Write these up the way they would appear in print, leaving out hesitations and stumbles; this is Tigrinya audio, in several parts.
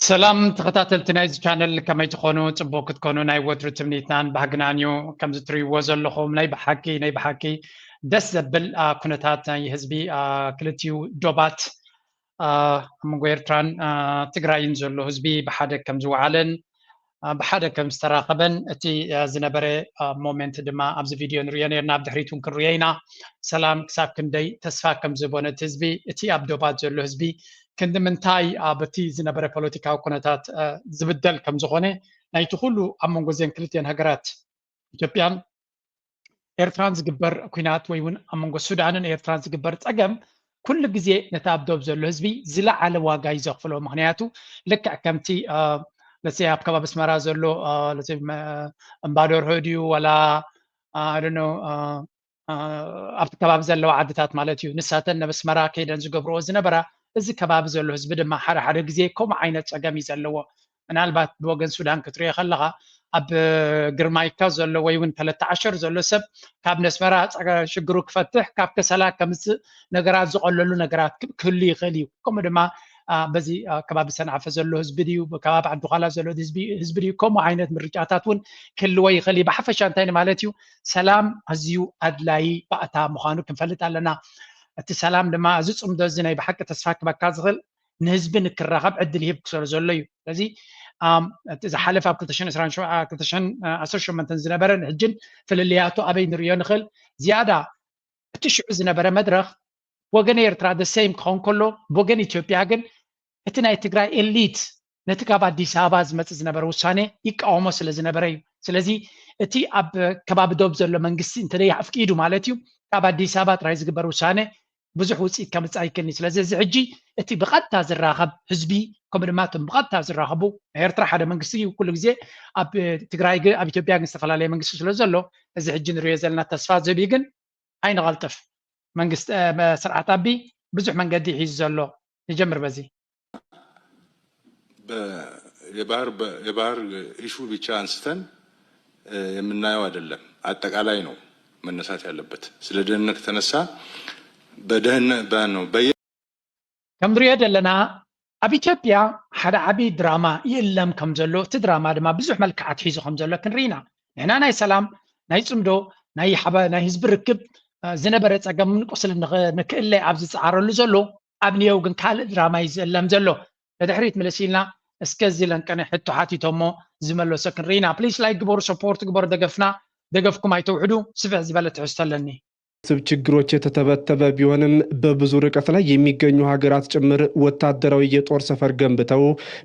سلام تخطاتلت نايز channel كما تكونوا تبوك تكونوا ناي وتر تمنيتان بحقنانيو كم زتري وزل لخوم ناي بحكي دس زبل كنتات يهزبي كلتيو جوبات من غيرتران تقراين زلو هزبي بحدا كم زوعلن بحدا كم استراقبن اتي زنبري مومنت دما ابز فيديو نريانير ناب دحريتون كريينا سلام كساب كندي تسفا كم زبونة هزبي اتي ابدوبات زلو هزبي كند منتاي بتي زنبرة بوليتيكا وكونتات زبدل كم زغونة نايتو كله أمون جزين كلتين هجرات إثيوبيان إيرترانز جبر كوينات ويون أمون جو السودان إيرترانز جبر تأجم كل جزء نتابدو بزول هزبي زلا على واقعي زغفلو مغنياتو لك أكمتي لسي أبكبا بسمرا زلو لسي أمبادور هوديو ولا I don't know أبكبا بزلو عادتات مالتيو نساتن بسمرا كيدن زقبرو زنبرا እዚ ከባቢ ዘሎ ህዝቢ ድማ ሓደ ግዜ ከምኡ ዓይነት ፀገም እዩ ዘለዎ ምናልባት ብወገን ሱዳን ክትሪኦ ከለካ ኣብ ግርማይካ ዘሎ ወይ እውን 13 ዘሎ ሰብ ካብ መስመራ ሽግሩ ክፈትሕ ካብ ከሰላ ከምፅእ ነገራት ዝቀለሉ ነገራት ክህሉ ይኽእል እዩ ከምኡ ድማ በዚ ከባቢ ሰንዓፈ ዘሎ ህዝቢ ድዩ ከባቢ ዓዱኻላ ዘሎ ህዝቢ ድዩ ከምኡ ዓይነት ምርጫታት እውን ክህልዎ ይኽእል እዩ ብሓፈሻ እንታይ ማለት እዩ ሰላም ኣዝዩ ኣድላይ ባእታ ምዃኑ ክንፈልጥ ኣለና እቲ ሰላም ድማ እዚ ፅምዶ እዚ ናይ ብሓቂ ተስፋ ክበካ ዝኽእል ንህዝቢ ንክራኸብ ዕድል ይህብ ክሰሎ ዘሎ እዩ ስለዚ እቲ ዝሓለፈ ኣብ 2018 ዝነበረ ንሕጅን ፍልልያቱ ኣበይ ንሪኦ ንኽእል ዝያዳ እቲ ሽዑ ዝነበረ መድረኽ ወገን ኤርትራ ደሰይም ክኸውን ከሎ ብወገን ኢትዮጵያ ግን እቲ ናይ ትግራይ ኤሊት ነቲ ካብ ኣዲስ ኣበባ ዝመፅእ ዝነበረ ውሳኔ ይቃወሞ ስለ ዝነበረ እዩ ስለዚ እቲ ኣብ ከባቢ ዶብ ዘሎ መንግስቲ እንተደይ ኣፍቂዱ ማለት እዩ ካብ ኣዲስ ኣበባ ጥራይ ዝግበር ውሳኔ ብዙሕ ውፅኢት ከምፅእ ኣይክእልኒ ስለዚ እዚ ሕጂ እቲ ብቐጥታ ዝራኸብ ህዝቢ ከምኡ ድማ እቶም ብቐጥታ ዝራኸቡ ኤርትራ ሓደ መንግስቲ እዩ ኩሉ ግዜ ኣብ ትግራይ ኣብ ኢትዮጵያ ግን ዝተፈላለየ መንግስቲ ስለ ዘሎ እዚ ሕጂ ንሪኦ ዘለና ተስፋ ዝህብ ግን ኣይንቐልጥፍ መንግስቲ ስርዓት ኣቢ ብዙሕ መንገዲ ሒዙ ዘሎ ይጀምር በዚ የባህር ኢሹ ብቻ አንስተን የምናየው አይደለም አጠቃላይ ነው መነሳት ያለበት ስለ ደህንነት ተነሳ በደህንነት ባነው ከምድሪዮ ዘለና ኣብ ኢትዮጵያ ሓደ ዓብይ ድራማ የለም ከም ዘሎ እቲ ድራማ ድማ ብዙሕ መልክዓት ሒዙ ከም ዘሎ ክንሪኢና ንሕና ናይ ሰላም ናይ ፅምዶ ናይ ህዝቢ ርክብ ዝነበረ ፀገም ንቁስል ንክእለይ ኣብ ዝፀዓረሉ ዘሎ ኣብ ኒየው ግን ካልእ ድራማ እዩ ዘለም ዘሎ ብድሕሪት መለስ ኢልና እስከዚ ለንቀነ ሕቶ ሓቲቶሞ ዝመለሶ ክንሪኢና ፕሊስ ላይክ ግበሩ ሰፖርት ግበሩ ደገፍኩም አይተውሕዱ ስፍሕ ዝበለ ትሕዝቶ ኣለኒ ስብ ችግሮች የተተበተበ ቢሆንም በብዙ ርቀት ላይ የሚገኙ ሀገራት ጭምር ወታደራዊ የጦር ሰፈር ገንብተው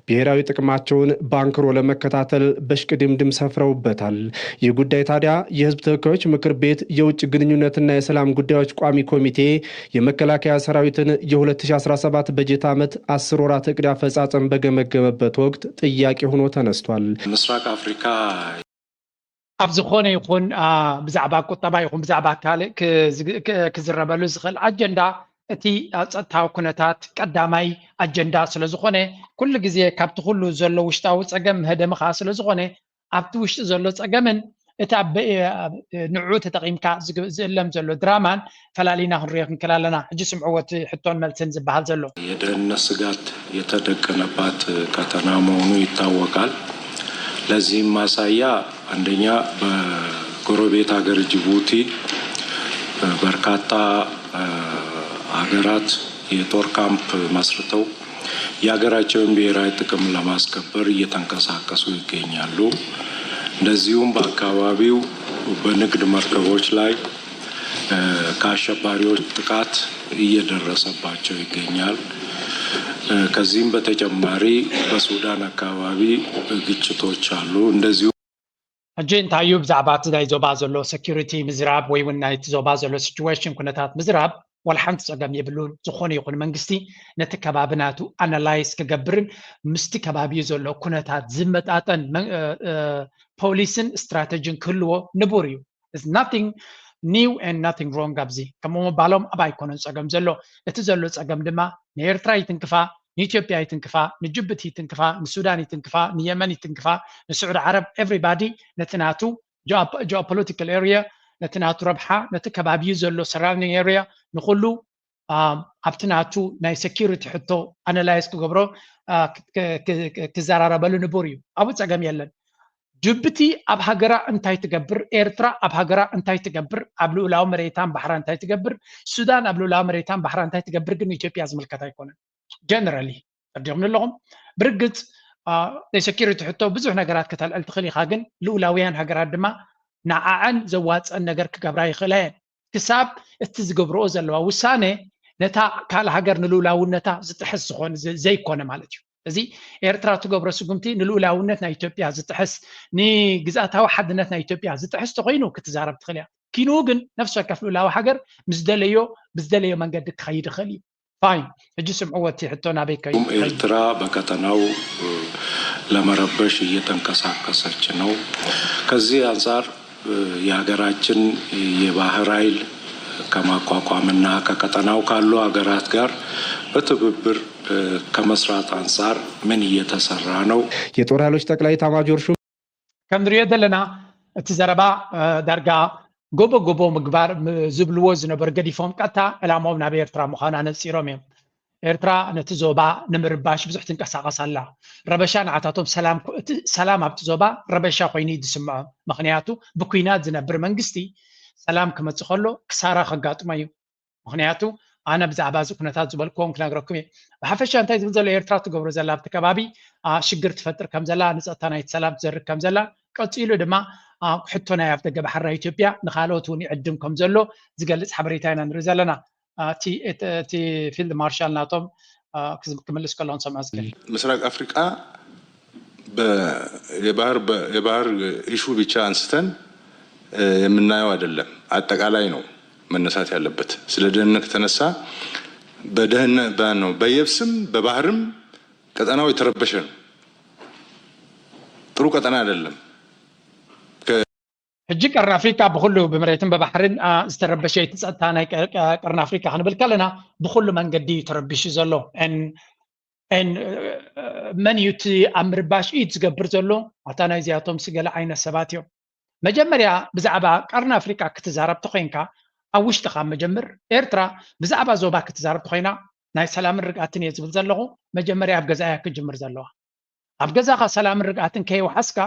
ብሔራዊ ጥቅማቸውን ባንክሮ ለመከታተል በሽቅድምድም ሰፍረውበታል። ይህ ጉዳይ ታዲያ የህዝብ ተወካዮች ምክር ቤት የውጭ ግንኙነትና የሰላም ጉዳዮች ቋሚ ኮሚቴ የመከላከያ ሰራዊትን የ2017 በጀት ዓመት 10 ወራት እቅድ አፈጻጸም በገመገመበት ወቅት ጥያቄ ሆኖ ተነስቷል። ምስራቅ አፍሪካ ኣብ ዝኾነ ይኹን ብዛዕባ ቁጠባ ይኹን ብዛዕባ ካልእ ክዝረበሉ ዝኽእል ኣጀንዳ እቲ ፀጥታዊ ኩነታት ቀዳማይ ኣጀንዳ ስለ ዝኾነ ኩሉ ግዜ ካብቲ ኩሉ ዘሎ ውሽጣዊ ፀገም ህደምኻ ስለ ዝኾነ ኣብቲ ውሽጢ ዘሎ ፀገምን እቲ ኣብ ንዑ ተጠቒምካ ዝእለም ዘሎ ድራማን ፈላሊና ክንሪኦ ክንክእል ኣለና ሕጂ ስምዕዎ እቲ ሕቶን መልስን ዝበሃል ዘሎ የደህንነት ስጋት የተደቀነባት ከተማ መሆኑ ይታወቃል። ለዚህም ማሳያ አንደኛ በጎረቤት ሀገር ጅቡቲ በርካታ ሀገራት የጦር ካምፕ መስርተው የሀገራቸውን ብሔራዊ ጥቅም ለማስከበር እየተንቀሳቀሱ ይገኛሉ። እንደዚሁም በአካባቢው በንግድ መርከቦች ላይ ከአሸባሪዎች ጥቃት እየደረሰባቸው ይገኛል። ከዚህም በተጨማሪ በሱዳን አካባቢ ግጭቶች አሉ። እንደዚሁ ሕጂ እንታይ እዩ ብዛዕባ እቲ ናይ ዞባ ዘሎ ሴኪሪቲ ምዝራብ ወይ እውን ናይቲ ዞባ ዘሎ ሲቹዌሽን ኩነታት ምዝራብ ዋላ ሓንቲ ፀገም የብሉን ዝኾነ ይኹን መንግስቲ ነቲ ከባቢ ናቱ ኣናላይዝ ክገብርን ምስቲ ከባቢኡ ዘሎ ኩነታት ዝመጣጠን ፖሊስን ስትራቴጂን ክህልዎ ንቡር እዩ nothing new and nothing wrong ኣብዚ ከምኡ ምባሎም ኣብ ኣይኮነን ፀገም ዘሎ እቲ ዘሎ ፀገም ድማ ንኤርትራ ይትንክፋ ንኢትዮጵያ ይትንክፋ ንጅቡቲ ይትንክፋ ንሱዳን ይትንክፋ ንየመን ይትንክፋ ንስዑድ ዓረብ ኤቭሪባዲ ነቲ ናቱ ጂኦፖለቲካል ኤሪያ ነቲ ናቱ ረብሓ ነቲ ከባቢኡ ዘሎ ሰራውንዲንግ ኤሪያ ንኩሉ ኣብትናቱ ናይ ሴኩሪቲ ሕቶ ኣናላይዝ ክገብሮ ክዘራረበሉ ንቡር እዩ ኣብኡ ፀገም የለን ጅቡቲ ኣብ ሃገራ እንታይ ትገብር ኤርትራ ኣብ ሃገራ እንታይ ትገብር ኣብ ልኡላዊ መሬታን ባሕራ እንታይ ትገብር ሱዳን ኣብ ልኡላዊ መሬታን ባሕራ እንታይ ትገብር ግን ኢትዮጵያ ዝምልከት ኣይኮነን ጀነራሊ ተርዲኹም ኣለኹም ብርግፅ ናይ ሴኩሪቲ ሕቶ ብዙሕ ነገራት ከተልዕል ትኽእል ኢኻ ግን ልኡላውያን ሃገራት ድማ ንዓዐን ዘዋፅአን ነገር ክገብራ ይኽእላ እየን ክሳብ እቲ ዝገብርኦ ዘለዋ ውሳነ ነታ ካልእ ሃገር ንልኡላውነታ ዝጥሕስ ዝኾነ ዘይኮነ ማለት እዩ እዚ ኤርትራ ትገብሮ ስጉምቲ ንልኡላውነት ናይ ኢትዮጵያ ዝጥሕስ ንግዛእታዊ ሓድነት ናይ ኢትዮጵያ ዝጥሕስ ተኮይኑ ክትዛረብ ትኽእል እያ ኪኑ ግን ነፍሲ ወከፍ ልኡላዊ ሃገር ምስደለዮ ብዝደለዮ መንገዲ ክኸይድ ይኽእል እዩ ፋይን እጅ ስምዕዎ እቲ ሕቶ ናበይ ከይድ ኤርትራ በቀጠናው ለመረበሽ እየተንቀሳቀሰች ነው ከዚህ አንፃር የሀገራችን የባህር ኃይል ከማቋቋምና ከቀጠናው ካሉ ሀገራት ጋር በትብብር ከመስራት አንፃር ምን እየተሰራ ነው የጦር ኃይሎች ጠቅላይ ኤታማዦር ሹም ከምድሪዮ ዘለና እቲ ዘረባ ዳርጋ ጎቦ ምግባር ዝብልዎ ዝነበሩ ገዲፎም ቀጥታ ዕላማኦም ናብ ኤርትራ ምዃና ነፂሮም እዮም ኤርትራ ነቲ ዞባ ንምርባሽ ብዙሕ ትንቀሳቐስ ኣላ ረበሻ ንዓታቶም ሰላም ኣብቲ ዞባ ረበሻ ኮይኑ ዝስምዖ ምክንያቱ ብኩናት ዝነብር መንግስቲ ሰላም ክመፅእ ከሎ ክሳራ ከጋጥሞ እዩ ምክንያቱ ኣነ ብዛዕባ እዚ ኩነታት ዝበልክዎም ክነግረኩም እየ ብሓፈሻ እንታይ ዝብል ዘሎ ኤርትራ ትገብሮ ዘላ ኣብቲ ከባቢ ሽግር ትፈጥር ከም ዘላ ንፀጥታ ናይቲ ሰላም ትዘርግ ከም ዘላ ቀፂሉ ድማ ሕቶ ናይ ኣብ ደገ ባሕሪ ኢትዮጵያ ንኻልኦት እውን ይዕድም ከም ዘሎ ዝገልፅ ሓበሬታ ኢና ንርኢ ዘለና እቲ ፊልድ ማርሻል ናቶም ክምልስ ከለውን ሰምዐ ዝክእል ምስራቅ አፍሪካ የባህር ኢሹ ብቻ አንስተን የምናየው አይደለም አጠቃላይ ነው መነሳት ያለበት ስለ ደህንነት ተነሳ በደህንነት ነው በየብስም በባህርም ቀጠናው የተረበሸ ነው ጥሩ ቀጠና አይደለም ሕጂ ቀርኒ አፍሪካ ብኩሉ ብመሬትን በባሕርን ዝተረበሸ የተፀጥታ ናይ ቀርኒ አፍሪካ ክንብል ከለና ብኩሉ መንገዲ ተረቢሹ ዘሎ መን እዩ እቲ ኣብ ምርባሽ ኢድ ዝገብር ዘሎ ኣታ ናይ እዚኣቶም ስገለ ዓይነት ሰባት እዮም መጀመርያ ብዛዕባ ቀርኒ አፍሪካ ክትዛረብ ተኮይንካ ኣብ ውሽጥኻ መጀመር ኤርትራ ብዛዕባ ዞባ ክትዛረብ ተኮይና ናይ ሰላምን ርግኣትን እየ ዝብል ዘለኹ መጀመርያ ኣብ ገዛያ ክጅምር ዘለዋ ኣብ ገዛኻ ሰላምን ርግኣትን ከይወሓስካ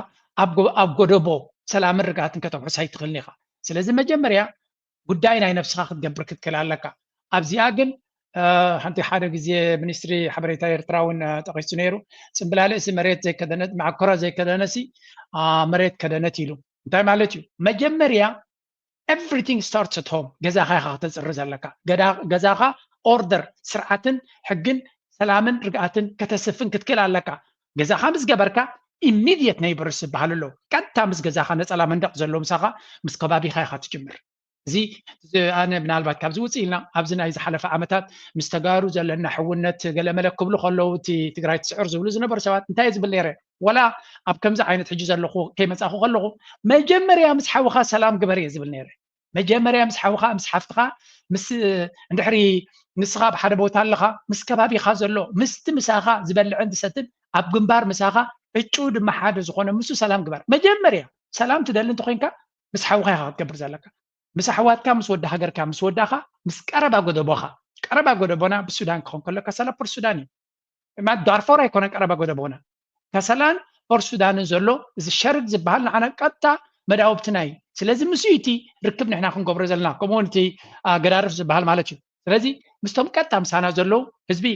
ኣብ ጎደቦ ሰላምን ርግኣትን ከተውሕስ ኣይትኽእልኒ ኢኻ ስለዚ መጀመርያ ጉዳይ ናይ ነፍስኻ ክትገብር ክትክእል ኣለካ ኣብዚኣ ግን ሓንቲ ሓደ ግዜ ሚኒስትሪ ሓበሬታ ኤርትራ እውን ጠቂሱ ነይሩ ፅምብላለእሲ መሬት ዘይከደነት ማዕኮራ ዘይከደነሲ መሬት ከደነት ኢሉ እንታይ ማለት እዩ መጀመርያ everything starts at home ገዛኻ ኢኻ ክትፅሪ ዘለካ ገዛኻ ኦርደር ስርዓትን ሕግን ሰላምን ርግኣትን ከተስፍን ክትክእል ኣለካ ገዛኻ ምስ ገበርካ immediate neighbors ዝበሃል ኣሎ ቀጥታ ምስ ገዛኻ ነፀላ መንደቕ ዘሎ ምሳኻ ምስ ከባቢኻ ኢኻ ትጅምር እዚ ኣነ ምናልባት ካብዚ ውፅእ ኢልና ኣብዚ ናይ ዝሓለፈ ዓመታት ምስ ተጋሩ ዘለና ሕውነት ገለመለ ክብሉ ከለዉ እቲ ትግራይ ትስዕር ዝብሉ ዝነበሩ ሰባት እንታይ ዝብል ነይረ ወላ ኣብ ከምዚ ዓይነት ሕጂ ዘለኹ ከይመፃኹ ከለኹ መጀመርያ ምስ ሓውኻ ሰላም ግበር እየ ዝብል ነይረ መጀመርያ ምስ ሓውኻ ምስ ሓፍትኻ ምስ እንድሕሪ ንስኻ ብሓደ ቦታ ኣለኻ ምስ ከባቢኻ ዘሎ ምስቲ ምሳኻ ዝበልዕን ዝሰትን ኣብ ግንባር ምሳኻ እጩ ድማ ሓደ ዝኾነ ምሱ ሰላም ግበር መጀመርያ ሰላም ትደሊ እንተኮይንካ ምስ ሓውኻ ኢኻ ክትገብር ዘለካ ምስ ኣሕዋትካ ምስ ወዲ ሃገርካ ምስ ወዳኻ ምስ ቀረባ ጎደቦኻ ቀረባ ጎደቦና ብሱዳን ክኾን ከሎ ከሰላ ፖር ሱዳን እዩ ዳርፎር ኣይኮነ ቀረባ ጎደቦና ከሰላን ፖር ሱዳንን ዘሎ እዚ ሸርግ ዝበሃል ንዓና ቀጥታ መዳውብትና እዩ ስለዚ ምስ እቲ ርክብ ንሕና ክንገብሮ ዘለና ከምኡውን እቲ ገዳርፍ ዝበሃል ማለት እዩ ስለዚ ምስቶም ቀጥታ ምሳና ዘለው ህዝቢ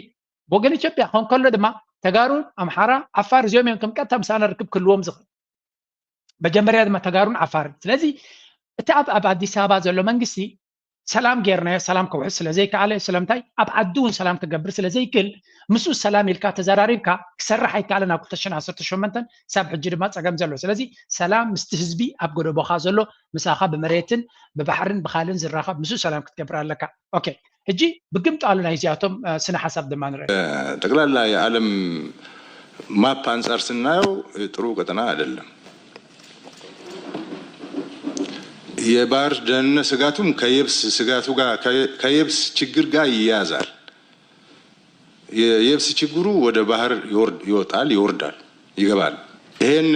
ወገን ኢትዮጵያ ክኾን ከሎ ድማ ተጋሩን ኣምሓራ ዓፋር እዚኦም እዮም ከም ቀጥታ ምሳና ርክብ ክህልዎም ዝኽእል መጀመርያ ድማ ተጋሩን ዓፋርን ስለዚ እቲ ኣብ ኣዲስ ኣበባ ዘሎ መንግስቲ ሰላም ጌርናዮ ሰላም ከውሕስ ስለዘይከኣለ ስለምንታይ ኣብ ዓዱ እውን ሰላም ክገብር ስለዘይክእል ምስኡ ሰላም ኢልካ ተዘራሪብካ ክሰርሕ ኣይከኣለን ኣብ 2018 ሳብ ሕጂ ድማ ፀገም ዘሎ ስለዚ ሰላም ምስቲ ህዝቢ ኣብ ጎደቦኻ ዘሎ ምሳኻ ብመሬትን ብባሕርን ብካልን ዝራኸብ ምስኡ ሰላም ክትገብር ኣለካ ኦኬ ሕጂ ብግምጣሉ ናይ እዚኣቶም ስነ ሓሳብ ድማ ንርኢ ጠቅላላ የዓለም ማፕ አንጻር ስናየው ጥሩ ቀጠና አይደለም የባህር ደህንነት ስጋቱም ከየብስ ስጋቱ ጋር ከየብስ ችግር ጋር ይያዛል የየብስ ችግሩ ወደ ባህር ይወጣል ይወርዳል ይገባል ይሄን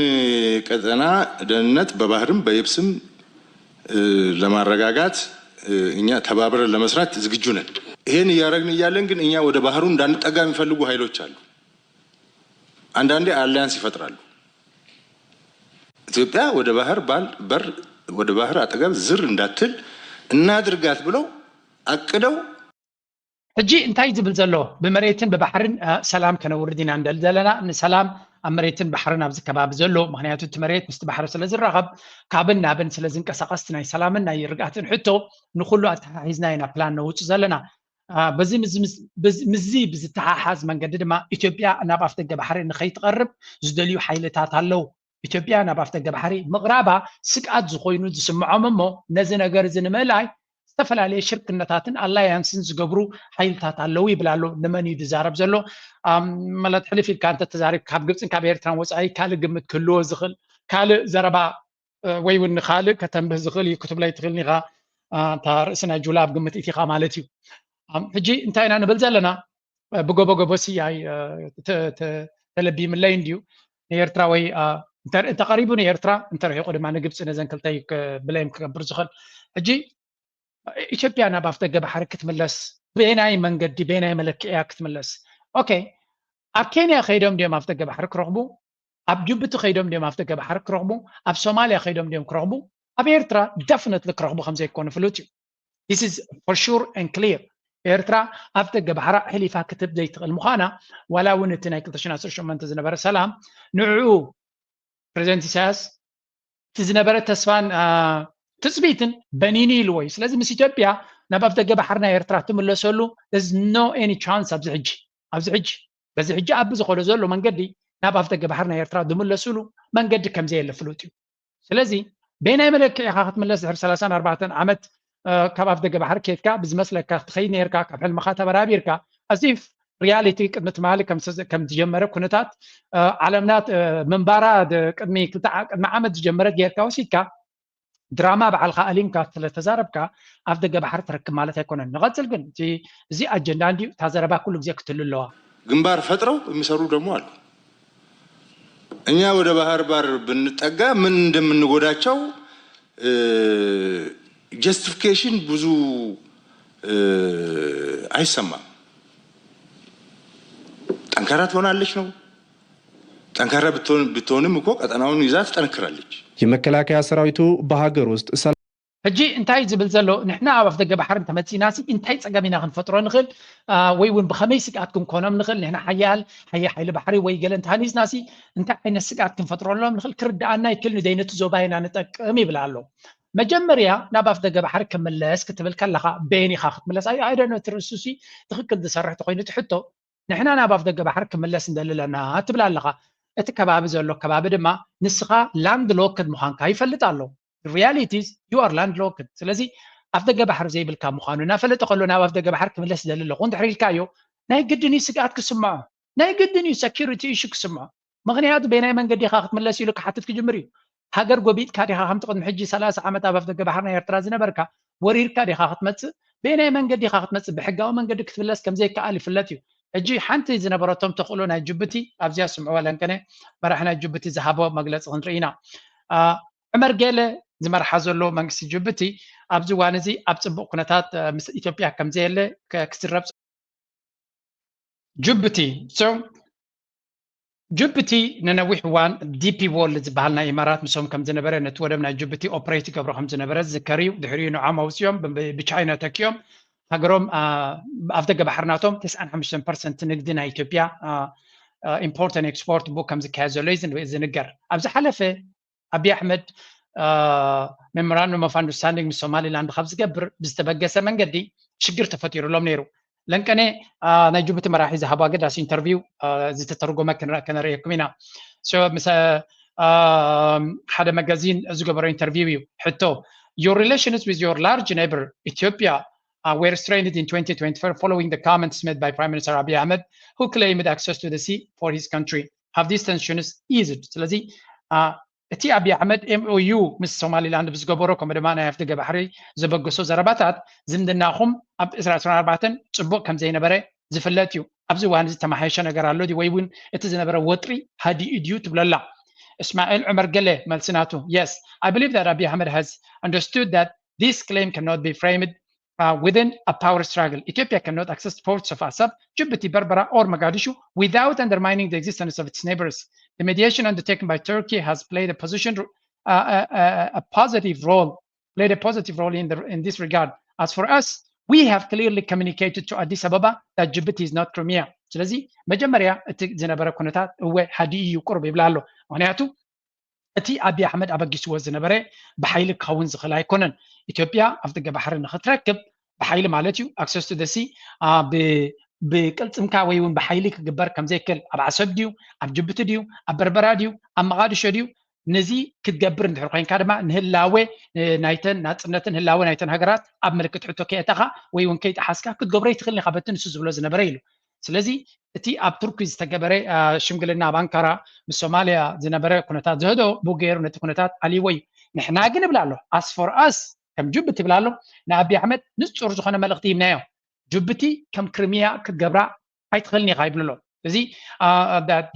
ቀጠና ደህንነት በባህርም በየብስም ለማረጋጋት እኛ ተባብረን ለመስራት ዝግጁ ነን ይሄን እያረግን እያለን ግን እኛ ወደ ባህሩ እንዳንጠጋ የሚፈልጉ ኃይሎች አሉ። አንዳንዴ አሊያንስ ይፈጥራሉ። ኢትዮጵያ ወደ ባህር በር ወደ ባህር አጠገብ ዝር እንዳትል እናድርጋት ብለው አቅደው ሕጂ እንታይ ዝብል ዘሎ ብመሬትን ብባሕርን ሰላም ከነውርድ ኢና እንደል ዘለና ንሰላም ኣብ መሬትን ባሕርን ኣብዚ ከባቢ ዘሎ ምክንያቱ እቲ መሬት ምስቲ ባሕሪ ስለ ዝራኸብ ካብን ናብን ስለ ዝንቀሳቐስ ናይ ሰላምን ናይ ርግኣትን ሕቶ ንኩሉ ኣተሓሒዝና ኢና ፕላን ነውፅእ ዘለና በዚ ምዚ ብዝተሓሓዝ መንገዲ ድማ ኢትዮጵያ ናብ ኣፍ ደገ ባሕሪ ንኸይትቐርብ ዝደልዩ ሓይልታት ኣለው ኢትዮጵያ ናብ ኣፍ ደገ ባሕሪ ምቕራባ ስግኣት ዝኾይኑ ዝስምዖም እሞ ነዚ ነገር እዚ ንምእላይ ዝተፈላለየ ሽርክነታትን ኣላያንስን ዝገብሩ ሓይልታት ኣለው ይብል ኣሎ ንመን እዩ ዝዛረብ ዘሎ ማለት ሕልፍ ኢልካ እንተ ተዛሪብ ካብ ግብፅን ካብ ኤርትራን ወፃኢ ካልእ ግምት ክህልዎ ዝኽእል ካልእ ዘረባ ወይ እውን ካልእ ከተንብህ ዝኽእል እዩ ክትብለይ ትኽእል ኢኻ እታ ርእሲ ናይ ጁላ ኣብ ግምት ኢኻ ማለት እዩ ሕጂ እንታይ ኢና ንብል ዘለና ብጎበጎበሲ ተለቢምለይ እንድዩ ንኤርትራ ወይ እንተቀሪቡ ንኤርትራ እንተረሒቁ ድማ ንግብፂ ነዘን ክልተይ ብለይም ክገብር ዝኽእል ሕጂ ኢትዮጵያ ናብ ኣፍ ደገ ባሕሪ ክትምለስ ብናይ መንገዲ ብናይ መለክዕያ ክትምለስ ኦኬ ኣብ ኬንያ ከይዶም ድዮም ኣፍ ደገ ባሕሪ ክረኽቡ ኣብ ጅቡቲ ከይዶም ድዮም ኣፍ ደገ ባሕሪ ክረኽቡ ኣብ ሶማልያ ከይዶም ድዮም ክረኽቡ ኣብ ኤርትራ ደፍነትሊ ክረኽቡ ከም ዘይኮኑ ፍሉጥ እዩ this is for sure and clear ኤርትራ ኣፍ ደገ ባሕራ ሕሊፋ ክትብ ዘይትኽእል ምዃና ዋላ እውን እቲ ናይ 2018 ዝነበረ ሰላም ንዕኡ ፕሬዚደንት ኢሳያስ እቲ ዝነበረ ተስፋን ትፅቢትን በኒኒ ኢልዎ እዩ ስለዚ ምስ ኢትዮጵያ ናብ ኣፍ ደገ ባሕሪ ናይ ኤርትራ ትምለሰሉ there's no any chance ኣብዚ ሕጂ በዚ ሕጂ ኣብ ዝኸዶ ዘሎ መንገዲ ናብ ኣፍ ደገ ባሕሪ ናይ ኤርትራ ዝምለስሉ መንገዲ ከምዘየለ ፍሉጥ እዩ ስለዚ በናይ መለክዕ ኢኻ ክትምለስ ድሕሪ 34 ዓመት ካብ ኣፍ ደገ ባሕሪ ከይድካ ብዝመስለካ ክትኸይድ ነርካ ካብ ሕልምኻ ተበራቢርካ ኣዚፍ ሪያሊቲ ቅድሚ ትማሊ ከም ዝጀመረ ኩነታት ዓለምናት ምንባራ ቅድሚ ዓመት ዝጀመረት ጌርካ ወሲድካ ድራማ በዓልካ ኣሊምካ ስለተዛረብካ ኣፍ ደገ ባሕሪ ትረክብ ማለት ኣይኮነን ንቐፅል ግን እዚ ኣጀንዳ እንድዩ እታ ዘረባ ኩሉ ግዜ ክትህሉ ኣለዋ ግንባር ፈጥረው የሚሰሩ ደግሞ አሉ እኛ ወደ ባህር በር ብንጠጋ ምን እንደምንጎዳቸው ጀስቲፊኬሽን ብዙ አይሰማም ጠንካራ ትሆናለች ነው ጠንካራ ብትሆንም እኮ ቀጠናውን ይዛ ትጠነክራለች የመከላከያ ሰራዊቱ በሀገር ውስጥ ሕጂ እንታይ ዝብል ዘሎ ንሕና ኣብ ኣፍ ደገ ባሕሪ እንተመፂናሲ እንታይ ፀገም ኢና ክንፈጥሮ ንኽእል ወይ እውን ብኸመይ ስግኣት ክንኮኖም ንኽእል ንሕና ሓይሊ ባሕሪ ወይ ገለ እንተሃኒዝናሲ እንታይ ዓይነት ስግኣት ክንፈጥረሎም ንኽእል ክርዳኣና ይክእል ንደይነቱ ዞባ ኢና ንጠቅም ይብል ኣሎ መጀመርያ ናብ ኣፍ ደገ ባሕሪ ክምለስ ክትብል ከለኻ በየን ኢኻ ክትምለስ ኣይደነ ትርእሱሲ ትኽክል ዝሰርሕ ተኮይኑ ትሕቶ ንሕና ናብ ኣፍ ደገ ባሕሪ ክምለስ እንደለና ትብል ኣለኻ እቲ ከባቢ ዘሎ ከባቢ ድማ ንስኻ ላንድ ሎክድ ምዃንካ ይፈልጥ ኣሎ realities you are landlocked ስለዚ ኣፍ ደገ ባሕሪ ዘይብልካ ምዃኑ እናፈለጠ ከሎ ናብ ኣፍ ደገ ባሕሪ ክምለስ ዝደሊ ኣለኹ እንድሕር ኢልካዮ ናይ ግድን እዩ ስግኣት ክስምዖ ናይ ግድን እዩ ሴኪሪቲ ኢሹ ክስምዖ ምክንያቱ በናይ መንገዲ ኢኻ ክትምለስ ኢሉ ክሓትት ክጅምር እዩ ሃገር ጎቢጥካ ዲኻ ከምቲ ቅድሚ ሕጂ 30 ዓመት ኣብ ኣፍ ደገ ባሕሪ ናይ ኤርትራ ዝነበርካ ወሪርካ ዲኻ ክትመፅእ በናይ መንገዲ ኢኻ ክትመፅእ ብሕጋዊ መንገዲ ክትፍለስ ከምዘይከኣል ይፍለጥ እዩ ሕጂ ሓንቲ ዝነበረቶም ተኽእሎ ናይ ጅቡቲ ኣብዚያ ስምዕዎ ለንከነ መራሒ ናይ ጅቡቲ ዝሃቦ መግለፂ ክንርኢ ኢና ዑመር ጌለ ዝመርሓ ዘሎ መንግስቲ ጅቡቲ ኣብዚ እዋን እዚ ኣብ ፅቡቅ ኩነታት ምስ ኢትዮጵያ ከምዘየለ ክስረብ ጅቡቲ ንነዊሕ እዋን ዲፒ ወርልድ ዝበሃል ናይ ኢማራት ምሶም ከም ዝነበረ ነቲ ወደብ ናይ ጅቡቲ ኦፕሬት ይገብሮ ከም ዝነበረ ዝዝከር እዩ ድሕሪኡ ንዖም ኣውፅኦም ብቻይና ተኪዮም ሃገሮም ኣፍ ደገ ባሕሪ ናቶም 95% ንግዲ ናይ ኢትዮጵያ ኢምፖርትን ኤክስፖርት ቡ ከም ዝካየድ ዘሎ እዩ ዝንገር ኣብዚ ሓለፈ ኣብይ ኣሕመድ ሜሞራንደም ኦፍ አንደርስታንዲንግ ምስ ሶማሊላንድ ካብ ዝገብር ብዝተበገሰ መንገዲ ሽግር ተፈጢሩሎም ነይሩ ለንቀነ ናይ ጅቡቲ መራሒ ዝሃቦ ኣገዳሲ ኢንተርቪው ዝተተርጎመ ከነርእየኩም ኢና ምስ ሓደ መጋዚን ዝገበሮ ኢንተርቪው እዩ ሕቶ your relations with your large neighbor Ethiopia were strained in 2024 following the comments made by Prime Minister Abiy Ahmed who claimed access to the sea for his country have these tensions eased ስለዚ እቲ ኣብይ ኣሕመድ MOU ምስ ሶማሊላንድ ብዝገበሮ ከምኡ ድማ ናይ ኣፍ ደገ ባሕሪ ዘበገሶ ዘረባታት ዝምድናኹም ኣብ 2024 ፅቡቅ ከም ዘይነበረ ዝፍለጥ እዩ ኣብዚ እዋን እዚ ተመሓየሸ ነገር ኣሎ ወይ እውን እቲ ዝነበረ ወጥሪ ሃዲኡ ድዩ ትብለላ እስማኤል ዑመር ገለ መልስናቱ yes I believe that Abiy Ahmed has understood that this claim cannot be framed within a power struggle. Ethiopia cannot access ports of Assab, Djibouti, Berbera, or Mogadishu without undermining the existence of its neighbors. The mediation undertaken by Turkey has played a positive role in this regard. As for us, we have clearly communicated to Addis Ababa that Djibouti is not Crimea. ስለዚህ መጀመሪያ እቲ ዝነበረ ኩነታት እወ ሓዲኡ ቁርብ ይብላ ኣሎ ምክንያቱ እቲ አብይ አሕመድ አበጊስዎ ዝነበረ ብሓይሊ ክኸውን ዝኽእል ኣይኮነን ኢትዮጵያ ኣብ ደገ ባሕሪ ንኽትረክብ ብሓይሊ ማለት እዩ ኣክሰስ ቱ ደሲ ብቅልፅምካ ወይ እውን ብሓይሊ ክግበር ከም ዘይክእል ኣብ ዓሰብ ድዩ ኣብ ጅቡቲ ድዩ ኣብ በርበራ ድዩ ኣብ መቃዲሾ ድዩ ነዚ ክትገብር እንድሕር ኮይንካ ድማ ንህላዌ ናይተን ናፅነትን ህላዌ ናይተን ሃገራት ኣብ ምልክት ሕቶ ከየተኻ ወይ እውን ከይጠሓስካ ክትገብሮ ይትኽእል ኢኻ በቲ ንሱ ዝብሎ ዝነበረ ኢሉ ስለዚ እቲ ኣብ ቱርኪ ዝተገበረ ሽምግልና ኣብ ኣንካራ ምስ ሶማልያ ዝነበረ ኩነታት ዝህዶ ብገይሩ ነቲ ኩነታት ኣልይዎ እዩ ንሕና ግን ንብላ ኣሎ as for us ከም ጅቡቲ ይብላ ኣሎ ንኣብይ ኣሕመድ ንፁር ዝኾነ መልእኽቲ ይብናዮ ጅቡቲ ከም ክሪሚያ ክትገብራ ኣይትኽእልኒ ኢኻ ይብሉ ኣሎ እዚ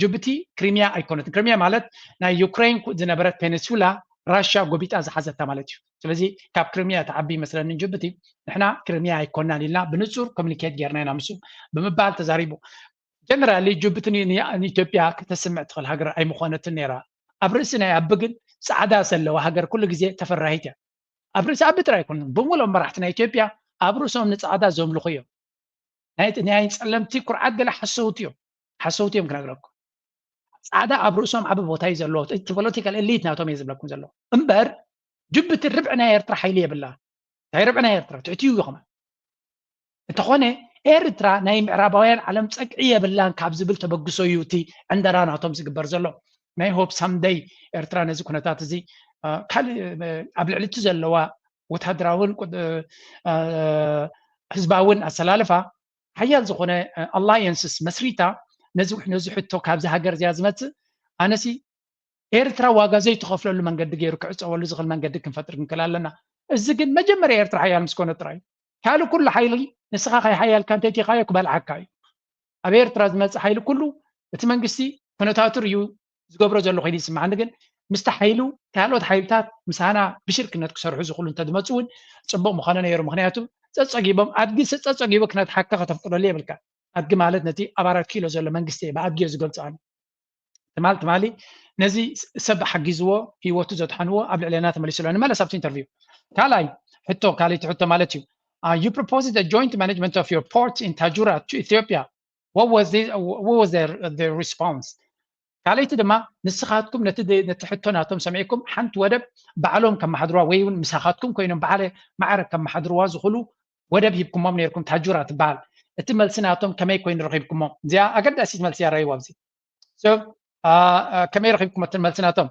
ጅቡቲ ክሪሚያ ኣይኮነትን ክሪሚያ ማለት ናይ ዩክሬን ዝነበረት ፔኒንሱላ ራሽያ ጎቢጣ ዝሓዘታ ማለት እዩ ስለዚ ካብ ክሪሚያ ተዓቢ መስለኒ ጅቡቲ ንሕና ክሪሚያ ኣይኮናን ኢልና ብንፁር ኮሚኒኬት ጌርና ኢና ምሱ ብምባል ተዛሪቡ ጀነራሊ ጅቡቲ ንኢትዮጵያ ከተስምዕ ትኽእል ሃገር ኣይምኾነትን ነይራ ኣብ ርእሲ ናይ ኣቢ ግን ፃዕዳ ዘለዋ ሃገር ኩሉ ግዜ ተፈራሂት እያ ኣብ ርእሲ ኣቢ ጥራይ ኣይኮነን ብምሎም መራሕቲ ናይ ኢትዮጵያ ኣብ ርእሶም ንፃዕዳ ዘምልኹ እዮም ናይ ፀለምቲ ኩርዓት ገለ ሓሰውቲ እዮም ክነግረኩም ፃዕዳ ኣብ ርእሶም ዓብ ቦታ እዩ ዘለዎ እቲ ፖለቲካል ኤሊት ናቶም እየ ዝብለኩም ዘሎ እምበር ጅቡቲ ርብዕ ናይ ኤርትራ ሓይሊ የብላ ናይ ርብዕ ናይ ኤርትራ ትዕትዩ ይኹም እንተኾነ ኤርትራ ናይ ምዕራባውያን ዓለም ፀቅዒ የብላን ካብ ዝብል ተበግሶ እዩ እቲ ዕንደራ ናቶም ዝግበር ዘሎ ናይ ሆፕ ሳምደይ ኤርትራ ነዚ ኩነታት እዚ ካልእ ኣብ ልዕሊ እቲ ዘለዋ ወታደራውን ህዝባውን ኣሰላልፋ ሓያል ዝኾነ ኣላየንስስ መስሪታ ነዚ ሕቶ ካብዚ ሃገር እዚኣ ዝመፅእ ኣነሲ ኤርትራ ዋጋ ዘይትኸፍለሉ መንገዲ ገይሩ ክዕፀወሉ ዝኽእል መንገዲ ክንፈጥር ክንክእል ኣለና እዚ ግን መጀመርያ ኤርትራ ሓያል ምስ ኮነ ጥራይ ካልእ ኩሉ ሓይሊ ንስኻ ካይ ሓያልካ እንተይቲኻዮ ክበልዓካ እዩ ኣብ ኤርትራ ዝመፅእ ሓይሊ ኩሉ እቲ መንግስቲ ኩነታቱ እዩ ዝገብሮ ዘሎ ኮይኑ ይስማዓኒ ግን ምስቲ ሓይሉ ካልኦት ሓይልታት ምሳና ብሽርክነት ክሰርሑ ዝኽእሉ እንተድመፁ እውን ፅቡቅ ምኾነ ነይሩ ምክንያቱ ፀፀጊቦም ኣድጊ ፀፀጊቦ ክነትሓካ ከተፍቅደሉ የብልካ ኣድጊ ማለት ነቲ ኣብ 4 ኪሎ ዘሎ መንግስቲ ብኣድጊ ዝገልፅኣኒ ትማሊ ነዚ ሰብ ሓጊዝዎ ሂወቱ ዘጥሓንዎ ኣብ ልዕልና ተመሊሱ ኣሎ ንመለስ ኣብቲ ኢንተርቪው ካልኣይ ካልይቲ ሕቶ ማለት እዩ you proposed a joint management of your ports in Tajura to Ethiopia. What was their response? ካልይቲ ድማ ንስኻትኩም ነቲ ሕቶ ናቶም ሰሚዕኩም ሓንቲ ወደብ ባዕሎም ከም ማሕድርዋ ወይ እውን ምሳኻትኩም ኮይኖም ባዕለ ማዕረግ ከም ማሕድርዋ ዝኽእሉ ወደብ ሂብኩሞም ነይርኩም ታጁራ ትበሃል እቲ መልሲ ናቶም ከመይ ኮይኑ ረኺብኩሞም እዚኣ ኣገዳሲት መልሲ ያረይዋ ኣብዚ ከመይ ረኺብኩም እቲ መልሲ ናቶም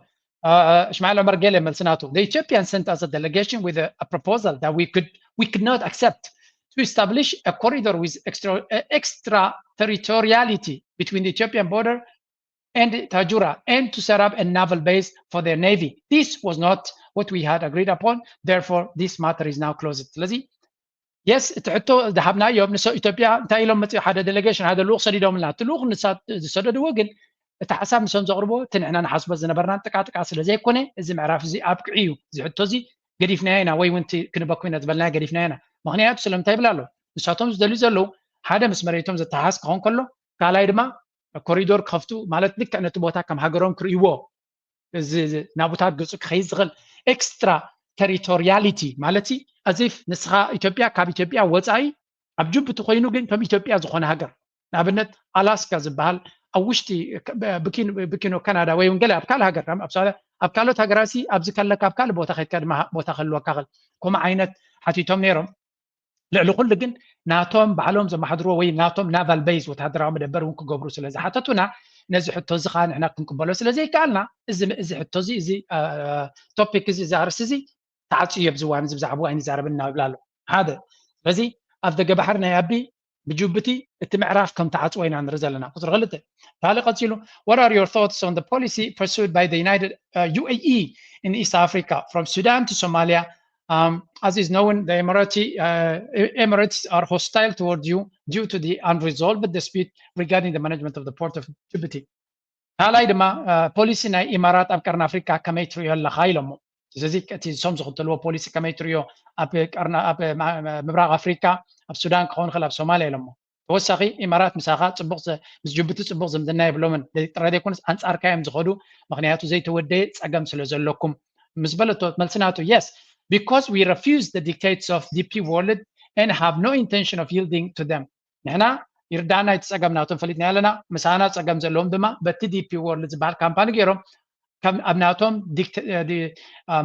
Ismail Omar Gele መልስናቱ the Ethiopians sent us a delegation with a proposal that we could not accept to establish a corridor with extraterritoriality between the Ethiopian border and Tajura and to set up a naval base for their navy. This was not what we had agreed upon. Therefore, this matter is now closed. ስለዚ yes ትሕቶ ዝሃብናዮም ንሰ ኢትዮጵያ እንታይ ኢሎም መፅኡ ሓደ ዴሌጌሽን ሓደ ልኡኽ ሰዲዶምልና እቲ ልኡኽ ዝሰደድዎ ግን እቲ ሓሳብ ንሶም ዘቕርቦ እቲ ንሕና ንሓስቦ ዝነበርና ጥቃጥቃ ስለ ዘይኮነ እዚ ምዕራፍ እዚ ኣብቅዒ እዩ እዚ ሕቶ እዚ ገዲፍናዮ ኢና ወይ እውን ክንበኩም ኢና ዝበልና ገዲፍናዮ ኢና ምክንያቱ ስለምንታይ ይብላ ኣሎ ንሳቶም ዝደልዩ ዘለው ሓደ ምስ መሬቶም ዘተሓዝ ክኾን ከሎ ካልኣይ ድማ ኮሪዶር ከፍቱ ማለት ልክዕ ነቲ ቦታ ከም ሃገሮም ክርእይዎ እዚ ናቡታት ገፁ ክኸይድ ዝኽእል ኤክስትራ ቴሪቶሪያሊቲ ማለት ኣዚፍ ንስኻ ኢትዮጵያ ካብ ኢትዮጵያ ወፃኢ ኣብ ጅቡቲ ኮይኑ ግን ከም ኢትዮጵያ ዝኾነ ሃገር ንኣብነት ኣላስካ ዝበሃል ኣብ ውሽጢ ብኪኖ ካናዳ ወይ እውን ገለ ኣብ ካልእ ሃገር ኣብ ካልኦት ሃገራት ኣብዚ ከለካ ኣብ ካልእ ቦታ ከይድካ ድማ ቦታ ክህልወካ ክእል ከምኡ ዓይነት ሓቲቶም ነይሮም ልዕሊ ኩሉ ግን ናቶም ባዕሎም ዘመሓድርዎ ወይ ናቶም ናቫል ቤዝ ወታደራዊ መደበር እውን ክገብሩ ስለ ዝሓተቱና ነዚ ሕቶ እዚ ከዓ ንሕና ክንቅበሎ ስለዘይከኣልና እዚ ሕቶ እዚ እዚ ቶፒክ እዚ ዛርስ እዚ ተዓፅዩ ኣብ ዝዋን እዚ ብዛዕባ ኣይን ዛረብና ይብላ ኣሎ ሓደ ስለዚ ኣብ ደገ ባሕሪ ናይ ኣቢ بجوبتي اتمعراف كم تعطوين عن رزلنا قصر غلطة تعالى قتيلو what are your thoughts on the policy pursued by the United UAE in East Africa from Sudan to Somalia as is known the Emirates are hostile towards you due to the unresolved dispute regarding the management of the port of Djibouti تعالى دما policy نا إمارات أبكرنا أفريقيا كميتريو الله خايلهم ስለዚ እቲ ሶም ዝኽተልዎ ፖሊሲ ከመይ ትሪዮ ኣብ ምብራቕ ኣፍሪካ ኣብ ሱዳን ክኸውን ይኽእል ኣብ ሶማልያ ኢሎሞ ተወሳኺ ኢማራት ምሳኻ ፅቡቕ ምስ ጅቡቲ ፅቡቕ ዝምድና የብሎምን ጥራይ ዘይኮነስ ኣንጻርካ እዮም ዝኸዱ ምክንያቱ ዘይተወደየ ፀገም ስለ ዘለኩም ምስ በለቶ መልስናቱ yes because we refuse the dictates of DP World and have no intention of yielding to them ንሕና ይርዳእና እቲ ፀገም ናቶም ፈሊጥና ያለና ምሳና ፀገም ዘለዎም ድማ በቲ DP World ዝበሃል ካምፓኒ ገይሮም ከም ኣብ ናቶም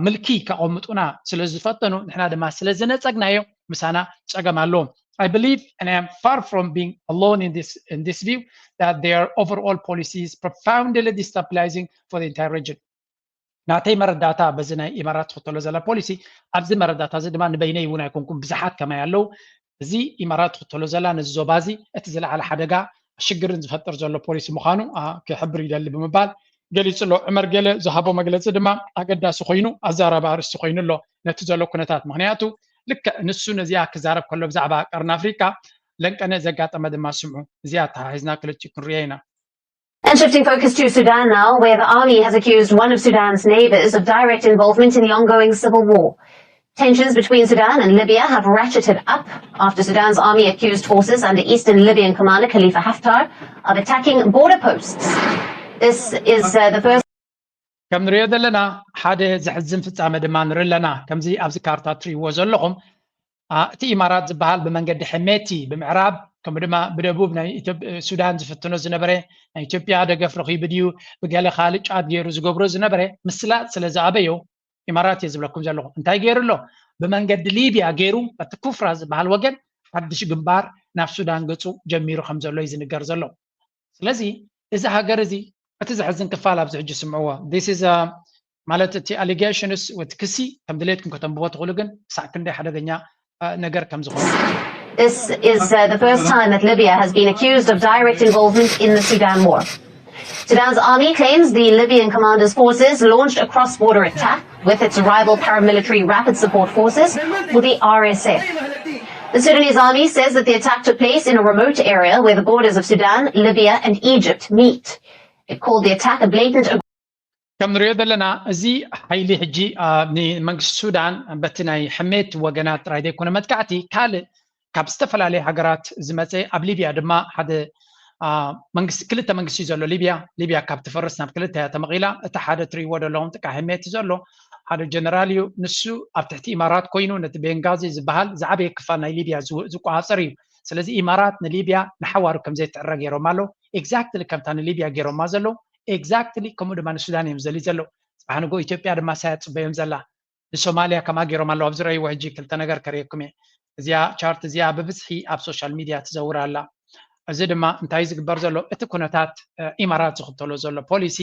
ምልኪ ከቐምጡና ስለ ዝፈተኑ ንሕና ድማ ስለ ዝነፀግናዮ ምሳና ፀገም ኣለዎም I believe, and I am far from being alone in this view, that their overall policy is profoundly destabilizing for the entire region. ናተይ መረዳእታ በዚ ናይ ኢማራት ትኽተሎ ዘላ ፖሊሲ ኣብዚ መረዳእታ እዚ ድማ ንበይነይ እውን ኣይኮንኩም ብዙሓት ከማይ ኣለው እዚ ኢማራት ትኽተሎ ዘላ ነዚ ዞባ እዚ እቲ ዝለዓለ ሓደጋ ሽግርን ዝፈጥር ዘሎ ፖሊሲ ምዃኑ ክሕብር ይደሊ ብምባል ገሊፁ ኣሎ ዕመር ገለ ዝሃቦ መግለፂ ድማ ኣገዳሲ ኮይኑ ኣዛረባ ኣርእስቲ ኮይኑ ኣሎ ነቲ ዘሎ ኩነታት ምክንያቱ ልክዕ ንሱ ነዚኣ ክዛረብ ከሎ ብዛዕባ ቀርኒ ኣፍሪካ ለንቀነ ዘጋጠመ ድማ ስምዑ እዚኣ ተሓሒዝና ክልቲኡ ክንሪኦ ኢና And shifting focus to Sudan now, where the army has accused one of Sudan's neighbors of direct involvement in the ongoing civil war. Tensions between Sudan and Libya have ratcheted up after Sudan's army accused forces under Eastern Libyan commander Khalifa Haftar of attacking border posts. This is the first كم نريد لنا حدا زحزم في التعامل ما نرى لنا كم زي أبز كارتا تري وزلهم تي إمارات زبال بمنقد حماتي بمعراب كم دما بدبوبنا السودان زفتنا زنبرة إثيوبيا هذا قفرقي بديو بقال خالد عاد جيروز جبروز زنبرة مثلا سلزا أبيو إمارات يزبلكم زلهم أنت جيرو له بمنقد ليبيا جيرو بتكفرز بهالوجن حدش جنبار نفس السودان قصو جميرو خمسة الله يزن جرزلهم لذي إذا هجرزي أتزحزن كفالة بزعج سمعوها. This is مالتي allegations وتكسي كم دليتكم كتنبوت غلقن ساكن ده حدا جنيا نجار كم زغل. This is the first time that Libya has been accused of direct involvement in the Sudan war. Sudan's army claims the Libyan commander's forces launched a cross-border attack with its rival paramilitary rapid support forces, or the RSF. The Sudanese army says that the attack took place in a remote area where the borders of Sudan, Libya, and Egypt meet. It called the attack a blatant كم نريد لنا زي حيلي حجي من السودان بتناي حميت وجنات رايدي كنا متكعتي كال كابستفل عليه حجرات زمتي قبل ليبيا دما حدا منجس كلتا منجس يزلو ليبيا كاب تفرسنا بكلتا تمغيلا اتحاد تري ودا لهم تكا حميت يزلو هذا جنراليو نسو اب امارات كوينو نت بنغازي زبهال زعبي كفانا ليبيا زقو عصري سلازي امارات ليبيا نحوارو كم زي تعرق يرو مالو اكزاكتلي كم تان ليبيا غيرو مازلو اكزاكتلي كم دمان السودان يمزلي زلو سبحانه اثيوبيا دما سايت صبيم زلا الصوماليا كما غيرو مالو ابزري وجي كلتا نغر كريكم زيا چارت زيا ببصحي اب سوشال ميديا تزورالا እዚ ድማ እንታይ ዝግበር ዘሎ እቲ ኩነታት ኢማራት ዝኽተሎ ዘሎ ፖሊሲ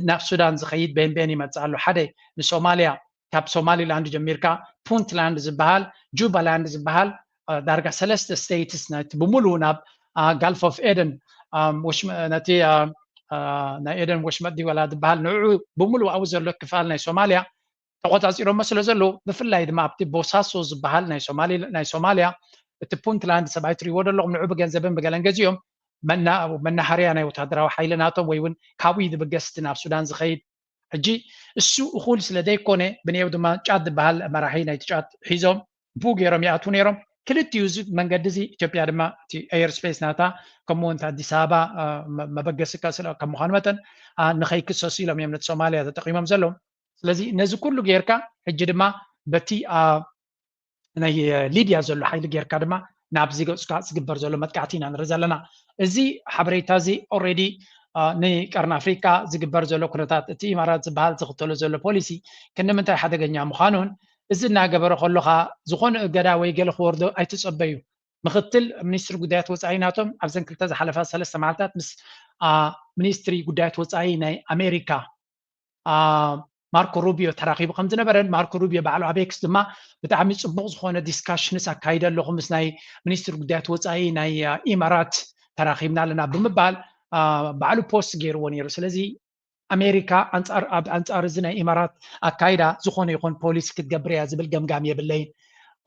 ናብ ሱዳን ዝኸይድ ቤንቤን ይመፅእ ኣሎ ሓደ ንሶማልያ ካብ ሶማሊላንድ ጀሚርካ ፑንትላንድ ዝበሃል ጁባላንድ ዝበሃል ዳርጋ ሰለስተ ስቴትስ ነቲ ብምሉእ ናብ ጋልፍ ኦፍ ኤደን ነቲ ናይ ኤደን ወሽመጥ ዲወላ ዝበሃል ንዑ ብምሉእ ኣብኡ ዘሎ ክፋል ናይ ሶማልያ ተቆፃፂሮሞ ስለ ዘሎ ብፍላይ ድማ ኣብቲ ቦሳሶ ዝበሃል ናይ ሶማልያ እቲ ፑንትላንድ ሰብኣይ ትሪእዎ ዘለኹም ንዑ ብገንዘብን ብገለን ገዚኦም መናሃርያ ናይ ወታደራዊ ሓይሊ ናቶም ወይ እውን ካብኡ ዝብገስቲ ናብ ሱዳን ዝኸይድ ሕጂ እሱ እኹል ስለ ዘይኮነ ብንኤው ድማ ጫት ዝበሃል መራሒ ናይቲ ጫት ሒዞም ብኡ ገይሮም ይኣትዉ ነይሮም ክልቲኡ እዚ መንገዲ እዚ ኢትዮጵያ ድማ እቲ ኤር ስፔስ ናታ ከምኡ እንታ ኣዲስ ኣበባ መበገሲ ከም ምዃኑ መጠን ንኸይክሰሱ ኢሎም እዮም ነቲ ሶማልያ ተጠቂሞም ዘለዎም ስለዚ ነዚ ኩሉ ጌርካ ሕጂ ድማ በቲ ናይ ሊብያ ዘሎ ሓይሊ ጌርካ ድማ ናብዚ ገፅካ ዝግበር ዘሎ መጥቃዕቲ ኢና ንርኢ ዘለና እዚ ሓበሬታ እዚ ኦልሬዲ ንቀርኒ ኣፍሪካ ዝግበር ዘሎ ኩነታት እቲ ኢማራት ዝበሃል ዝኽተሎ ዘሎ ፖሊሲ ክንምንታይ ሓደገኛ ምዃኑን እዚ እናገበረ ከሎኻ ዝኾነ እገዳ ወይ ገለ ክወርዶ ኣይትፀበዩ ምክትል ሚኒስትሪ ጉዳያት ወፃኢ ናቶም ኣብዘን ክልተ ዝሓለፋ 3 መዓልታት ምስ ሚኒስትሪ ጉዳያት ወፃኢ ናይ ኣሜሪካ ማርኮ ሩቢዮ ተራኺቡ ከም ዝነበረን ማርኮ ሩቢዮ ባዕሉ ኣቤክስ ድማ ብጣዕሚ ፅቡቕ ዝኾነ ዲስካሽንስ ኣካይደ ኣለኹ ምስ ናይ ሚኒስትሪ ጉዳያት ወፃኢ ናይ ኢማራት ተራኺብና ኣለና ብምባል ባዕሉ ፖስት ገይርዎ ነይሩ ስለዚ ኣሜሪካ ኣንፃር እዚ ናይ ኢማራት ኣካይዳ ዝኾነ ይኹን ፖሊሲ ክትገብር እያ ዝብል ገምጋም የብለይን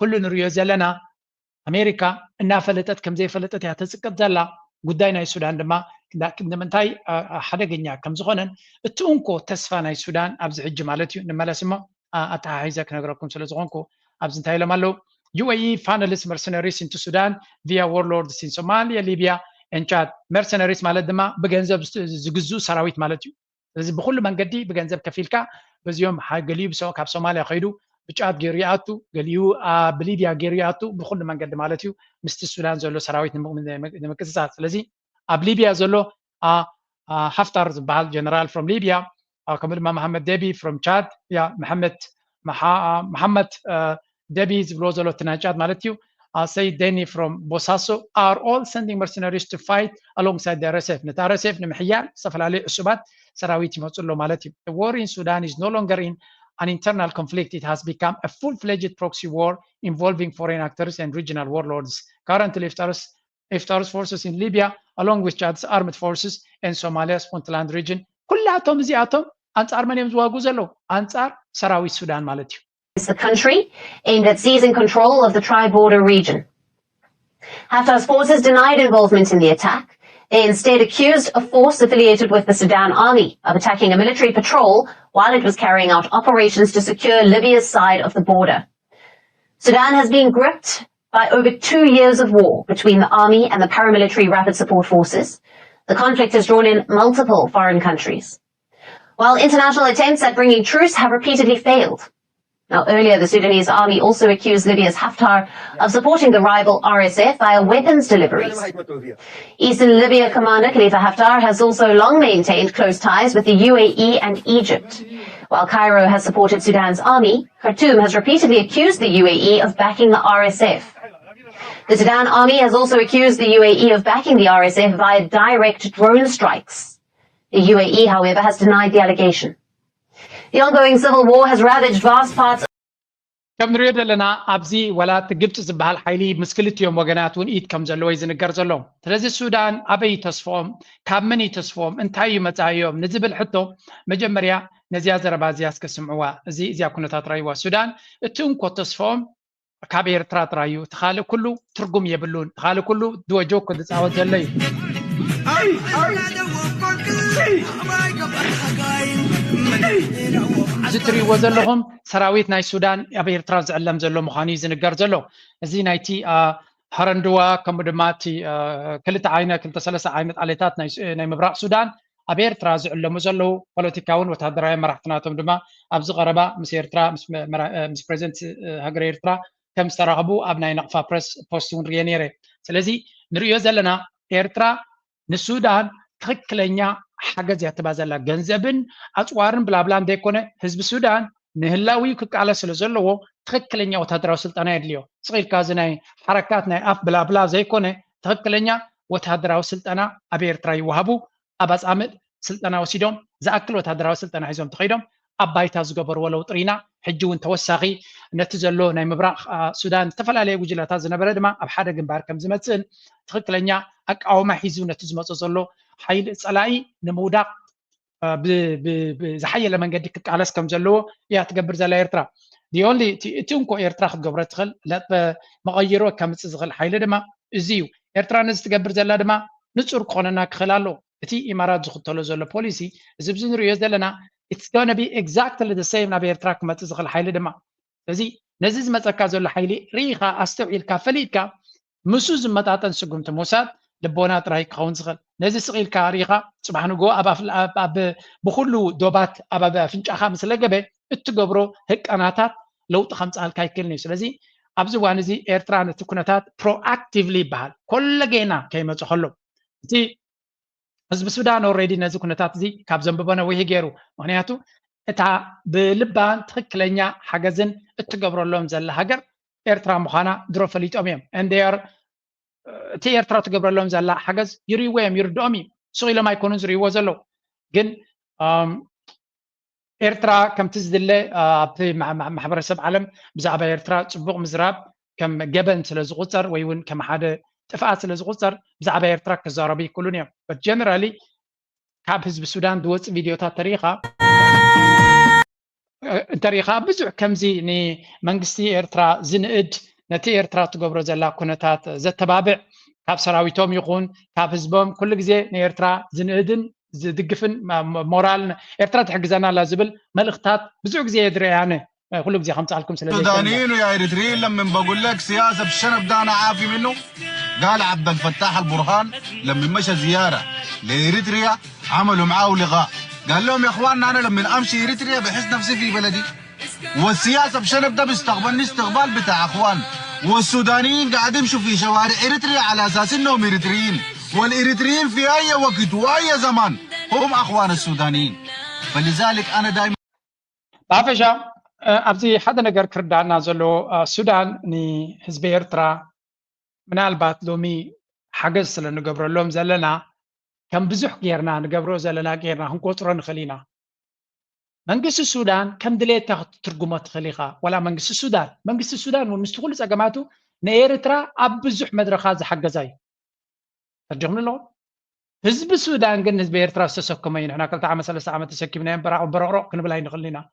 ኩሉ ንሪኦ ዘለና ኣሜሪካ እናፈለጠት ከም ዘይፈለጠት እያ ተፅቅጥ ዘላ ጉዳይ ናይ ሱዳን ድማ ንምንታይ ሓደገኛ ከም ዝኾነን እቲ እንኮ ተስፋ ናይ ሱዳን ኣብዚ ሕጂ ማለት እዩ ንመለስ እሞ أتحيزك نقرأكم سلزغونكو أبزن تايلم الله UAE finalist mercenaries into Sudan via warlords in Somalia, Libya and Chad. Mercenaries ማለት ድማ በገንዘብ ዝግዙ ሰራዊት ማለት እዩ ስለዚህ በኩሉ መንገዲ በገንዘብ ከፊልካ በዚኦም ገሊዩ ሰው ካብ ሶማሊያ ኸይዱ ብጫት ገሪያቱ ገሊዩ በሊቢያ ገሪያቱ በኩሉ መንገዲ ማለት እዩ ምስቲ ሱዳን ዘሎ ሰራዊት ንምቅፅፃት ስለዚህ ኣብ ሊቢያ ዘሎ Haftar ዝበሃል ጀነራል from Libya ከምኡ ድማ መሐመድ ደቢ from Chad መሐመድ Debbie ዝብሎ ዘሎ ትናጫት ማለት እዩ Said Deni from Bosaso are all sending mercenaries to fight alongside the RSF ነታ RSF ንምሕያል ዝተፈላለዩ ዕሱባት ሰራዊት ይመፅሎ ማለት እዩ The war in Sudan is no longer in an internal conflict. It has become a full-fledged proxy war involving foreign actors and regional warlords. Currently, Haftar's forces in Libya, along with Chad's armed forces and Somalia's Puntland region, ኩላቶም እዚኣቶም አንጻር መን እዮም ዝዋጉ ዘለው አንጻር ሰራዊት ሱዳን ማለት እዩ It's the country aimed at seizing control of the tri-border region. Haftar's forces denied involvement in the attack. They instead accused a force affiliated with the Sudan army of attacking a military patrol while it was carrying out operations to secure Libya's side of the border. Sudan has been gripped by over 2 years of war between the army and the paramilitary rapid support forces. The conflict has drawn in multiple foreign countries. While international attempts at bringing truce have repeatedly failed. Now, earlier, the Sudanese army also accused Libya's Haftar of supporting the rival RSF via weapons deliveries. Eastern Libya commander Khalifa Haftar has also long maintained close ties with the UAE and Egypt. While Cairo has supported Sudan's army, Khartoum has repeatedly accused the UAE of backing the RSF. The Sudan army has also accused the UAE of backing the RSF via direct drone strikes. The UAE, however, has denied the allegation. The ongoing civil war has ravaged vast parts. ከም ንሪኦ ዘለና ኣብዚ ወላት ግብፂ ዝበሃል ሓይሊ ምስ ክልቲኦም ወገናት እውን ኢድ ከም ዘለዎ ይዝንገር ዘሎ ስለዚ ሱዳን ኣበይ ተስፎም ካብ መን ተስፎም እንታይ እዩ መጻኢዮም ንዝብል ሕቶ መጀመርያ ነዚያ ዘረባ እዚያ እስከስምዕዋ እዚያ ኩነታት ራይዋ ሱዳን እቲ እንኮ ተስፎም ካብ ኤርትራ ጥራይ እዩ እቲ ካልእ ኩሉ ትርጉም የብሉን እቲ ካልእ ኩሉ ድወጆ እኮ ዝፃወት ዘሎ እዩ እዚ ትሪእዎ ዘለኹም ሰራዊት ናይ ሱዳን ኣብ ኤርትራ ዝዕለም ዘሎ ምዃኑ እዩ ዝንገር ዘሎ እዚ ናይቲ ሃረንድዋ ከምኡ ድማ እቲ ክልተ ሰለስተ ዓይነት ዓሌታት ናይ ምብራቕ ሱዳን ኣብ ኤርትራ ዝዕለሙ ዘለዉ ፖለቲካውን ወታደራዊ መራሕትናቶም ድማ ኣብዚ ቀረባ ምስ ኤርትራ ምስ ፕሬዚደንት ሃገር ኤርትራ ከም ዝተራኸቡ ኣብ ናይ ነቕፋ ፕረስ ፖስት እውን ርየ ነይረ ስለዚ ንሪኦ ዘለና ኤርትራ ንሱዳን ትክክለኛ ሓገዝ ያትባ ዘላ ገንዘብን ኣፅዋርን ብላብላ እንደይኮነ ህዝቢ ሱዳን ንህላዊው ክቃለ ስለ ዘለዎ ትክክለኛ ወታደራዊ ስልጠና የድልዮ ስቂልካ እዚ ናይ ሓረካት ናይ ኣፍ ብላብላ ዘይኮነ ትክክለኛ ወታደራዊ ስልጠና ኣብ ኤርትራ ይወሃቡ ኣብ ኣፃምዕ ስልጠና ወሲዶም ዝኣክል ወታደራዊ ስልጠና ሒዞም ተኸይዶም ኣብ ባይታ ዝገበርዎ ለውጢ ኢና ሕጂ እውን ተወሳኺ ነቲ ዘሎ ናይ ምብራቕ ሱዳን ዝተፈላለየ ጉጅለታት ዝነበረ ድማ ኣብ ሓደ ግንባር ከም ዝመፅእን ትክክለኛ ኣቃውማ ሒዙ ነቲ ዝመፆ ዘሎ ሓይሊ ፀላኢ ንምውዳቕ ብዝሓየለ መንገዲ ክቃለስ ከም ዘለዎ እያ ትገብር ዘላ ኤርትራ እቲ እንኮ ኤርትራ ክትገብሮ ትኽእል መቐይሮ ከምፅእ ዝኽእል ሓይሊ ድማ እዚ እዩ ኤርትራ ነዚ ትገብር ዘላ ድማ ንፁር ክኾነና ክኽእል ኣሎ እቲ ኢማራት ዝኽተሎ ዘሎ ፖሊሲ እዚ ብዚ ንሪኦ ዘለና it's going to be exactly the same ናብ ኤርትራ ክመፅእ ዝኽእል ሓይሊ ድማ ስለዚ ነዚ ዝመፀካ ዘሎ ሓይሊ ርኢኻ ኣስተውዒልካ ፈሊጥካ ምሱ ዝመጣጠን ስጉምቲ ምውሳድ ልቦና ጥራይ ክኸውን ዝኽእል ነዚ ስቂልካ ርኢኻ ፅባሕ ንጎ ብኩሉ ዶባት ኣብ ኣፍንጫኻ ምስ ለገበ እትገብሮ ህቀናታት ለውጢ ከምፃልካ ይክእልን እዩ ስለዚ ኣብዚ እዋን እዚ ኤርትራ ነቲ ኩነታት ፕሮኣክቲቭሊ ይበሃል ኮለጌና ከይመፁ ከሎ እቲ ህዝቢ ሱዳን ኦልሬዲ ነዚ ኩነታት እዚ ካብ ዘንብቦ ነዊሕ ገይሩ ምክንያቱ እታ ብልባን ትክክለኛ ሓገዝን እትገብረሎም ዘላ ሃገር ኤርትራ ምዃና ድሮ ፈሊጦም እዮም እቲ ኤርትራ ትገብረሎም ዘላ ሓገዝ ይርይዎ እዮም ይርድኦም እዩ ሱቕ ኢሎም ኣይኮኑን ዝርይዎ ዘለው ግን ኤርትራ ከምቲ ዝድለ ኣብቲ ማሕበረሰብ ዓለም ብዛዕባ ኤርትራ ፅቡቕ ምዝራብ ከም ገበን ስለ ዝቁፀር ወይ እውን ከም ሓደ ጥፍኣት ስለ ዝቁፀር ብዛዕባ ኤርትራ ክዛረቡ ይክእሉን እዮም በት ጀነራሊ ካብ ህዝቢ ሱዳን ዝወፅእ ቪድዮታት እንተሪኢኻ ብዙሕ ከምዚ ንመንግስቲ ኤርትራ ዝንእድ ነቲ ኤርትራ ትገብሮ ዘላ ኩነታት ዘተባብዕ ካብ ሰራዊቶም ይኹን ካብ ህዝቦም ኩሉ ግዜ ንኤርትራ ዝንእድን ዝድግፍን ሞራል ኤርትራ ትሕግዘና ኣላ ዝብል መልእኽትታት ብዙሕ ግዜ የድርያነ كل جزء خمسة عليكم سلسلة السودانيين ويا إريتريين لما بقول لك سياسة بالشنب ده أنا عافي منه. قال عبد الفتاح البرهان لما مشى زيارة لإريتريا عملوا معاه لقاء، قال لهم يا إخواننا أنا لما أمشي إريتريا بحس نفسي في بلدي، والسياسة بالشنب ده بيستقبلني استقبال بتاع أخوان، والسودانيين قاعدين يمشوا في شوارع إريتريا على أساس إنهم إريتريين، والإريتريين في أي وقت وأي زمان هم أخوان السودانيين. فلذلك أنا دائما بعفشا أبزي حدا نجار كردانا زلو السودان ني حزب إرترا من البات لومي حجز لأنه قبر لهم زلنا كم بزح غيرنا نقبرو زلنا غيرنا هم قطرن خلينا منقص السودان كم دليت ترجمات خليقة ولا منقص السودان والمستقل سجماته نيرترا أبزح مدرخات حجزاي ترجمنا له حزب السودان قلنا حزب إرترا استسكمين إحنا كل تعامل 3 ساعات تسكمنا برا كنا بلاين خلينا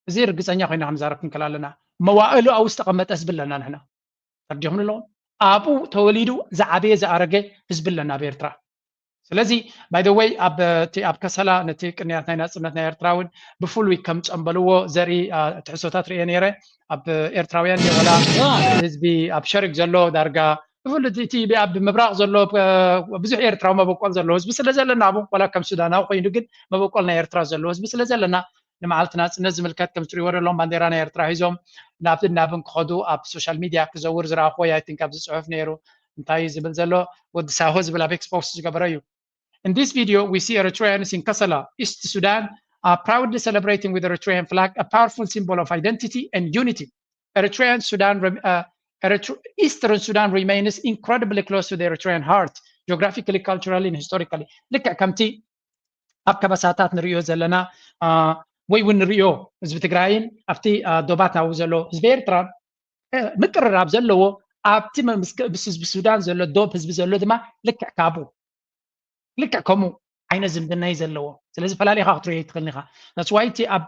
زير قصنيا خلينا حنزاركم كلالنا موائل أو استقامت أسبل لنا نحن ترجمنا له أبو توليدو زعبي زعرقة حزب لنا بإرترا سلازي باي ذا واي اب كسلا نتي كنياتنا نصنتنا إرتراون بفول كم تنبلوو زري تحسوتات رينيره اب إرتراويان ولا حزبي اب شرق زلو دارغا بفول تي بي اب مبراق زلو بزح إرتراو ما بقول زلو حزب سلازلنا ابو ولا كم سوداناو خوينو جد ما بقولنا إرترا زلو حزب سلازلنا نمعلتنا نزم الكات كم تري ور لهم بانديرانا إرترا هيزوم نابن خدو اب سوشيال ميديا كزور زرا خويا تنك اب صحف نيرو انتاي زبل زلو ود ساهوز بلا بيكسبوكس جبرايو. In this video, we see Eritreans in Kassala, East Sudan, are proudly celebrating with the Eritrean flag, a powerful symbol of identity and unity. Eastern Sudan remains incredibly close to the Eritrean heart, geographically, culturally, and historically. Look at Kamti, Abkabasatat Nrio Zelana, Waywin Rio, Zvitigrain, Afti Dobatna Uzelo, Zvertra, Mikrab Zello, Abtima Sudan Zello, Dob, Zellodma, look at Kabu. لك كمو عين زمدنا يزلوا سلازم فلا لي خاطر يتخلنيها that's why تي اب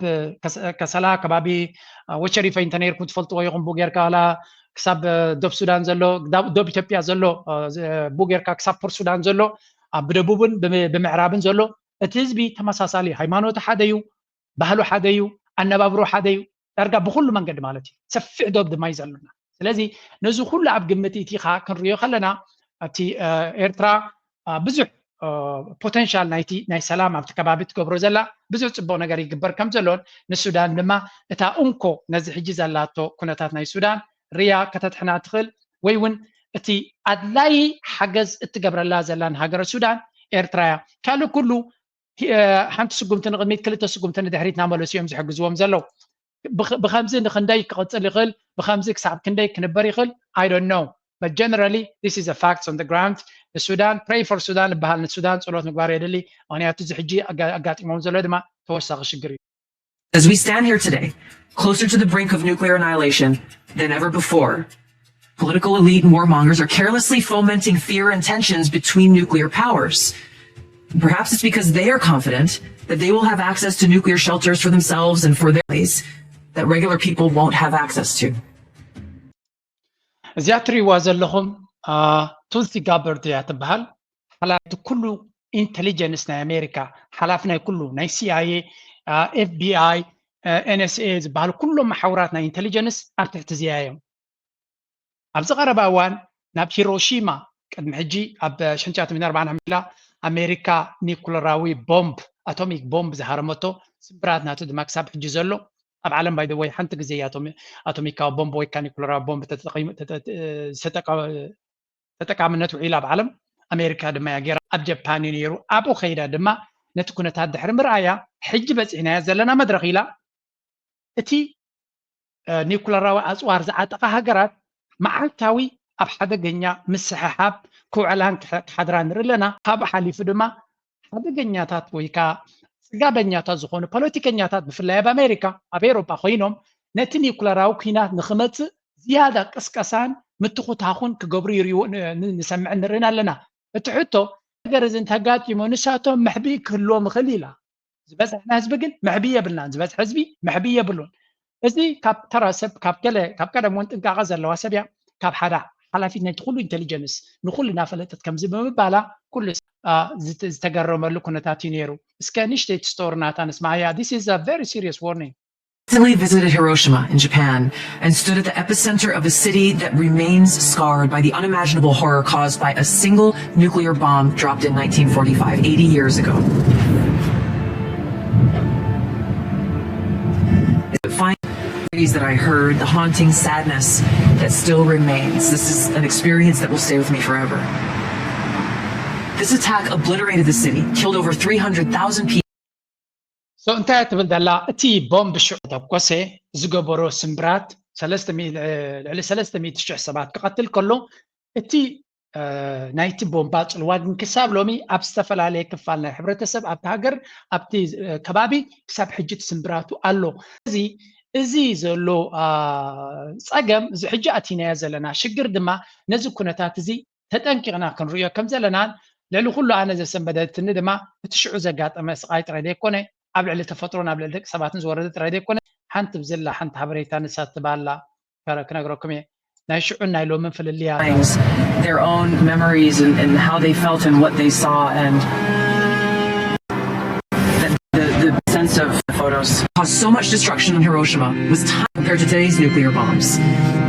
كسلا كبابي وشريفه انتنير كنت فلتو يغم بوغير كالا كسب دوب سودان زلو دوب إثيوبيا زلو بوغير كا كسب بور سودان زلو بدبوبن بمعرابن زلو اتزبي تمساسالي هيمانوت حديو ባህሉ ሓደዩ ኣነባብሮ ሓደዩ ዳርጋ ብኩሉ መንገዲ ማለት እዩ ሰፊዕ ዶብ ድማ ይዘሉና ስለዚ ነዚ ኩሉ ኣብ ግምት ኢቲኻ ክንሪዮ ከለና እቲ ኤርትራ ብዙሕ ፖቴንሻል ናይ ሰላም ኣብቲ ከባቢ ትገብሮ ዘላ ብዙሕ ፅቡቅ ነገር ይግበር ከም ዘሎን ንሱዳን ድማ እታ እንኮ ነዚ ሕጂ ዘላቶ ኩነታት ናይ ሱዳን ርያ ከተትሕና ትኽእል ወይ እውን እቲ ኣድላይ ሓገዝ እትገብረላ ዘላን ሃገረ ሱዳን ኤርትራ ካልእ ኩሉ ሓንቲ ስጉምቲ ንቅድሚት ክልተ ስጉምቲ ንድሕሪት ናመለሱ እዮም ዝሕግዝዎም ዘለው ብከምዚ ንክንደይ ክቅፅል ይኽእል ብከምዚ ክሳብ ክንደይ ክንበር ይኽእል I don't know but generally this is a fact on the ground the Sudan pray for Sudan ባህል ንሱዳን ጸሎት ምግባር የደሊ ምክንያቱ እዚ ሕጂ ኣጋጢሞም ዘሎ ድማ ተወሳኺ ሽግር እዩ As we stand here today, closer to the brink of nuclear annihilation than ever before, political elite and warmongers are carelessly fomenting fear and tensions between nuclear powers. Perhaps it's because they are confident that they will have access to nuclear shelters for themselves and for their families that regular people won't have access to. زياتري وازلهم تولسي جابرد يا تبهل حالات كله intelligence نا أمريكا حلافنا كله ناي CIA FBI NSA بهال كله محاوراتنا intelligence أرتحت زياهم أبز غرباوان ناب هيروشيما قد محجي أب شنجات من 4 حملة أمريكا نيكولاراوي بومب أتوميك بومب زهرمتو سبراتنا تد مكسب حجي زلو أب عالم باي ذا واي حنتك زي أتوميكا بومب ويكا نيكولاراوي بومب تتقامنت وعيلا بعالم أمريكا دما يغير أب جابان ينيرو أبو خيرا دما نتكون تهدحر مرايا حج بس هنا زلنا مدرخيلا اتي نيكولاراوي أصوار زعاتقا هاجرات معالتاوي أب حدا جنيا مسححاب كوعلان حضران رلنا قاب حليف دما حدا جنياتات ويكا سقابنياتات زخون بوليتيكنياتات بفلاي بأمريكا أبيروبا خوينهم نتي نيكولاراو كينا نخمت زيادة قسقسان متخو تاخون كقبري يريو نسمع نرنا لنا اتحطو اگر انت هقات يمونساتو محبي كلهم خليلا زبز احنا هزبقن محبية بلان زبز حزبي محبية بلون ازي كاب تراسب كاب كلا مونت انقا غزر لو اسابيع كاب حدا حلافينا يدخلوا انتليجنس نخل نافلتت كمزي بمبالا كل زتقرم لكم نتاتي نيرو اسكانيش تيت ستور ناتان اسمعيا this is a very serious warning Recently visited Hiroshima in Japan and stood at the epicenter of a city that remains scarred by the unimaginable horror caused by a single nuclear bomb dropped in 1945, 80 years ago. That I heard, the haunting sadness that still remains. This is an experience that will stay with me forever. This attack obliterated the city, killed over 300,000 people. So እንታይ ትብል ዘላ እቲ ቦምብ ሽዑ ተኮሰ ዝገበሮ ስምብራት 300,000 ሰባት ክቐትል ከሎ እቲ ናይቲ ቦምባ ጽልዋት ክሳብ ሎሚ ኣብ ዝተፈላለየ ክፋል ናይ ሕብረተሰብ ኣብቲ ሃገር ኣብቲ ከባቢ ክሳብ ሕጂ ስምብራቱ ኣሎ እዚ ዘሎ ጸገም እዚ ሕጂ ኣቲናያ ዘለና ሽግር ድማ ነዚ ኩነታት እዚ ተጠንቂቕና ክንርዮ ከም ዘለና ልዕሊ ኩሉ ኣነ ዘሰንበደትኒ ድማ እቲ ሽዑ ዘጋጠመ ስቃይ ጥራይ ደይኮነ ኣብ ልዕሊ ተፈጥሮን ኣብ ልዕሊ ደቂ ሰባትን ዝወረደ ጥራይ ደይኮነ ሓንቲ ብዘላ ሓንቲ ሓበሬታ ንሳት ትባላ ክነግረኩም እየ ናይ ሽዑን ናይ ሎምን ፍልልያ their own memories and how they felt and what they saw and the sense of photos caused so much destruction in Hiroshima was tiny compared to today's nuclear bombs.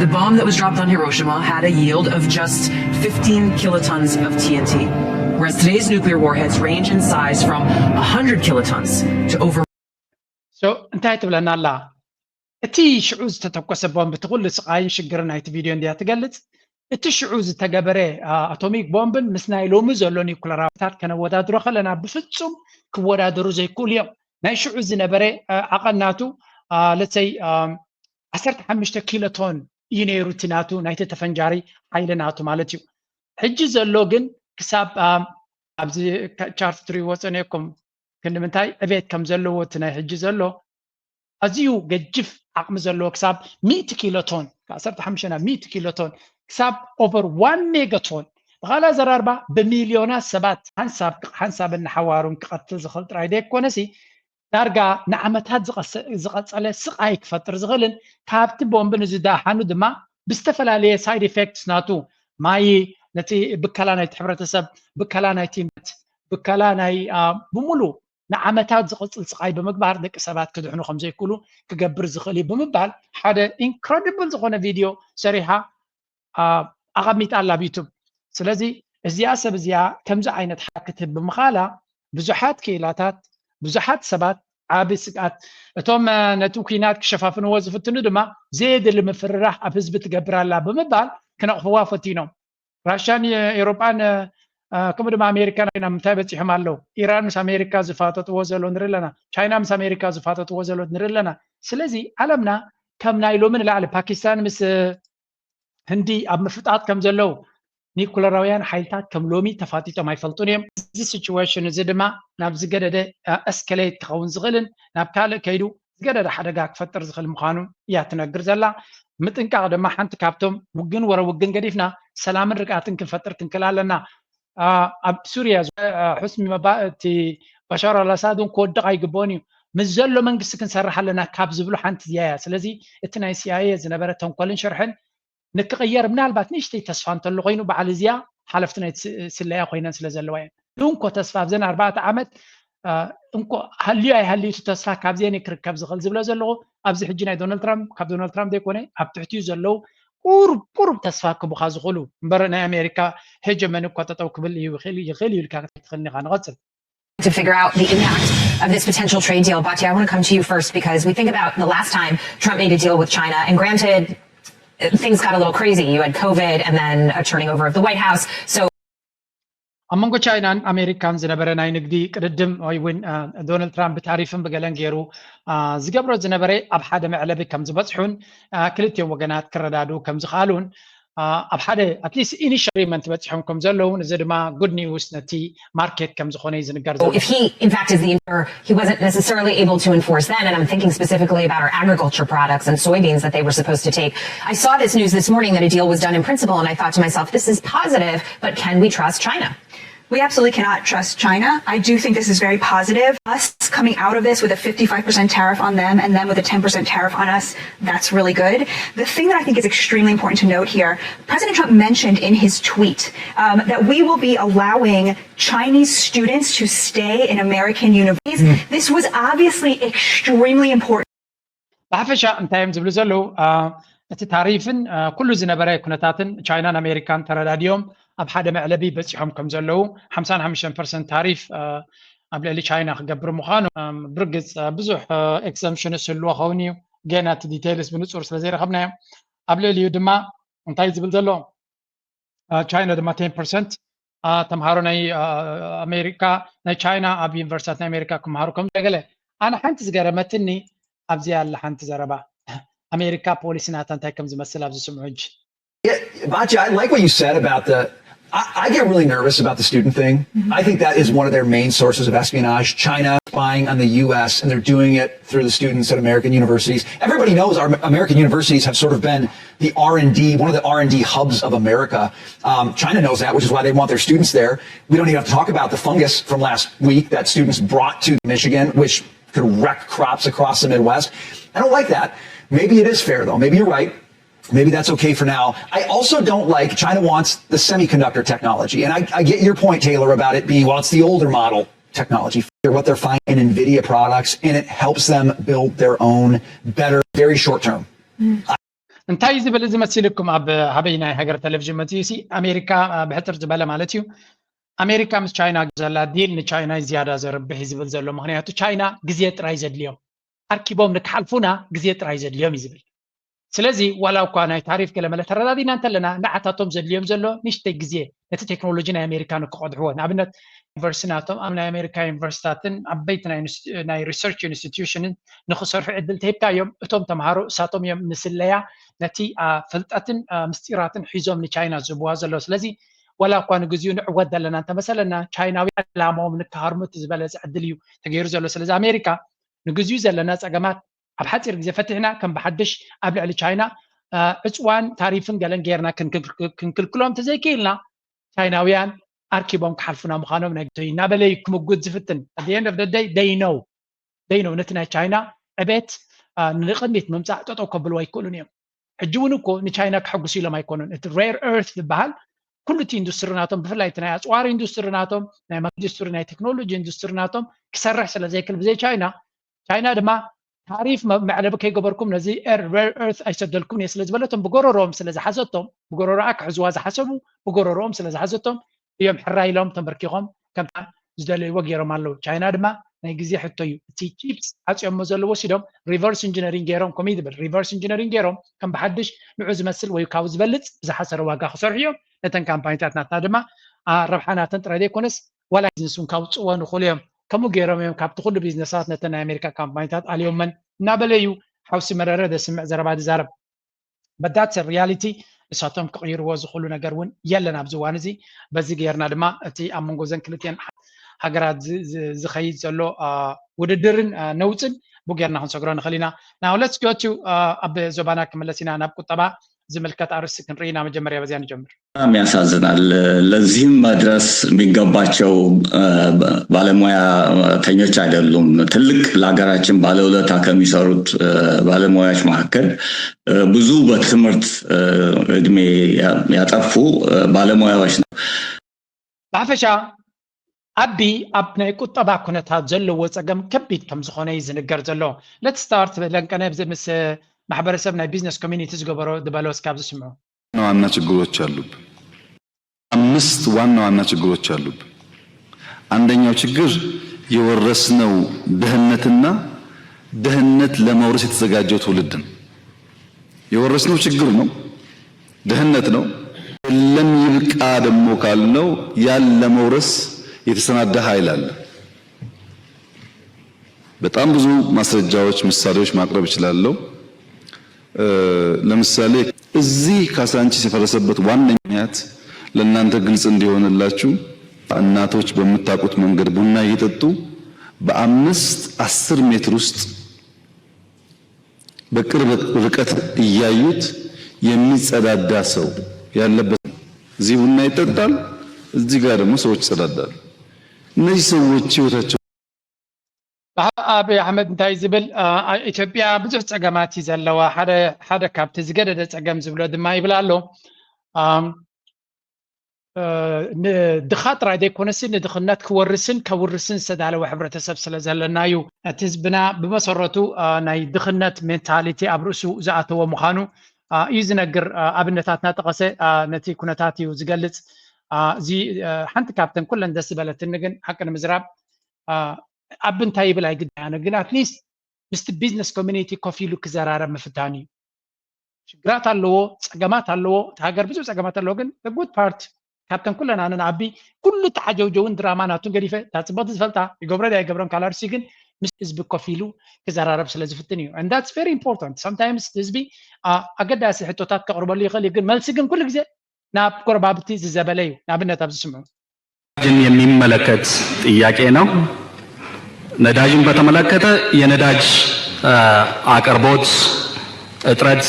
The bomb that was dropped on Hiroshima had a yield of just 15 kilotons of TNT, whereas today's nuclear warheads range in size from 100 kilotons to over. So, እንታይ ትብለና ኣላ እቲ ሽዑ ዝተተኮሰ ቦምብ ትኩሉ ስቃይን ሽግርን ናይቲ ቪድዮ እንድያ ትገልጽ እቲ ሽዑ ዝተገበረ አቶሚክ ቦምብን ምስ ናይ ሎሚ ዘሎ ኒኩለራታት ከነወዳድሮ ከለና ብፍጹም ክወዳደሩ ዘይክእሉ እዮም ናይ ሽዑ ዝነበረ ዓቐናቱ ለተይ 15 ኪሎቶን እዩ ነይሩ እቲ ናቱ ናይቲ ተፈንጃሪ ሓይሊ ናቱ ማለት እዩ ሕጂ ዘሎ ግን ክሳብ ኣብዚ ቻርት ትሪእዎ ፀኒዕኩም ክንምንታይ ዕቤት ከም ዘለዎ እቲ ናይ ሕጂ ዘሎ ኣዝዩ ገጅፍ ዓቕሚ ዘለዎ ክሳብ 100 ኪሎቶን 15 ናብ 100 ኪሎቶን ክሳብ ኦቨር 1 ሜጋቶን ብኻላ ዘራርባ ብሚልዮናት ሰባት ሓንሳብ እናሓዋሩን ክቐትል ዝኽእል ጥራይ ደይኮነሲ ዳርጋ ንዓመታት ዝቐፀለ ስቃይ ክፈጥር ዝኽእልን ካብቲ ቦምብን ዝዳሓኑ ድማ ብዝተፈላለየ ሳይድ ኢፌክትስ ናቱ ማይ ነቲ ብከላ ናይቲ ሕብረተሰብ ብከላ ናይቲ ብከላ ናይ ብሙሉእ ንዓመታት ዝቕፅል ስቃይ ብምግባር ደቂ ሰባት ክድሕኑ ከም ዘይክእሉ ክገብር ዝኽእል ብምባል ሓደ ኢንክሬዲብል ዝኾነ ቪድዮ ሰሪሓ ኣቐሚጣ ኣላ ብዩቱብ ስለዚ እዚኣ ሰብ እዚኣ ከምዚ ዓይነት ሓክትብ ብምኻላ ብዙሓት ክኢላታት ብዙሓት ሰባት ዓቢ ስቃት እቶም ነቲ ኩናት ክሸፋፍንዎ ዝፍትኑ ድማ ዘየድሊ ምፍርራሕ ኣብ ህዝቢ ትገብር ኣላ ብምባል ክነቕፍዋ ፈቲኖም ራሽያን ኤውሮጳን ከምኡ ድማ ኣሜሪካ ናብ ምንታይ በፂሖም ኣለው ኢራን ምስ ኣሜሪካ ዝፋተጥዎ ዘሎ ንርኢ ኣለና ቻይና ምስ ኣሜሪካ ዝፋተጥዎ ዘሎ ንርኢ ኣለና ስለዚ ዓለምና ከም ናይ ሎሚ ንላዕሊ ፓኪስታን ምስ ህንዲ ኣብ ምፍጣጥ ከም ዘለው ኒኩለራውያን ሓይልታት ከም ሎሚ ተፋጢጦም ኣይፈልጡን እዮም እዚ ሲቹዌሽን እዚ ድማ ናብ ዝገደደ እስከሌት ክኸውን ዝኽእልን ናብ ካልእ ከይዱ ዝገደደ ሓደጋ ክፈጥር ዝኽእል ምዃኑ እያ ትነግር ዘላ ምጥንቃቕ ድማ ሓንቲ ካብቶም ውግን ወረ ውግን ገዲፍና ሰላምን ርቃትን ክንፈጥር ክንክእል ኣለና ኣብ ሱርያ ሕስሚ መባእቲ ባሻር አልአሳድን ክወድቕ ኣይግብኦን እዩ ምስ ዘሎ መንግስቲ ክንሰርሕ ኣለና ካብ ዝብሉ ሓንቲ እያ ስለዚ እቲ ናይ ሲአይኤ ዝነበረ ተንኮልን ሽርሕን ንክቕየር ምናልባት ንእሽተይ ተስፋ እንተሎ ኮይኑ በዓል እዚኣ ሓለፍቲ ናይ ስለያ ኮይነን ስለ ዘለዋ እየን እንኮ ተስፋ ኣብዘን 4 ዓመት እንኮ ሃልዩ ኣይሃልዩ ተስፋ ካብዘን ክርከብ ዝኽእል ዝብሎ ዘለኹ ኣብዚ ሕጂ ናይ ዶናልድ ትራምፕ ካብ ዶናልድ ትራምፕ ዘይኮነ ኣብ ትሕቲኡ ዘለው ቁሩብ ተስፋ ክቡኻ ዝኽእሉ እምበር ናይ ኣሜሪካ ሄጀመን እኳ ጠጠው ክብል ይኽእል ኢልካ ክትኽእልኒ ኢኻ ንቐፅል to figure out the impact of this potential trade deal. Batya, I want to come to you first because we think about the last time Trump made a deal with China, and granted, things got a little crazy. You had COVID and then a turning over of the White House. So ኣመንጎ ቻይናን ኣሜሪካን ዝነበረ ናይ ንግዲ ቅድድም ወይ እውን ዶናልድ ትራምፕ ብታሪፍን ብገለን ገይሩ ዝገብሮ ዝነበረ ኣብ ሓደ መዕለቢ ከም ዝበፅሑን ክልቲኦም ወገናት ክረዳዱ ከም ዝኽኣሉን ኣብ ሓደ አትሊስት ኢኒሻል አግሪመንት በፅሖም ከም ዘለውን እዚ ድማ ጉድ ኒውስ ነቲ ማርኬት ከም ዝኾነ ዝንገር ዘሎ if he in fact is the he wasn't necessarily able to enforce then, and I'm thinking specifically about our agriculture products and soybeans that they were supposed to take. I saw this news this morning that a deal was done in principle, and I thought to myself, this is positive, but can we trust China? We absolutely cannot trust China. I do think this is very positive. Us coming out of this with a 55% tariff on them and then with a 10% tariff on us, that's really good. The thing that I think is extremely important to note here, President Trump mentioned in his tweet that we will be allowing Chinese students to stay in American universities. This was obviously extremely important. بحفشة انتايم زبلو زلو እቲ ታሪፍን ኩሉ ዝነበረ ኩነታትን ቻይናን ኣሜሪካን ተረዳድዮም ኣብ ሓደ መዕለቢ በፂሖም ከም ዘለዉ 55% ታሪፍ ኣብ ልዕሊ ቻይና ክገብር ምዃኑ ብርግፅ ብዙሕ ኤክሰምፕሽንስ ህልዎ ኸውን እዩ ገና እቲ ዲቴይልስ ብንፁር ስለ ዘይረኸብናዮ ኣብ ልዕሊኡ ድማ እንታይ ዝብል ዘሎ ቻይና ድማ 10% ተምሃሮ ናይ ኣሜሪካ ናይ ቻይና ኣብ ዩኒቨርሲታት ናይ ኣሜሪካ ክመሃሩ ከም ዘገለ ኣነ ሓንቲ ዝገረመትኒ ኣብዚ ኣላ ሓንቲ ዘረባ America policy natantai comes mesela abzusumhoj. Yeah, Bachi, I like what you said about I get really nervous about the student thing. I think that is one of their main sources of espionage. China spying on the U.S. and they're doing it through the students at American universities. Everybody knows our American universities have sort of been the R&D, one of the R&D hubs of America. China knows that, which is why they want their students there. We don't even have to talk about the fungus from last week that students brought to Michigan, which could wreck crops across the Midwest. I don't like that. Maybe it is fair, though. Maybe you're right. Maybe that's okay for now. I also don't like China wants the semiconductor technology. And I get your point, Taylor, about it being, well, it's the older model technology. What they're finding in NVIDIA products, and it helps them build their own better, very short term. እንታይ ዝብል ዝመስልኩም ኣብ ሃበይናይ ሃገር ቴሌቪዥን መፅዩሲ ኣሜሪካ ብሕፅር ዝበለ ማለት እዩ ኣሜሪካ ምስ ቻይና ዘላ ዲል ንቻይና ዝያዳ ዘርብሕ ዝብል ዘሎ ምክንያቱ ቻይና ግዜ ጥራይ ዘድልዮም ኣርኪቦም ንክሓልፉና ግዜ ጥራይ ዘድልዮም ይዝብል ስለዚ ዋላ እኳ ናይ ታሪፍ ገለመለ ተረዳዲና እንተለና ንዓታቶም ዘድልዮም ዘሎ ንሽተይ ግዜ ነቲ ቴክኖሎጂ ናይ ኣሜሪካ ንክቆድሕዎ ንኣብነት ዩኒቨርሲቲናቶም ኣብ ናይ ኣሜሪካ ዩኒቨርሲቲታትን ዓበይቲ ናይ ሪሰርች ኢንስቲትዩሽንን ንክሰርሑ ዕድል ተሂብካዮም እቶም ተምሃሮ እሳቶም እዮም ንስለያ ነቲ ፍልጠትን ምስጢራትን ሒዞም ንቻይና ዝህብዋ ዘሎ ስለዚ ዋላ እኳ ንግዚኡ ንዕወት ዘለና እንተመሰለና ቻይናዊ ዕላማዎም ንክሃርሙት ዝበለፀ ዕድል እዩ ተገይሩ ዘሎ ስለዚ ኣሜሪካ ንግዚኡ ዘለና ፀገማት ኣብ ሓፂር ግዜ ፈትሕና ከም ብሓድሽ ኣብ ልዕሊ ቻይና ዕፅዋን ታሪፍን ገለን ጌርና ክንክልክሎም ተዘይክኢልና ቻይናውያን ኣርኪቦም ክሓልፉና ምዃኖም ናይ እናበለይ ክምጉድ ዝፍትን at the end of the day they know ነቲ ናይ ቻይና ዕቤት ንቅድሚት ምምፃእ ጠጠው ከብልዎ ኣይክእሉን እዮም ሕጂ እውን እኮ ንቻይና ክሕጉሱ ኢሎም ኣይኮኑን እቲ ሬር ኤርት ዝበሃል ኩሉ እቲ ኢንዱስትሪ ናቶም ብፍላይ እቲ ናይ ኣፅዋር ኢንዱስትሪ ናቶም ናይ ኢንዱስትሪ ናይ ቴክኖሎጂ ኢንዱስትሪ ናቶም ክሰርሕ ስለ ዘይክእል ብዘይ ቻይና ድማ ታሪፍ መዕለቢ ከይገበርኩም ነዚ ሬር ኤርት ኣይሰደልኩም እየ ስለዝበለቶም ብጎረሮኦም ስለዝሓዘቶም ብጎረሮኣ ክሕዝዋ ዝሓሰቡ ብጎረሮኦም ስለዝሓዘቶም እዮም ሕራ ኢሎም ተንበርኪኾም ከምታ ዝደለይዎ ገይሮም ኣለዉ ቻይና ድማ ናይ ግዜ ሕቶ እዩ እቲ ቺፕስ ዓፅዮሞ ዘለዎ ወሲዶም ሪቨርስ ኢንጂነሪንግ ገይሮም ከምኡ ይብል ሪቨርስ ኢንጂነሪንግ ገይሮም ከም ብሓድሽ ንዑ ዝመስል ወይ ካብኡ ዝበልፅ ብዝሓሰረ ዋጋ ክሰርሑ እዮም ነተን ካምፓኒታት ናትና ድማ ረብሓናተን ጥራይ ዘይኮነስ ዋላ ቢዝነስ እውን ካብፅዎ ንኽእሉ እዮም ከምኡ ገይሮም እዮም ካብቲ ኩሉ ቢዝነሳት ነተን ናይ ኣሜሪካ ካምፓኒታት ኣልዮመን እናበለዩ ሓውሲ መረረ ዘስምዕ ዘረባ ዝዛረብ but that's a reality እሳቶም ክቕይርዎ ዝኽእሉ ነገር እውን የለን ኣብዚ እዋን እዚ በዚ ጌርና ድማ እቲ ኣብ መንጎ ዘን ክልቲአን ሃገራት ዝኸይድ ዘሎ ውድድርን ነውፅን ብጌርና ክንሰግሮ ንኽእል ኢና now let's go to ኣብ ዞባና ክመለስ ኢና ናብ ቁጠባ ዝምልከት አርዕስት ክንርኢና መጀመሪያ በዚያ እንጀምር ያሳዝናል ለዚህም መድረስ የሚገባቸው ባለሙያተኞች አይደሉም ትልቅ ለሀገራችን ባለውለታ ከሚሰሩት ባለሙያዎች መካከል ብዙ በትምህርት እድሜ ያጠፉ ባለሙያዎች ነው ባፈሻ አቢ ኣብ ናይ ቁጠባ ኩነታት ዘለዎ ፀገም ከቢድ ከም ዝኾነ ይዝንገር ዘሎ let's start ለንቀነ ምስ ማህበረሰብ ናይ ቢዝነስ ኮሚኒቲ ዝገበሮ ድበሎስ ካብ ዝስምዑ ዋና ችግሮች አሉብ አምስት ዋና ችግሮች አሉብ አንደኛው ችግር የወረስነው ድህነትና ድህነት ለመውረስ የተዘጋጀው ትውልድ ነው የወረስነው ችግር ነው ድህነት ነው ለም ይብቃ ደሞ ካልነው ያለ መውረስ የተሰናዳ ኃይል አለ በጣም ብዙ ማስረጃዎች ምሳሌዎች ማቅረብ ይችላልው ለምሳሌ እዚህ ካሳንቺስ የፈረሰበት ዋነኛ ምክንያት ለእናንተ ግልጽ እንዲሆንላችሁ እናቶች በመታቁት መንገድ ቡና እየጠጡ በ5-10 ሜትር ውስጥ በቅርብ ርቀት እያዩት የሚጸዳዳ ሰው ያለበት እዚህ ቡና ይጠጣል እዚህ ጋር ደግሞ ሰዎች ይጸዳዳሉ እነዚህ ሰዎች ህይወታቸው አብ አህመድ እንታይ ዝብል ኢትዮጵያ ብዙሕ ፀገማት ዘለዋ ሓደ ካብቲ ዝገደደ ፀገም ዝብሎ ድማ ይብላሎ ድኻት ራይ ዘይኮነስን ንድኽነት ክወርስን ከውርስን ዝተዳለወ ሕብረተሰብ ስለ ዘለና እዩ እቲ ህዝብና ብመሰረቱ ናይ ድኽነት ሜንታሊቲ ኣብ ርእሱ ዝኣተወ ምዃኑ እዩ ዝነግር ኣብነታትና ጠቐሰ ነቲ ኩነታት እዩ ዝገልጽ እዚ ሓንቲ ካብተን ኩለን ደስ ዝበለትኒ ግን ሓቂ ንምዝራብ ኣብ እንታይ ይብል ኣይግዳነ ግን ኣትሊስት ምስቲ ቢዝነስ ኮሚኒቲ ኮፍ ኢሉ ክዘራረብ ምፍታን እዩ ሽግራት ኣለዎ ፀገማት ኣለዎ እቲ ሃገር ብዙሕ ፀገማት ኣለዎ ግን ጉድ ፓርት ካብተን ኩለን ኣነ ንዓቢ ኩሉ ተሓጀውጀውን ድራማ ናቱን ገዲፈ ታፅቦት ዝፈልጣ ይገብሮ ዳ ይገብሮን ካልኣርሲ ግን ምስ ህዝቢ ኮፍ ኢሉ ክዘራረብ ስለ ዝፍትን እዩ and that's very important sometimes ህዝቢ ኣገዳሲ ሕቶታት ከቕርበሉ ይኽእል እዩ ግን መልሲ ግን ኩሉ ግዜ ናብ ጎረባብቲ ዝዘበለ እዩ ንኣብነት ኣብዚ ስምዑ የሚመለከት ጥያቄ ነው ነዳጅን በተመለከተ የነዳጅ አቅርቦት እጥረት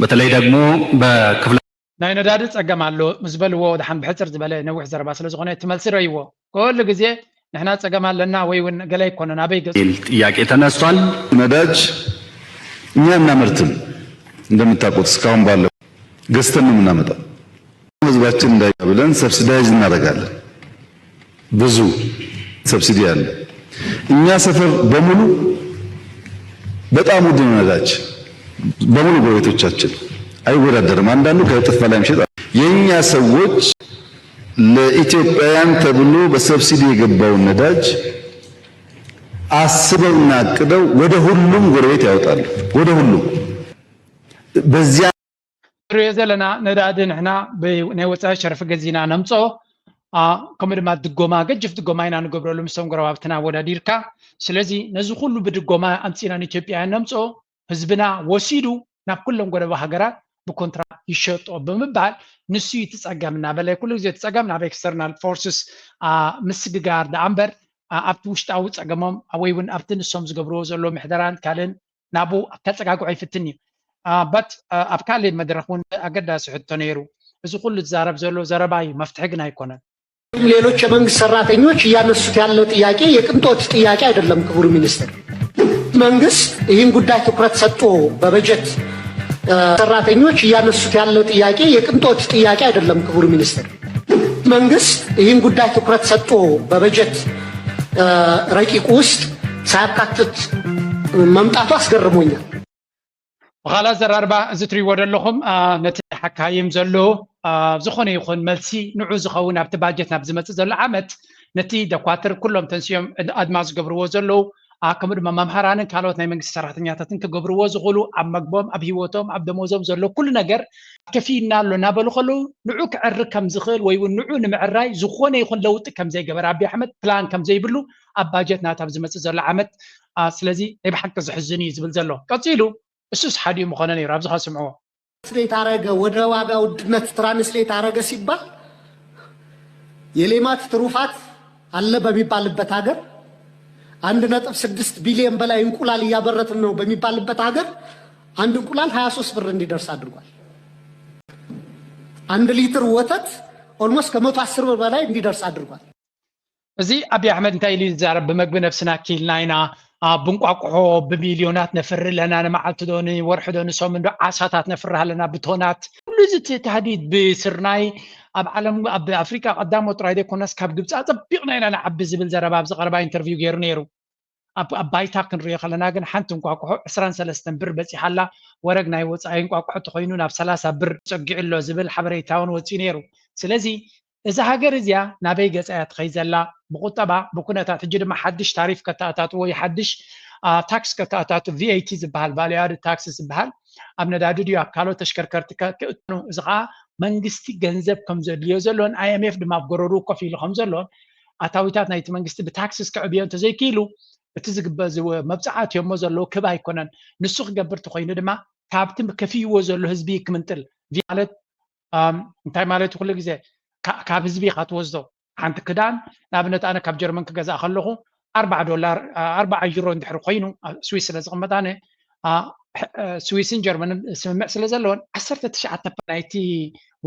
በተለይ ደግሞ በክፍለ ናይ ነዳዲ ፀገም ኣሎ ምዝበልዎ ወድሓን ብሕፅር ዝበለ ነዊሕ ዘረባ ስለ ዝኾነ ትመልሲ ረይዎ ኩሉ ግዜ ንሕና ፀገም ኣለና ወይ እውን ገለ ይኮነን ኣበይ ገጽ ጥያቄ ተነስቷል ነዳጅ እኛ እናመርትም እንደምታውቁት እስካሁን ባለው ገዝተን ነው የምናመጣው ህዝባችን እንዳይብለን ሰብሲዳይዝ እናደርጋለን ብዙ ሰብሲዲ አለ እኛ ሰፈር በሙሉ በጣም ውድ ነው ነዳጅ በሙሉ ጎረቤቶቻችን አይወዳደርም አንዳንዱ ከእጥፍ በላይ የሚሸጥ የኛ ሰዎች ለኢትዮጵያውያን ተብሎ በሰብሲዲ የገባውን ነዳጅ አስበውና አቅደው ወደ ሁሉም ጎረቤት ያወጣሉ ወደ ሁሉም በዚያ ዘለና ነዳዲ ንሕና ብናይ ወፃኢ ሸረፍ ገዚና ነምጾ ከምኡ ድማ ድጎማ ገጅፍ ድጎማ ኢና ንገብረሉ ምስቶም ጎረባብትና ወዳዲርካ ስለዚ ነዚ ኩሉ ብድጎማ ኣምፂና ንኢትዮጵያውያን ነምጾ ህዝብና ወሲዱ ናብ ኩሎም ጎረባ ሃገራት ብኮንትራት ይሸጦ ብምባል ንሱ ይትፀገም እናበለ ኩሉ ግዜ ትፀገም ናብ ኤክስተርናል ፎርስስ ምስግጋር ዳኣምበር ኣብቲ ውሽጣዊ ፀገሞም ወይ እውን ኣብቲ ንሶም ዝገብርዎ ዘሎ ምሕደራን ካልእን ናብኡ ከፀጋግዖ ይፍትን እዩ በት ኣብ ካልእ መድረክ እውን ኣገዳሲ ሕቶ ነይሩ እዚ ኩሉ ዝዛረብ ዘሎ ዘረባ እዩ መፍትሒ ግን አይኮነን ሌሎች የመንግስት ሰራተኞች እያነሱት ያለው ጥያቄ የቅንጦት ጥያቄ አይደለም ክቡር ሚኒስትር መንግስት ይህን ጉዳይ ትኩረት ሰጥቶ በበጀት ሰራተኞች እያነሱት ያለው ጥያቄ የቅንጦት ጥያቄ አይደለም ክቡር ሚኒስትር መንግስት ይህን ጉዳይ ትኩረት ሰጥቶ በበጀት ረቂቅ ውስጥ ሳያካትት መምጣቱ አስገርሞኛል ወኻላ ዘራርባ እዚ ትሪእዎ ዘለኹም ነቲ ሓካይም ዘሎ ዝኾነ ይኹን መልሲ ንዑ ዝኸውን ኣብቲ ባጀት ናብ ዝመፅእ ዘሎ ዓመት ነቲ ደኳትር ኩሎም ተንስዮም ኣድማ ዝገብርዎ ዘለዉ ከምኡ ድማ መምሃራንን ካልኦት ናይ መንግስቲ ሰራሕተኛታትን ክገብርዎ ዝኽእሉ ኣብ መግቦም ኣብ ሂወቶም ኣብ ደሞዞም ዘሎ ኩሉ ነገር ከፊልና ኣሎ እናበሉ ከለዉ ንዑ ክዕሪ ከም ዝኽእል ወይ እውን ንዑ ንምዕራይ ዝኾነ ይኹን ለውጢ ከም ዘይገበረ ኣብዪ ኣሕመድ ፕላን ከም ዘይብሉ ኣብ ባጀት ናት ኣብ ዝመፅእ ዘሎ ዓመት ስለዚ ናይ ብሓቂ ዝሕዝን እዩ ዝብል ዘሎ ቀፂሉ እሱስ ሓዲኡ ምኾነ ነይሩ ኣብዚ ከስምዕዎ ትራንስሌት አረገ ወደ ዋጋ ውድነት ትራንስሌት አረገ ሲባል የሌማት ትሩፋት አለ በሚባልበት ሀገር 1.6 ቢሊዮን በላይ እንቁላል እያበረትን ነው በሚባልበት ሀገር አንድ እንቁላል 23 ብር እንዲደርስ አድርጓል 1 ሊትር ወተት ኦልሞስት ከ110 ብር በላይ እንዲደርስ አድርጓል እዚ አብይ አሕመድ እንታይ ኢሉ ይዛረብ ብምግቢ ነፍስና ኪልና ኢና ብንቋቁሖ ብሚልዮናት ነፍሪ ለና ንመዓልቲ ዶ ንወርሒ ዶ ንሶምን ዶ ዓሳታት ነፍሪ ኣለና ብቶናት ኩሉ እዚ ተሃዲድ ብስርናይ ኣብ ዓለም ኣብ ኣፍሪካ ቀዳሞት ጥራይ ዘይኮነስ ካብ ግብፂ ኣፀቢቕና ኢና ንዓቢ ዝብል ዘረባ ኣብ ዝቐረባ ኢንተርቪው ገይሩ ነይሩ ኣብ ባይታ ክንሪኦ ከለና ግን ሓንቲ እንቋቁሖ 23 ብር በፂሓላ ወረግ ናይ ወፃኢ እንቋቁሖ ተኮይኑ ናብ 30 ብር ፀጊዑ ኣሎ ዝብል ሓበሬታ እውን ወፂኡ ነይሩ ስለዚ እዚ ሃገር እዚኣ ናበይ ገፃ እያ ትኸይድ ዘላ ብቁጠባ ብኩነታት ሕጂ ድማ ሓድሽ ታሪፍ ከተኣታትዎ ወይ ሓድሽ ታክስ ከተኣታቱ VAT ዝበሃል ቫልዩ ኣድድ ታክስ ዝበሃል ኣብ ነዳዲ ድዩ ኣብ ካልኦት ተሽከርከርቲ ክእትኑ እዚ ከዓ መንግስቲ ገንዘብ ከም ዘድልዮ ዘሎን IMF ድማ ኣብ ጎረሩ ኮፍ ኢሉ ከም ዘሎን ኣታዊታት ናይቲ መንግስቲ ብታክሲስ ክዕብዮ እንተዘይክኢሉ እቲ ዝግበዝ መብፃዕት እዮሞ ዘለዎ ክብ ኣይኮነን ንሱ ክገብር ተኮይኑ ድማ ካብቲ ከፊይዎ ዘሎ ህዝቢ ክምንጥል ማለት እንታይ ማለት ኩሉ ግዜ ካብ ህዝቢ ኢኻ ትወስዶ ሓንቲ ክዳን ንኣብነት ኣነ ካብ ጀርመን ክገዛእ ከለኹ $4 ዩሮ እንድሕር ኮይኑ ስዊስ ስለ ዝቕመጥ ኣነ ስዊስን ጀርመንን ስምምዕ ስለ ዘለዎን 19 ናይቲ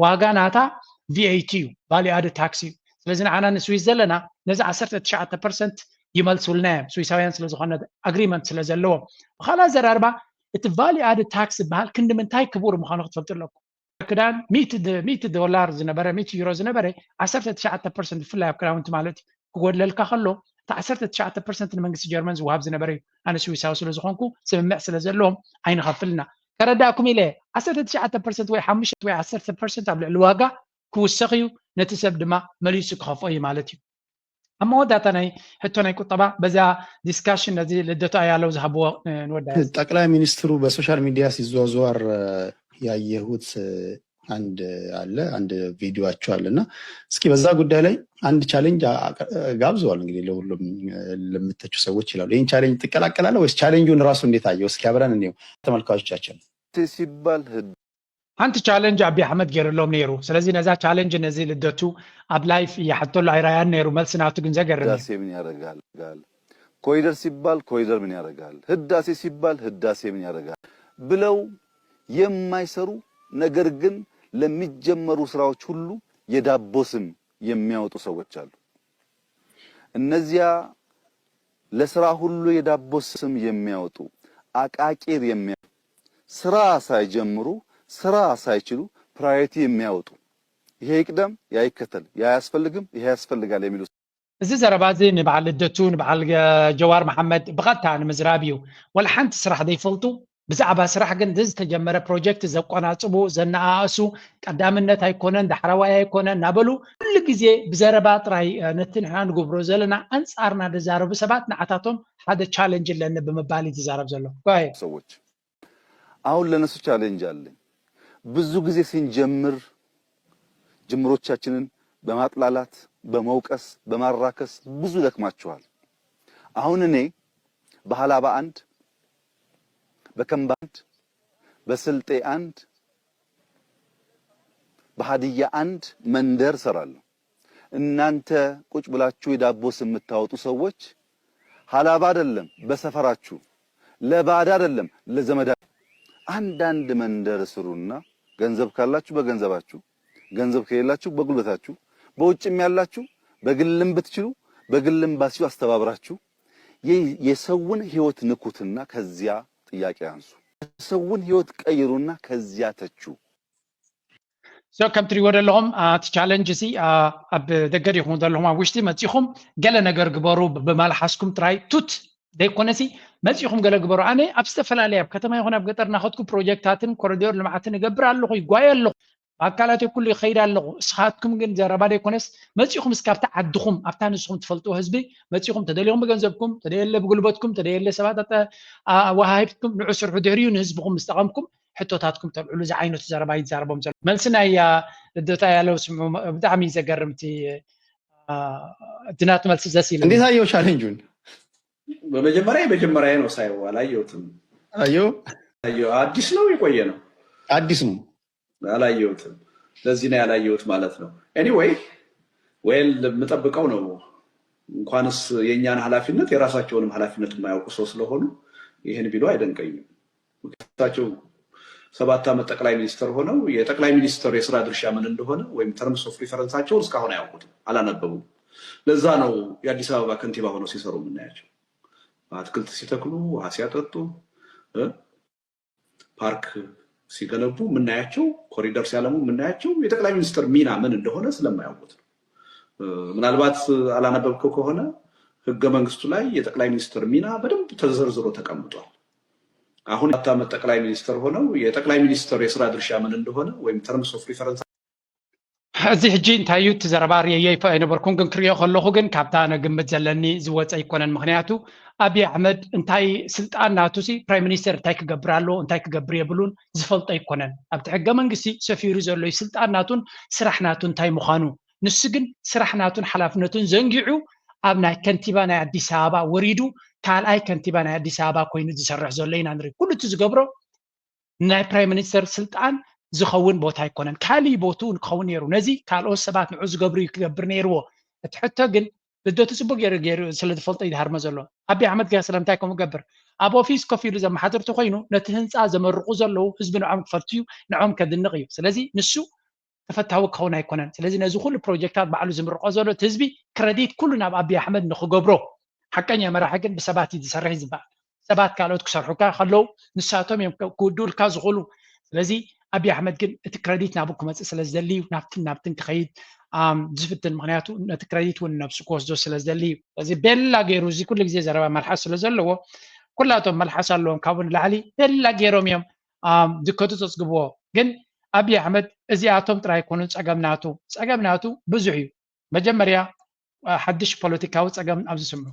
ዋጋ ናታ VAT እዩ ቫልዩ ኣድድ ታክስ እዩ ስለዚ ንዓና ንስዊስ ዘለና ነዚ 19% ይመልሱልና እዮም ስዊሳውያን ስለ ዝኾነ ኣግሪመንት ስለ ዘለዎም ብኻልእ ዘራርባ እቲ ቫልዩ ኣድድ ታክስ ዝበሃል ክንዲ ምንታይ ክቡር ምዃኑ ክትፈልጡ ኣለኩም كدان 100 دولار زنبره 100 يورو زنبره 19% فلاي كراونت مالتي كودللك خلو تا 19% المنجس جيرمان زواب زنبره انا سويساو سلو زخونكو سمع سلا زلهم عين خفلنا كرداكم الى 19% وي 5 وي 10% ابل الواقع كوسخيو نتسب دما مليسك خفوي مالتي اما وداتناي حتوناي كطبع بزا ديسكشن الذي لدته يالو زحبو نودا ጠቅላይ ሚኒስትሩ በሶሻል ሚዲያ ሲዟዟር ያየሁት አንድ ቪዲዮአቸው አለና እስኪ በዛ ጉዳይ ላይ አንድ ቻሌንጅ ጋብዘዋል። እንግዲህ ለሁሉም ለምትተቹ ሰዎች ይላሉ ይሄን ቻሌንጅ ትቀላቀላለህ ወይስ ቻሌንጁን ራሱ እንዴት አየው? እስኪ አብረን እንየው ተመልካቾቻችን። ሲባል አንተ ቻሌንጅ አብይ አህመድ ገርሎም ነይሩ ስለዚህ ነዛ ቻሌንጅ ነዚ ልደቱ አብ ላይፍ ያحطሉ አይራያን ነይሩ መልስናቱ ግን ዘገረኝ ህዳሴ ምን ያደርጋል ኮሪደር ሲባል ኮሪደር ምን ያደርጋል ህዳሴ ሲባል ህዳሴ ምን ያደርጋል ብለው የማይሰሩ ነገር ግን ለሚጀመሩ ስራዎች ሁሉ የዳቦ ስም የሚያወጡ ሰዎች አሉ። እነዚያ ለስራ ሁሉ የዳቦ ስም የሚያወጡ አቃቂር የሚያወጡ ስራ ሳይጀምሩ ስራ ሳይችሉ ፕራዮሪቲ የሚያወጡ ይሄ ይቅደም ያ ይከተል ያ ያስፈልግም ይሄ ያስፈልጋል የሚሉ እዚ ዘረባዚ ንበዓል ልደቱ ንበዓል ጀዋር መሐመድ ብቐጥታ ንምዝራብዩ ወላ ሓንቲ ስራሕ ዘይፈልጡ ብዛዕባ ስራሕ ግን ዝተጀመረ ፕሮጀክት ዘቆናጽቡ ዘነኣሱ ቀዳምነት ኣይኮነን ዳሕራዋይ ኣይኮነን ናበሉ ኩሉ ግዜ ብዘረባ ጥራይ ነትን ሓን ግብሮ ዘለና አንጻርና ደዛረቡ ሰባት ንዓታቶም ሓደ ቻሌንጅ ለነ በመባል ይዛረብ ዘሎ ቆይ ሰዎች አሁን ለነሱ ቻሌንጅ አለኝ። ብዙ ጊዜ ስንጀምር ጅምሮቻችንን በማጥላላት በመውቀስ በማራከስ ብዙ ደክማቸዋል። አሁን እኔ በሐላባ አንድ በከምባንድ በስልጤ አንድ በሃዲያ አንድ መንደር ሰራለሁ። እናንተ ቁጭ ብላችሁ የዳቦ ስም የምታወጡ ሰዎች ሐላባ አይደለም በሰፈራችሁ ለባዳ አይደለም ለዘመዳ አንዳንድ መንደር ስሩና ገንዘብ ካላችሁ በገንዘባችሁ ገንዘብ ከሌላችሁ በጉልበታችሁ በውጭም ያላችሁ በግልም ብትችሉ በግልም ባሲው አስተባብራችሁ የሰውን ህይወት ንኩትና ከዚያ ጥያቄ አንሱ። የሰውን ህይወት ቀይሩና ከዚያ ተቹ። So ከም ትሪእዎ ዘለኹም እቲ ቻሌንጅ እዚ ኣብ ደገር ይኹን ዘለኹም ኣብ ውሽጢ መፂኹም ገለ ነገር ግበሩ ብመላሓስኩም ጥራይ ቱት ዘይኮነሲ መፂኹም ገለ ግበሩ። ኣነ ኣብ ዝተፈላለየ ኣብ ከተማ ይኹን ኣብ ገጠር ናኸድኩ ፕሮጀክታትን ኮሪዶር ልምዓትን ይገብር ኣለኹ ይጓየ ኣለኹ ኣካላት ኩሉ ይኸይድ ኣለኹ። እስኻትኩም ግን ዘረባ ዘይኮነስ መፂኹም እስካብቲ ዓድኹም ኣብታ ንስኹም ትፈልጥዎ ህዝቢ መፂኹም ተደልዮም ብገንዘብኩም ተደየለ ብጉልበትኩም ተደየለ ሰባት ወሃሂብትኩም ንዑ ስርሑ ድሕሪኡ ንህዝብኩም ምስ ጠቐምኩም ሕቶታትኩም ተልዕሉ እዚ ዓይነት ዘረባ ይዛረቦም ዘሎ መልሲ ናይ ልደታ ያለው ስምዑ ብጣዕሚ ዘገርም እቲ ድናት መልሲ ደስ ይላል። እንዴት አየው ቻሌንጁን? በመጀመሪያ ነው ሳይው አላየሁትም። አየው አዲስ ነው የቆየ ነው? አዲስ ነው አላየሁትም። ለዚህ ነው ያላየሁት ማለት ነው። ኤኒዌይ ዌል የምጠብቀው ነው እንኳንስ የኛን ኃላፊነት የራሳቸውንም ኃላፊነት የማያውቁ ሰው ስለሆኑ ይሄን ቢሉ አይደንቀኝም። ምክንያታቸው 7 ዓመት ጠቅላይ ሚኒስትር ሆነው የጠቅላይ ሚኒስትር የሥራ ድርሻ ምን እንደሆነ ወይም ተርምስ ኦፍ ሪፈረንሳቸውን እስካሁን አያውቁትም፣ አላነበቡም። ለዛ ነው የአዲስ አበባ ከንቲባ ሆነው ሲሰሩ የምናያቸው። አትክልት ሲተክሉ፣ ውሃ ሲያጠጡ፣ ፓርክ ሲገነቡ የምናያቸው፣ ኮሪደር ሲያለሙ የምናያቸው የጠቅላይ ሚኒስትር ሚና ምን እንደሆነ ስለማያውቁት ነው። ምናልባት አላነበብከው ከሆነ ህገ መንግስቱ ላይ የጠቅላይ ሚኒስትር ሚና በደንብ ተዘርዝሮ ተቀምጧል። አሁን 7 ዓመት ጠቅላይ ሚኒስትር ሆነው የጠቅላይ ሚኒስትር የሥራ ድርሻ ምን እንደሆነ ወይም ተርምስ ኦፍ ሪፈረንስ እዚ ሕጂ እንታይ እዩ እቲ ዘረባ ርየየ ኣይነበርኩን ግን ክሪኦ ከለኹ ግን ካብታ ነግምት ዘለኒ ዝወፀ ኣይኮነን። ምክንያቱ ኣብይ ኣሕመድ እንታይ ስልጣን ናቱ ሲ ፕራይም ሚኒስተር እንታይ ክገብር ኣለዎ እንታይ ክገብር የብሉን ዝፈልጦ ኣይኮነን። ኣብቲ ሕገ መንግስቲ ሰፊሩ ዘሎ ስልጣን ናቱን ስራሕ ናቱን እንታይ ምዃኑ ንሱ ግን ስራሕ ናቱን ሓላፍነቱን ዘንጊዑ ኣብ ናይ ከንቲባ ናይ ኣዲስ ኣበባ ወሪዱ ካልኣይ ከንቲባ ናይ ኣዲስ ኣበባ ኮይኑ ዝሰርሕ ዘሎ ኢና ንርኢ። ኩሉ እቲ ዝገብሮ ናይ ፕራይም ሚኒስተር ስልጣን ዝኸውን ቦታ ኣይኮነን፣ ካሊእ ቦትኡ ክኸውን ነይሩ። ነዚ ካልኦት ሰባት ንዑ ዝገብሩ ክገብር ነይርዎ። እቲ ሕቶ ግን ልደቱ ፅቡቅ ገይሩ ስለ ዝፈልጦ ይሃርመ ዘሎ። ኣብይ ኣሕመድ ገ ስለምንታይ ከምኡ ገብር? ኣብ ኦፊስ ኮፍ ኢሉ ዘመሓድርቲ ኮይኑ ነቲ ህንፃ ዘመርቁ ዘለው ህዝቢ ንዖም ክፈልትዩ ንዖም ከድንቕ እዩ። ስለዚ ንሱ ተፈታዊ ክኸውን ኣይኮነን። ስለዚ ነዚ ኩሉ ፕሮጀክታት ባዕሉ ዝምርቆ ዘሎ እቲ ህዝቢ ክረዲት ኩሉ ናብ ኣብይ ኣሕመድ ንክገብሮ ሓቀኛ መራሒ ግን ብሰባት እዩ ዝሰርሕ ዝበሃል። ሰባት ካልኦት ክሰርሑካ ከለው ንሳቶም እዮም ክውድኡልካ ዝኽእሉ። ስለዚ أبي أحمد كن تكريديت نابوكم سلازدلي ونابتن كخيد زفتن مغنياتو نتكريديت ونفسو كوزدو سلازدلي زي بيلا غيرو زي كل جزي زربا ملحس سلازلو كلاتهم ملحس اللهم كابون العلي بيلا غيروم يوم دكتو تصقبو جن أبي أحمد إزياتهم ترى يكونوا تسقمناتو بزعيو مجمريا حدش بوليتيكاو تسقم أبز سمو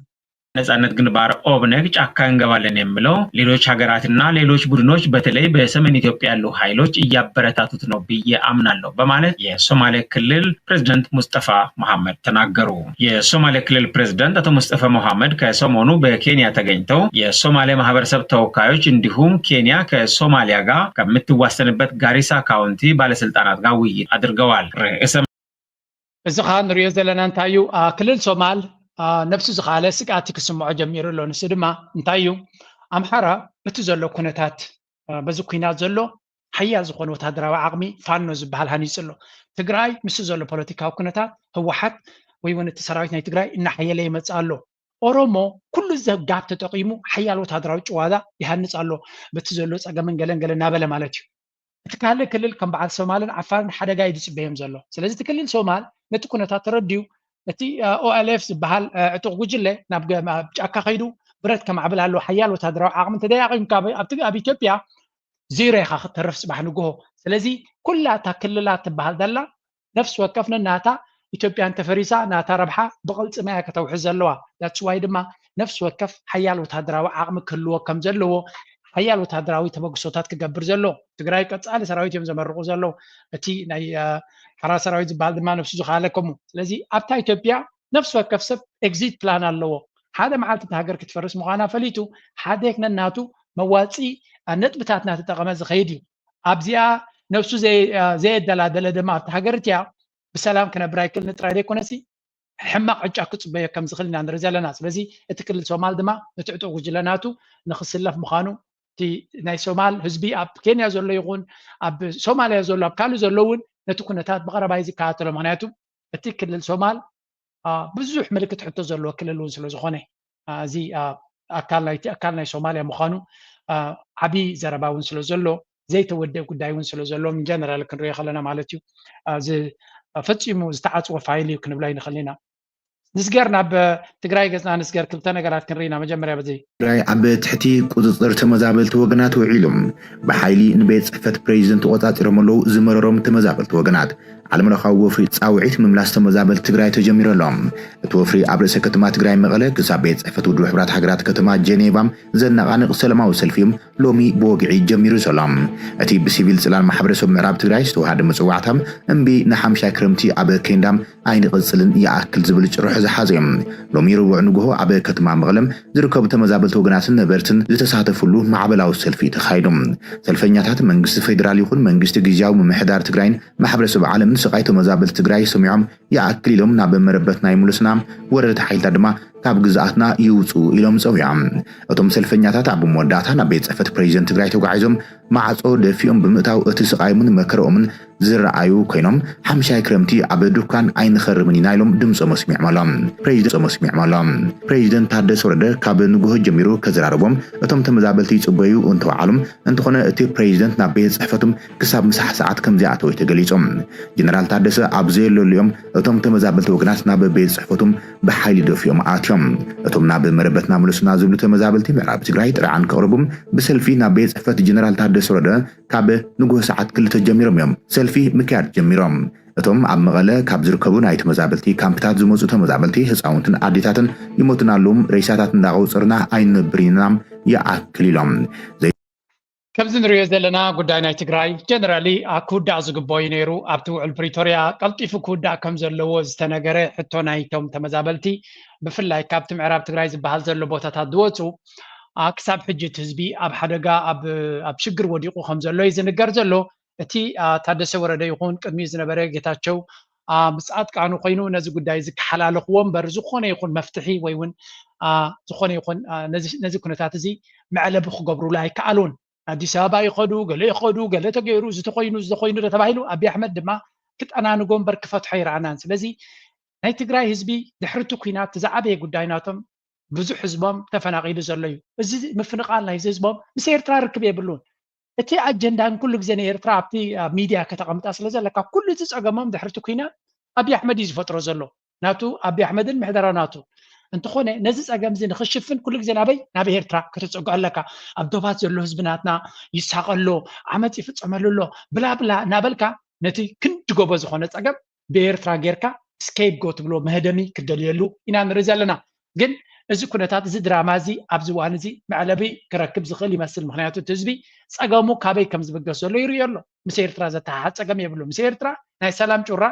ነጻነት ግንባር ኦብነግ ጫካ እንገባለን የሚለው ሌሎች ሀገራትና ሌሎች ቡድኖች በተለይ በሰሜን ኢትዮጵያ ያሉ ኃይሎች እያበረታቱት ነው ብዬ አምናለሁ በማለት የሶማሌ ክልል ፕሬዝዳንት ሙስጠፋ መሐመድ ተናገሩ። የሶማሌ ክልል ፕሬዝዳንት አቶ ሙስጠፋ መሐመድ ከሰሞኑ በኬንያ ተገኝተው የሶማሌ ማህበረሰብ ተወካዮች እንዲሁም ኬንያ ከሶማሊያ ጋር ከምትዋሰንበት ጋሪሳ ካውንቲ ባለስልጣናት ጋር ውይይት አድርገዋል። እዚህ ኻን ሪዮ ዘለና እንታዩ ክልል ሶማል نفسه زخالة سكاتي كسمع جمير له نسدما انتايو أمحرا بتزلو كونتات بزوكينات زلو حيا زخون وتهدرا وعقمي فانو زبهال هانيسلو تقراي مسو زلو بوليتيكا وكونتات هو حد ويوان التسراويت ناي تقراي إن حيا لي متسألو أورومو كل الزهب قاب تتقيمو حيا لو تهدرا وجوادا يهانسألو بتزلو تساقمن قلن نابلا مالتيو تكالي كلل كم بعد سومالن عفان حدا قايد يسبيهم زلو سلازي تكلل سومال نتو كونتات ترديو التي OLF بحال عتق وجله نبقى بجاكا خيدو برد كم عبل هالو حيال وتهدرا عقم تدايقين كابي أبتقى إثيوبيا زيري خا ترف صباح نجوه سلازي كلها تكللات بحال دلا نفس وقفنا ناتا إثيوبيا أنت فريسة ناتا ربحة بغلط ما كتوحز زلوا that's why دما نفس وقف حيال وتهدرا عقم كله كم زلوا حيال وتهدرا ويتبقى صوتات كجبر زلوا تقرأي كتسأل سراويت يوم زمان رقو زلوا التي ناي حراس سراويت بعد ما نفسه زخالكم لذي أبتا إثيوبيا نفس وقف سب exit plan اللو هذا معلت تهاجر كتفرس مغانا فليتو هذا يكنا ناتو مواتي النت بتاعتنا تتقمز خيدي أبزيا نفسه زي الدلا دما تهاجرتيا بسلام كنا برايكل نترايدي كونسي حماق عجاكو صبيه كم زخلنا عند رجال ناس لذي اتكل سومال دما نتعطو وجلناتو نخص الله في مخانو تي ناي سومال حزبي اب كينيا زولو يكون اب سوماليا زولو اب كالو زولون نتو كنتات بقربا يزي كاتلو معناتو اتكل السومال بزوح ملكت حتى زولو كللون سلو زخونه زي اكالنا سوماليا مخانو عبي زرباون سلو زولو زي تودي قدايون سلو زولو من جنرال كنري خلنا مالتيو زي فتشيمو زتعاصوا فايلي كنبلاي نخلينا نسجرنا بتجراي جزنا نسجر كلتنا قرات كنرينا مجمرة بزي راي عب تحتي قدر تمزابلت وجنات وعيلهم بحيلي نبيت صحفة بريزنت وقطات رملو زمرهم تمزابلت وجنات على ملخا وفري تصاوعيت مملاس تمزابلت تجراي تجمير لهم توفري عبر سكتما تجراي مغلق كسابيت صحفة ودروح برات حجرات كتما جنيفام زنا غانق سلما وسلفيم لومي بوقعي جمير سلام أتي بسيفيل سلام محبرسو معراب تجراي ستو هذا مسوعتهم أمبي نحم شاكرمتي عبر كيندام عين قصلن يأكل زبلج روح زحازيم لومي ربع نجوه عبر كتما مغلم زركب تمزابلت وجناتن نبرتن زتساعتفلو مع بلاو سلفي تخايدم سلفنياتات منجست فيدرالي يكون منجست جيجاو محدار تجراين محبرسو عالم سقايت مزابلت تجراي سمعهم يأكل لهم ناب مربتنا يملسنام ورد حيل تدما كاب جزاتنا يوصو إلهم سويعم أتوم سلفنياتات عبو موداتها نبيت صفة بريزنت تجراي توقعيزهم مع صور دفيهم بمتاو اتسقاي من مكرومن زرعايو كينهم حمشاي كرمتي عبدو كان عين خرمني نايلهم دمسو مسمع مالهم بريزنت تادس ورده كاب نجوه جميرو كزراربهم أتوم تمزابلتي صبيو انتو عالم انتو خنا اتي بريزنت نبيت صفتهم كساب مسح ساعات كم زياتو يتقليزهم جنرال تادس عبزيلو اليوم أتوم تمزابلت وقناس ناب بيت صفتهم بحيلي دفيهم آتيهم أتوم ناب مربتنا ملسنا زبلو تمزابلتي معراب تقراي ترعان كقربهم بسلفي نبيت صفت جنرال تادس ورده كاب نجوه ساعات كل تجميرهم يوم سلفي مكاد جميرهم أتوم عم غلا كاب زركبون عيت مزابلتي كامبتات زموزو تمزابلتي هسعونتن عديتاتن يموتنا لهم ريساتاتن داغو صرنا عين برينام يأكليلهم زي كبزن ريو زلنا قداينا تقراي جنرالي كودا زقبوي نيرو أبتو البريتوريا قلطيفو كودا كم زلو زتناقري حتو نايتوم تمزابلتي بفلاي كابت معراب تقراي زبهال زلو بوتاتا دوتو كساب حجة هزبي أب حدقا أب شقر وديقو خمزلو يزنقر زلو اتي تادس ورده يكون قدمي زنبره ጌታቸው مسعات كانوا قينو نزي ጉዳይ ዝክ حلالخ ወንበር ዝኾነ ይኹን መፍትሒ ወይውን ዝኾነ ይኹን ነዚ ኩነታት እዚ መዕለብ ክገብሩ ላይ ከአሉን አዲስ አበባ ይኸዱ ገለ ተገይሩ ዝተኮይኑ ተባሂሉ አብይ አሕመድ ድማ ክጠናንጎም በር ክፈትሑ ይራናን ስለዚ ናይ ትግራይ ህዝቢ ድሕሪቱ ኩናት ዝዓበየ ጉዳይናቶም ብዙሕ ህዝቦም ተፈናቂሉ ዘሎ እዩ እዚ ምፍንቃል ናይ ህዝቦም ምስ ኤርትራ ርክብ የብሉን እቲ ኣጀንዳን ኩሉ ግዜ ኤርትራ ኣብቲ ሚድያ ከተቐምጣ ስለ ዘለካ ኩሉ እቲ ፀገሞም ድሕርቲ ኩናት ኣብይ ኣሕመድ እዩ ዝፈጥሮ ዘሎ ናቱ ኣብይ ኣሕመድን ምሕደራው ናቱ እንተኾነ ነዚ ፀገም እዚ ንክሽፍን ኩሉ ግዜ ናብ ኤርትራ ክትፅጉ ኣለካ ኣብ ዶባት ዘሎ ህዝብናትና ይሳቀሎ ዓመፅ ይፍፀመሉ ብላ ብላ እናበልካ ነቲ ክንዲ ጎቦ ዝኾነ ፀገም ብኤርትራ ጌርካ ስኬፕ ጎት ብሎ መህደሚ ክደልየሉ ኢና ንርኢ ዘለና ግን እዚ ኩነታት እዚ ድራማ እዚ ኣብዚ እዋን እዚ መዕለቢ ክረክብ ዝኽእል ይመስል ምክንያቱ እቲ ህዝቢ ፀገሙ ካበይ ከም ዝብገስ ዘሎ ይርዮ ኣሎ ምስ ኤርትራ ዘተሓሓዝ ፀገም የብሉ ምስ ኤርትራ ናይ ሰላም ጩራ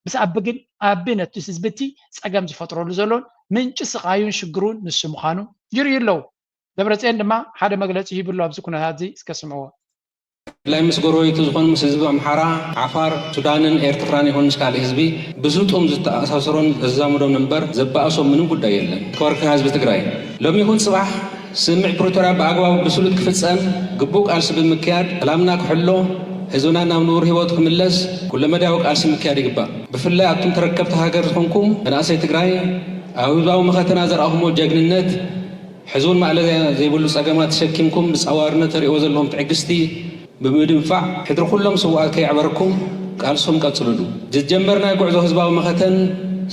ምስ ኣቢ ግን ኣቢ ነቲ ህዝቢ እቲ ፀገም ዝፈጥረሉ ዘሎን ምንጭ ስቃዩን ሽግሩን ንሱ ምዃኑ ይርዩ ኣለዉ ደብረፅዮን ድማ ሓደ መግለፂ ሂብሉ ኣብዚ ኩነታት እዚ እስከ ስምዕዎ ላይ ምስ ጎረቤቱ ዝኾኑ ምስ ህዝቢ ኣምሓራ ዓፋር ሱዳንን ኤርትራን ይኹን ምስ ካልእ ህዝቢ ብዙ ጡም ዝተኣሳሰሮን ዘዛምዶም እምበር ዘበኣሶም ምንም ጉዳይ የለን ክበርካ ህዝቢ ትግራይ ሎሚ ይኹን ፅባሕ ስምዕ ፕሪቶርያ ብኣግባቡ ብስሉጥ ክፍፀም ግቡእ ቃልሲ ብምክያድ ሰላምና ክሕሎ ህዝብና ናብ ንቡር ሂወት ክምለስ ኩለ መዳያዊ ቃልሲ ምክያድ ይግባእ ብፍላይ ኣብቱም ተረከብቲ ሃገር ዝኾንኩም መናእሰይ ትግራይ ኣብ ህዝባዊ መኸተና ዘረኣኹሞ ጀግንነት ሕዝቡን ማዕለዝያ ዘይብሉ ፀገማት ተሸኪምኩም ብፃዋርነት ተሪእዎ ዘለኹም ትዕግስቲ ብምድንፋዕ ሕድሪ ኩሎም ስዋኣት ከይዕበረኩም ቃልሶም ቀፅሉሉ ዝጀመር ናይ ጉዕዞ ህዝባዊ መኸተን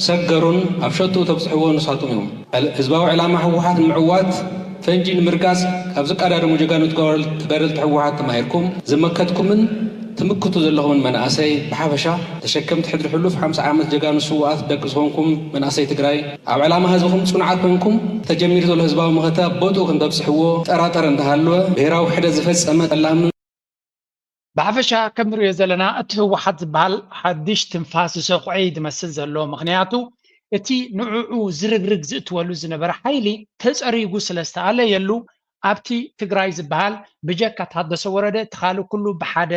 ሰገሩን ኣብ ሸጡ ተብፅሕዎ ንሳቶም እዮም ህዝባዊ ዕላማ ህወሓት ንምዕዋት ፈንጂ ንምርጋፅ ካብ ዝቀዳደሙ ጀጋኑ ተጋደልቲ ህወሓት ተማሂርኩም ዝመከትኩምን ትምክቱ ዘለኹምን መናእሰይ ብሓፈሻ ተሸከምቲ ሕድሪ ሕሉፍ 50 ዓመት ጀጋኑ ስዋኣት ደቂ ዝኾንኩም መናእሰይ ትግራይ ኣብ ዕላማ ህዝብኩም ፅኑዓት ኮይንኩም ተጀሚሩ ዘሎ ህዝባዊ መኸተ ቦትኡ ክንተብፅሕዎ ጠራጠረ እንተሃለወ ብሄራዊ ሕደት ዝፈፀመ ጠላምን ብሓፈሻ ከም ንሪኦ ዘለና እቲ ህወሓት ዝበሃል ሓድሽ ትንፋስ ዝሰኩዐ ዝመስል ዘሎ ምክንያቱ እቲ ንዕኡ ዝርግርግ ዝእትወሉ ዝነበረ ሓይሊ ተፀሪጉ ስለ ዝተኣለየሉ ኣብቲ ትግራይ ዝበሃል ብጀካ ታደሰ ወረደ እቲ ካልእ ኩሉ ብሓደ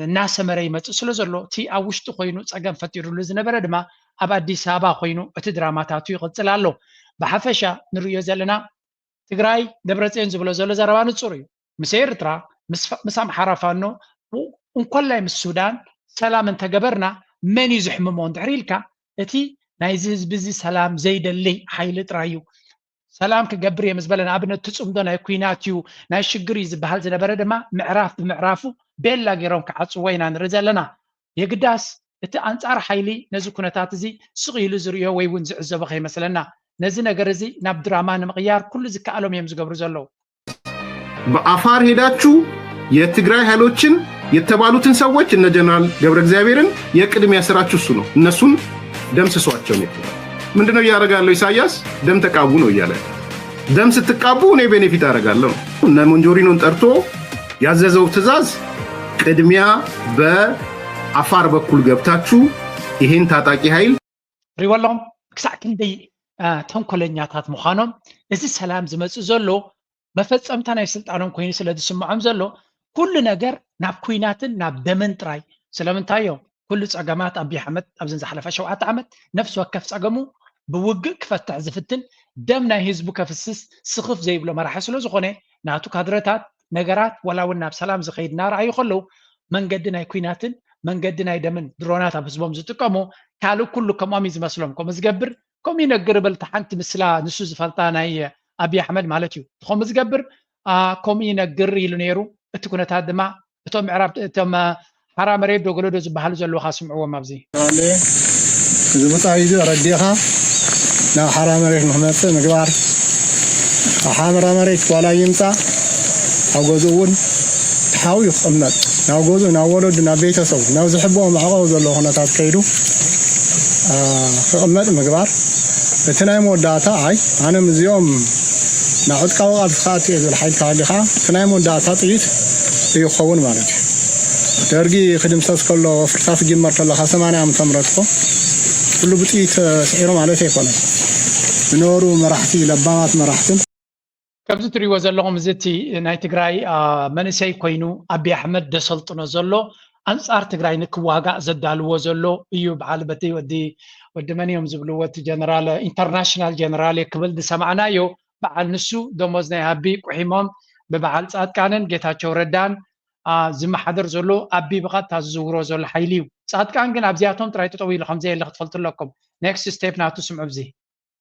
እናሰመረ ይመፅእ ስለ ዘሎ እቲ ኣብ ውሽጢ ኮይኑ ፀገም ፈጢሩሉ ዝነበረ ድማ ኣብ ኣዲስ ኣበባ ኮይኑ እቲ ድራማታቱ ይቕፅል ኣሎ ብሓፈሻ ንሪኦ ዘለና ትግራይ ደብረፅዮን ዝብሎ ዘሎ ዘረባ ንፁር እዩ ምስ ኤርትራ ምስ ኣምሓራ ፋኖ እንኳላይ ምስ ሱዳን ሰላም እንተገበርና መን እዩ ዝሕምሞ እንድሕር ኢልካ እቲ ናይዚ ህዝቢ እዚ ሰላም ዘይደሊ ሓይሊ ጥራይ እዩ ሰላም ክገብር እየ ምስ በለ ንኣብነት ትፅምዶ ናይ ኩናት እዩ ናይ ሽግር እዩ ዝበሃል ዝነበረ ድማ ምዕራፍ ብምዕራፉ ቤላ ገይሮም ክዓፅዎ ኢና ንርኢ ዘለና የግዳስ እቲ ኣንፃር ሓይሊ ነዚ ኩነታት እዚ ስቕኢሉ ዝርዮ ወይ እውን ዝዕዘቦ ከይመስለና ነዚ ነገር እዚ ናብ ድራማ ንምቕያር ኩሉ ዝከኣሎም እዮም ዝገብሩ ዘለዉ በአፋር ሄዳችሁ የትግራይ ኃይሎችን የተባሉትን ሰዎች እነ ጀነራል ገብረ እግዚአብሔርን የቅድሚያ ስራችሁ እሱ ነው እነሱን ደምስሷቸው ነው ምንድነው ያረጋለው ኢሳያስ ደም ተቃቡ ነው ይያለ ደም ስትቃቡ እኔ ቤኔፊት አረጋለሁ እነ ሞንጆሪኖን ጠርቶ ያዘዘው ትዕዛዝ ቅድሚያ በአፋር በኩል ገብታችሁ ይሄን ታጣቂ ኃይል ሪወሎም ክሳዕ ክንደይ ተንኮለኛታት ምዃኖም እዚ ሰላም ዝመጽእ ዘሎ መፈጸምታ ናይ ስልጣኖም ኮይኑ ስለ ዝስምዖም ዘሎ ኩሉ ነገር ናብ ኩናትን ናብ ደምን ጥራይ ስለምንታዮ ኩሉ ፀገማት ኣብይ ኣሕመድ ኣብዘን ዝሓለፈ 7 ዓመት ነፍሲ ወከፍ ፀገሙ ብውግእ ክፈትሕ ዝፍትን ደም ናይ ህዝቡ ከፍስስ ስኽፍ ዘይብሎ መራሒ ስለ ዝኾነ ናቱ ካድረታት ነገራት ወላ እውን ናብ ሰላም ዝኸይድ እናርኣዩ ከለዉ መንገዲ ናይ ኩናትን መንገዲ ናይ ደምን ድሮናት ኣብ ህዝቦም ዝጥቀሙ ካልእ ኩሉ ከምኦም እዩ ዝመስሎም ከምኡ ዝገብር ከምኡ ይነግር በልቲ ሓንቲ ምስላ ንሱ ዝፈልጣ ናይ ኣብይ ኣሕመድ ማለት እዩ ከምኡ ዝገብር ከምኡ ይነግር ኢሉ ነይሩ እቲ ኩነታት ድማ እቶም ምዕራብ እቶም ሓራ መሬት ዶገሎዶ ዝበሃሉ ዘለውካ ስምዕዎም ኣብዚ እዚ መጻኢ እዚ ረዲኻ ናብ ሓራ መሬት ንኽመፅእ ምግባር ኣብ ሓራ መሬት ዋላ ይምፃእ ኣብ ገዝኡ እውን ተሓዊ ይቕመጥ ናብ ገዝኡ ናብ ወለዱ ናብ ቤተሰቡ ናብ ዝሕብኦ መዕቐቡ ዘሎ ኩነታት ከይዱ ክቕመጥ ምግባር እቲ ናይ መወዳእታ ኣይ ኣነ ምዚኦም ናብ ዕጥቃዊ ቃልሲ ከኣት እየ ዝብል ሓይል ተሃሊኻ እቲ ናይ መወዳእታ ጥይት እዩ ክኸውን ማለት እዩ ደርጊ ክድምሰስ ከሎ ፍርሳስ ክጅመር ከለካ 80 ዓመተ ምህረት እኮ ኩሉ ብጥይት ስዒሩ ማለት ኣይኮነን ዝነበሩ መራሕቲ ለባማት መራሕትን ከምዚ ትሪእዎ ዘለኹም እዚ እቲ ናይ ትግራይ መንእሰይ ኮይኑ ኣብይ ኣሕመድ ደሰልጥኖ ዘሎ ኣንፃር ትግራይ ንክዋጋእ ዘዳልዎ ዘሎ እዩ በዓል በቲ ወዲ መን እዮም ዝብልዎ እቲ ጀነራል ኢንተርናሽናል ጀነራል ክብል ዝሰማዕናዮ በዓል ንሱ ደሞዝ ናይ ሃቢ ቁሒሞም ብበዓል ጻድቃንን ጌታቸው ረዳን ዝመሓደር ዘሎ ኣቢ ብቐጥታ ዝዝውሮ ዘሎ ሓይሊ እዩ ጻድቃን ግን ኣብዚኣቶም ጥራይ ጠጠው ኢሉ ከምዘየለ ክትፈልጡ ኣለኩም ኔክስት ስቴፕ ናቱ ስምዑ ብዚ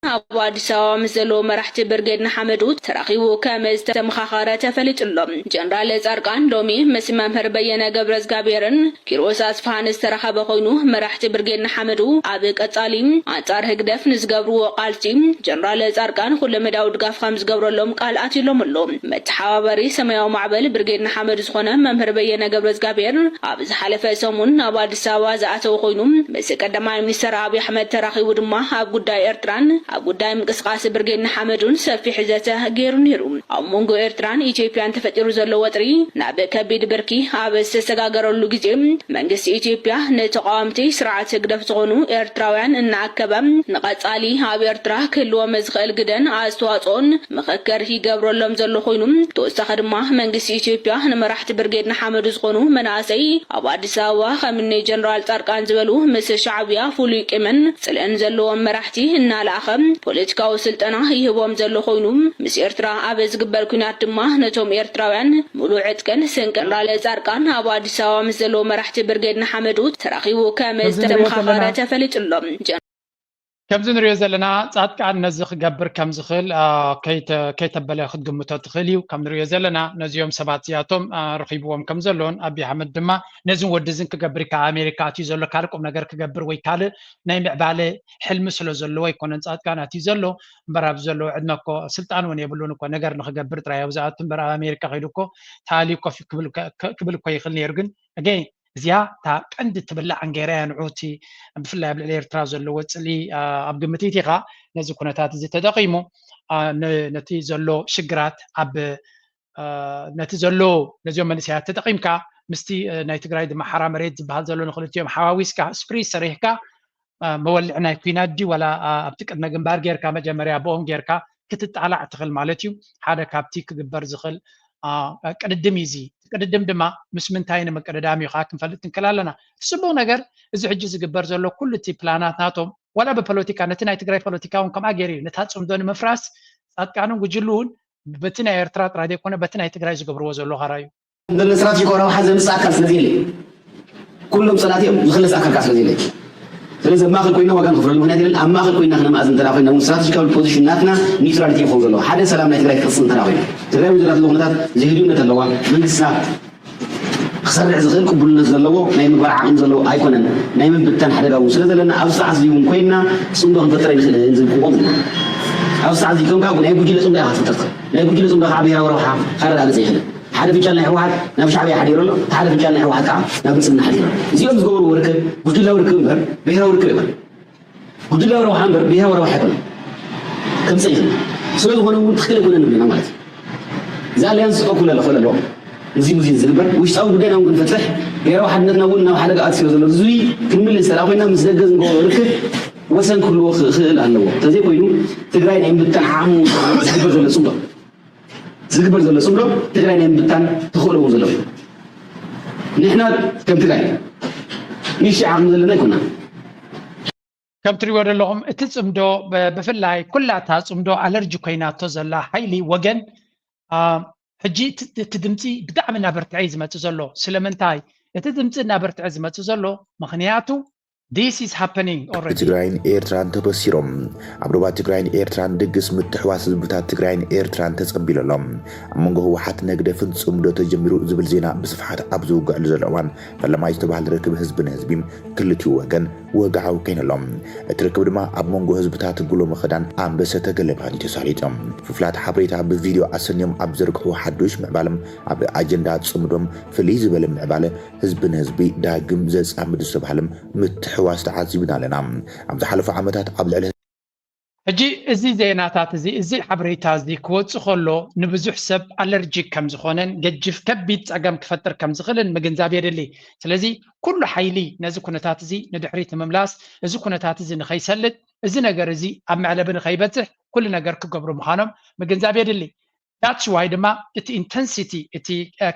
أبو أديساوا مزلو مرحت برجدنا حمدوت تراقيبو كامز تمخاخرة تفلت اللهم جنرال زارقان لومي مسمام هربينا قبرز قابيرن كيروس أسفهان استراحة بخوينو مرحت برجدنا حمدو عبق أطاليم عطار هقدف نزقبرو وقالتيم جنرال زارقان كل مداود قاف خمس قبر اللهم قال آتي لهم اللهم متحاوري سمياو معبل برجدنا حمد زخونا ممهر بينا قبرز قابيرن عبز حلفة سومون أبو أديساوا زعاتو خوينو بس قدمان منستر أبي أحمد تراقيبو دما أب قداي إرتران أبوداي مقسقاس برجين حمدون سفي حزته غيرون يروم أو مونغو إرتران إثيوبيان تفتيرو زلو وطري نابي كبيد بركي عبس تسقاقرولو جيم منجس إثيوبيا نتقامتي سرعة قدف تغنو إرتراوان إنعكبا نقاطالي عب إرترا كلوا مزغل جدن عاستواطون مخكر هي قبرو اللهم زلو خوينوم توستخد ما منجس إثيوبيا نمرحت برجين حمد زغنو مناسي أبو أديساوا خمني جنرال تاركان زبلو مس شعبيا فولي كمن سلان زلو مرحتي إنالاخم ፖለቲካው ስልጣና ይህቦም ዘሎ ኮይኑም ምስ ኤርትራ አበዝ ግበር ኩናት ድማ ነቶም ኤርትራውያን ሙሉ ዕጥቅን ስንቅራለ ጻርቃን አቡ አዲስ አበባ ምስ ዘሎ መራሕቲ ብርጌድና ሓመዱ ተራኺቡ ከመዝ ተመኻኻረ ተፈሊጥሎም كم زين ريزلنا صاد كان نزخ جبر كم زخل كيت بلا خد جمتة تخليو كم ريزلنا نزيوم سبعتياتهم رخيبوهم كم زلون أبي حمد دما نزون ودزين كجبر كأمريكا تيزلو كاركم نجار كجبر ويكاله نايم بعله حلم سلو زلو يكون صاد كان تيزلو برا بزلو عندنا كو سلطان ونيبلون كو نجار نخجبر ترى وزاتهم برا أمريكا غيركو تالي كو في قبل كو يخلني يرجن again زيا تا عند تبلع عنجران عوتي بفلا بالإيرترا زلو وتسلي أبجمتي تيغا نزو كنتات زي تدقيمو نتي زلو شجرات أب نتي زلو نزو منسيات تدقيم كا مستي نايتجراي دم حرام ريد بهذا زلو نخلت يوم حواويس كا سبري سريح كا مولعنا فينات دي ولا أبتك أن جنبار جير كا مجمريا بوم جير كا كتت على اعتقل مالتيو هذا كابتيك جبر زخل قدم يزي قدم دما مسمنتاين مقدامي خاكم فلت نكلالنا تسبو نجر اذا حجز جبر زلو كل تي بلانات ناتهم ولا ببوليتيكا نتنا يتغري بوليتيكاون كم اجري نتاصم دون مفراس صاد كانوا وجلون بتنا ايرترا رادي كنا بتنا يتغري زغبرو زلو غرايو من استراتيجي كورا حزم ساكل سنزيلي كلهم صلاتهم يخلص اكل كاس سنزيلي ስለዚህ ማخل ኮይና ወጋን ክፍረሉ ምክንያት ይላል አማخل ኮይና ከነማ አዝን ተራ ኮይና ስትራቴጂካል ፖዚሽን ናትና ኒውትራሊቲ ይፈውዘሉ ሓደ ሰላም ናይ ትግራይ ክስን ተራ ኮይና ትግራይ ወዘራት ለኹነታት ዝህዱነት ኣለዋ መንግስትና ክሰርዕ ዝኽእል ቅቡልነት ዘለዎ ናይ ምግባር ዓቕሚ ዘለዎ ኣይኮነን ናይ ምብተን ሓደጋው ስለዘለና ኣብ ሰዓት ዝይውን ኮይና ጽምዶ ክንፈጥረ ይኽእል እንዝልቁም ኣብ ሰዓት ዝይኮንካ ናይ ጉጅለ ጽምዶ ያኽፈጥር ናይ ጉጅለ ጽምዶ ካብ ብሔራዊ ረብሓ ካረጋግጽ ይኽእል حدا في جالنا حواد نبي شعبي حدير له حدا في جالنا حواد كعب نبي سمنا حدير زيهم زقور وركب وجلا وركب بر بيها وركب بر وجلا وروح بر بيها وروح حكم كم سيهم سلوا هنا ونتخيل كنا نبي نعمل زال ينسق كل لا فلا له نزيم زلبر وش أول بدينا نقول فتح بيها واحد نتناولنا وحدا قاعد يصير زلبر زوي كمل السلام وين مزدجز نقول وركب وسن كل وقت خيل عنه تزي كوينو تقرأ نعم بالتعامل زلبر زل صندوق زغبر زله صملو تግራይ ነን ብታን ተخولو زلو نحنا كم تግራይ نيش عام زلنا يكون كم تري ودلهم اتصمدو بفلاي كلها تصمدو الرجي كويناتو زلا حيلي وجن حجي تدمتي بدعم نابرتعي زما تزلو سلمنتاي تدمتي نابرتعي زما تزلو مخنياتو This is happening already. ትግራይን ኤርትራን ተበሲሮም ኣብ ሩባ ትግራይን ኤርትራን ድግስ ምትሕዋስ ህዝብታት ትግራይን ኤርትራን ተጸቢለሎም ኣብ መንጎ ህወሓት ነግደፍን ጽምዶ ተጀሚሩ ዝብል ዜና ብስፍሓት ኣብ ዝውግዕሉ ዘሎ እዋን ፈለማይ ዝተባሃለ ርክብ ህዝብን ህዝቢም ክልቲኡ ወገን ወግዓው ኮይነሎም እቲ ርክብ ድማ ኣብ መንጎ ህዝብታት ጉሎ መኽዳን ኣንበሰ ተገለባኒ ተሳሊጦም ፍፍላት ሓበሬታ ብቪድዮ ኣሰንዮም ኣብ ዝርክሑ ሓዱሽ ምዕባለም ኣብ ኣጀንዳ ጽምዶም ፍልይ ዝበለ ምዕባለ ህዝብን ህዝቢ ዳግም ዘጻምድ ዝተባሃለም ምትሕዋስ ተዓዚብና ኣለና ኣብ ዝሓለፉ ዓመታት ኣብ ልዕሊ ሕጂ እዚ ዜናታት እዚ ሓበሬታ እዚ ክወፅእ ከሎ ንብዙሕ ሰብ ኣለርጂክ ከም ዝኾነን ገጅፍ ከቢድ ፀገም ክፈጥር ከም ዝኽእልን ምግንዛብ የድሊ ስለዚ ኩሉ ሓይሊ ነዚ ኩነታት እዚ ንድሕሪት ንምምላስ እዚ ኩነታት እዚ ንኸይሰልጥ እዚ ነገር እዚ ኣብ መዕለቢ ንኸይበፅሕ ኩሉ ነገር ክገብሩ ምዃኖም ምግንዛብ የድሊ That's why ድማ እቲ ኢንተንሲቲ እቲ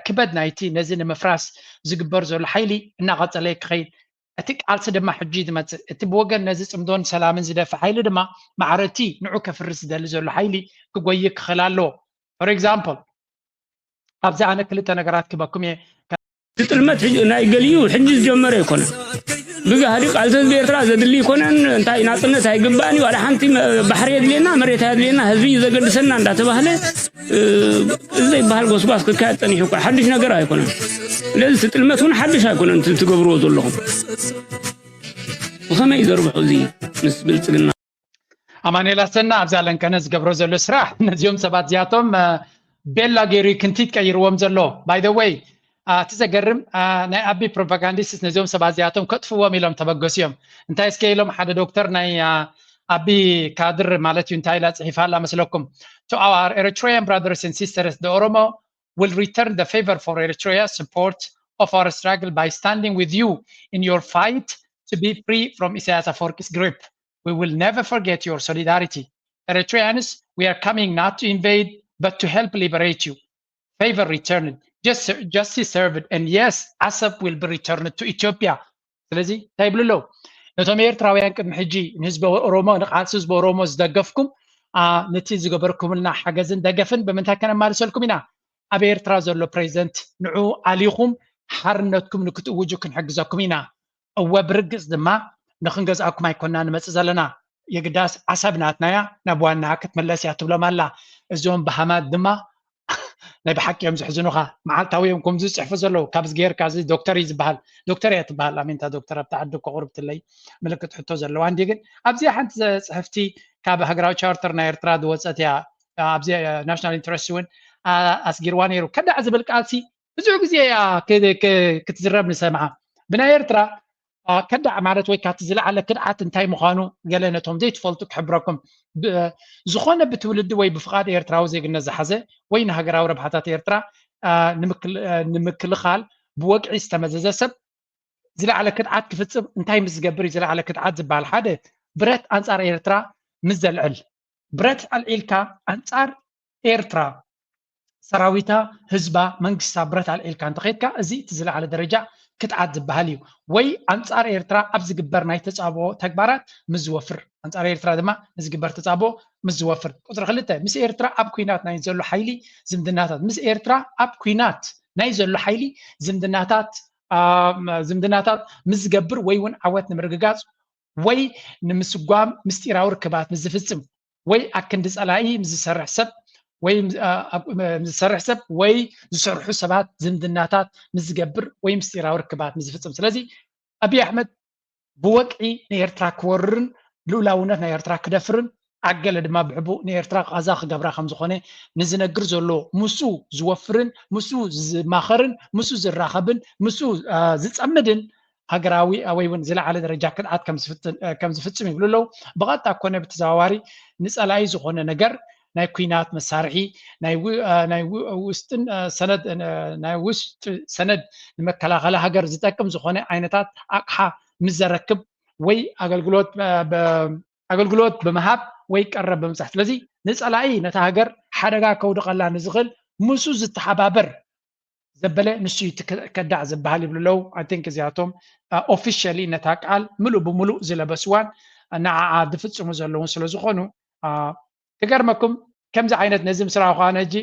ክበድ ናይቲ ነዚ ንምፍራስ ዝግበር ዘሎ ሓይሊ እናቐፀለ ክኸይድ እቲ ቃልሲ ድማ ሕጂ ዝመፅእ እቲ ብወገን ነዚ ጽምዶን ሰላምን ዝደፍዕ ሓይሊ ድማ ማዕረቲ ንዑ ከፍርስ ዝደሊ ዘሎ ሓይሊ ክጎይ ክኽእል ኣለዎ ፎር ኤግዛምፕል ኣብዚ ኣነ ክልተ ነገራት ክበኩም እየ ጥልመት ናይ ገሊኡ ሕጂ ዝጀመረ ይኮነ بقى قالت بيرترا زدلي كونن انتي ناطنت هيغباني ولا حنتي بحر يدلينا مريت يدلينا هزبي زغدسنا እንዳተባህለ زي بحال غوسغاس كاتني شو حدش ነገር አይኮንም ለዚህ ጥልመቱን حدش አይኮንም ትገብሩ ዘለኹም وخمي يزربحوا زي مس بلصقنا أماني لسنا أبزالن كنز قبرو زلو سراح نزيوم سبات زياتهم بيلا غيري كنتيت كيروم زلو باي ذا واي تزقرم ناي أبي بروباغانديست نزيوم سبات زياتهم كتفوا ميلهم تبقسيهم انتاي سكيلهم حدا دكتور ناي أبي كادر مالتي انتاي لا صحيفة لا مسلوكم to our Eritrean brothers and sisters the Oromo will return the favor for Eritrea's support of our struggle by standing with you in your fight to be free from Isaias Afwerki's grip. We will never forget your solidarity. Eritreans, we are coming not to invade, but to help liberate you. Favor returned, justice served, and yes, Asap will be returned to Ethiopia. ስለዚህ ታይብልሎ ነቶም ኤርትራውያን ቅድሚ ሕጂ ንህዝቢ ኦሮሞ ንቃልሲ ህዝቢ ኦሮሞ ዝደገፍኩም ነቲ ዝገበርኩምልና ሓገዝን ደገፍን ብምንታይ ከነማልሰልኩም ኢና ኣብ ኤርትራ ዘሎ ፕሬዚደንት ንዑ ኣሊኹም ሓርነትኩም ንክትእውጁ ክንሕግዘኩም ኢና እወ ብርግፅ ድማ ንክንገዝኣኩም ኣይኮንና ንመፅእ ዘለና የግዳስ ዓሰብናትናያ ናብ ዋና ክትመለስ እያ ትብሎም ኣላ እዞም ብሃማት ድማ ናይ ብሓቂኦም ዝሕዝኑኻ መዓልታዊዮም ከምዚ ዝፅሕፉ ዘለዉ ካብዚ ጌርካ እዚ ዶክተር እዩ ዝበሃል ዶክተር እያ ትበሃል ኣሜንታ ዶክተር ኣብቲ ዓዲ ከቑርብትለይ ምልክት ሕቶ ዘለዋ እንዲ ግን ኣብዚኣ ሓንቲ ፅሕፍቲ ካብ ሃገራዊ ቻርተር ናይ ኤርትራ ዝወፀት እያ ኣብዚ ናሽናል ኢንትረስት እውን ኣስጊርዋ ነይሩ ከዳዕ ዝብል ቃልሲ ብዙሕ ግዜ እያ ክትዝረብ ንሰምዓ ብናይ ኤርትራ كدع مالت وي كات زلعله كدعات انتاي مخانو قالنتهم زي تفلتو كحبركم زخونه بتولد وي بفقاد ايرتراو زي قلنا زحزه وين هاجراو ربحاتات ايرترا نمكل خال بوقعي استمزز سب زلعله كدعات كفصم انتاي مزغبر زلعله كدعات زبال حدا برت انصار ايرترا مزلعل برت العلكا انصار ايرترا سراويتا حزبا منغستا برت العلكا انت خيتكا ازي تزلعله درجه كتعاد زباليو وي انصار ايرترا ابز جبر ناي تصابو تكبارات مزوفر انصار ايرترا دما مزجبر تصابو مزوفر قدر خلته مس ايرترا اب كوينات ناي زلو حيلي زمدناتات مس ايرترا اب كوينات ناي زلو حيلي زمدناتات مزجبر وي ون عوات نمرغغاص وي نمسغام مستيراو ركبات مزفصم وي اكند صلاي مزسرح سب وي مزسرح سب وي زسرحو سبات زمدناتات مزجبر وي مستيراو ركبات مزفصم سلازي ابي احمد بوقعي نيرترا كورن لولاونت نيرترا كدفرن عقل دما بحبو نيرترا قازاخ غبرا خم زخونه نزنغر زلو مسو زوفرن مسو زماخرن مسو زراخبن مسو زصمدن هاجراوي اوي ون زلا على درجه كدعات كم زفصم يبلو بقطع كونه بتزاواري نصلاي زخونه نجر ناي كوينات مسارحي ناي وستن سند ناي وست سند لمكلاخله هاجر زتقم زخونه عينتات اقحا مزركب وي اغلغلوت بمهاب وي قرب بمصح ስለዚህ ንጸላኢ ነታ ሃገር ሓደጋ ከውድቀላ ንዝኽል ሙሱ ዝተሓባበር ዘበለ ንሱ ከዳዕ ዝበሃል ይብልለው አይ ቲንክ እዚኣቶም ኦፊሻሊ ነታ ቃል ሙሉ ብሙሉ ዝለበስዋን ንዓዓ ዝፍጽሙ ዘለውን ስለ ዝኾኑ كجرمكم كم زي عينت نزم سرعة خانة جي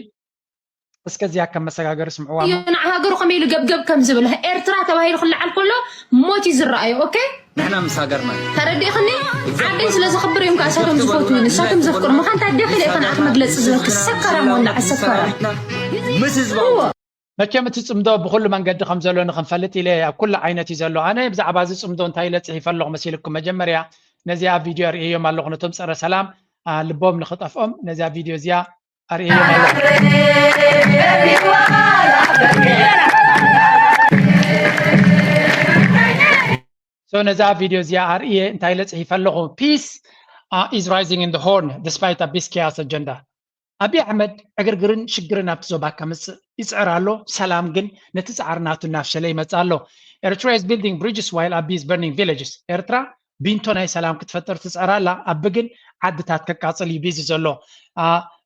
بس كذي كم مسجاجر سمعوها يعني هاجروا خميل جب كم زبلها إيرترا تباهي خل على كله موتي الرأي أوكي نحن مساجرنا تردي خني عادي سلاسة خبر يوم كاساتهم زفوتون ساتهم زفكر ما كان تعدي خلي أنا أحمد لسه السكر ولا السكر ما كم تصمدوا بكل من قد خمسة لون خنفلت إليه كل عينتي زلوا أنا بزع بعض تصمدون تايلت يفلق مسيلكم مجمريا نزيع فيديو رئيه مع لغة تمسر سلام لبوم نخطفهم نزع فيديو زيا أرئيه so نزع فيديو زيا أرئيه انتايلت يفلقوا peace is rising in the horn despite a big chaos agenda أبي أحمد أجرجرن شجرنا بتزوبك كمس يسعرالو سلام جن نتسعرناتو نافشلي متسالو Eritrea is building bridges while Abiy is burning villages Eritrea بينتوناي سلام كتفتر تسعرالا أبجن عدتات كقاصل يبيز زلو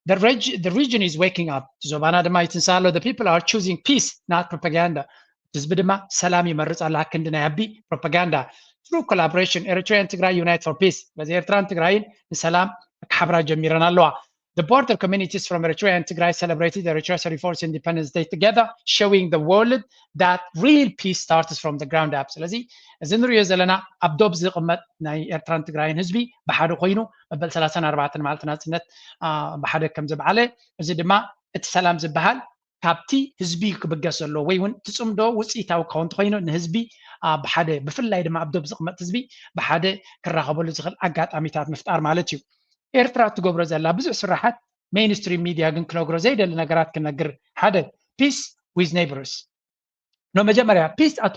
the region is waking up زوبانا دما يتنسالو the people are choosing peace not propaganda تزبدما سلامي مرز على كندنا يبي propaganda through collaboration Eritrea and Tigray unite for peace بس Eritrea and Tigray السلام كحبرا جميرنا لوا The border communities from Eritrea and Tigray celebrated Eritrea's 34th Independence Day together, showing the world that real peace starts from the ground up. ስለዚህ እዚ ንሪኦ ዘለና ኣብ ዶብ ዝቕመጥ ናይ ኤርትራን ትግራይን ህዝቢ ብሓደ ኮይኑ መበል 34 መዓልቲ ናጽነት ብሓደ ከም ዝበዓለ እዚ ድማ እቲ ሰላም ዝበሃል ካብቲ ህዝቢ ክብገስ ዘሎ ወይ እውን ትጽምዶ ውጽኢታዊ ክኸውን ኮይኑ ንህዝቢ ብሓደ ብፍላይ ድማ ኣብ ዶብ ዝቕመጥ ህዝቢ ብሓደ ክራኸበሉ ዝኽእል ኣጋጣሚታት ምፍጣር ማለት እዩ። ኤርትራ ትገብሮ ዘላ ብዙሕ ስራሓት ሜይንስትሪም ሚድያ ግን ክነግሮ ዘይደሊ ነገራት ክነግር ሓደ ፒስ ዊዝ ኔይበርስ ኖ መጀመርያ ፒስ ኣት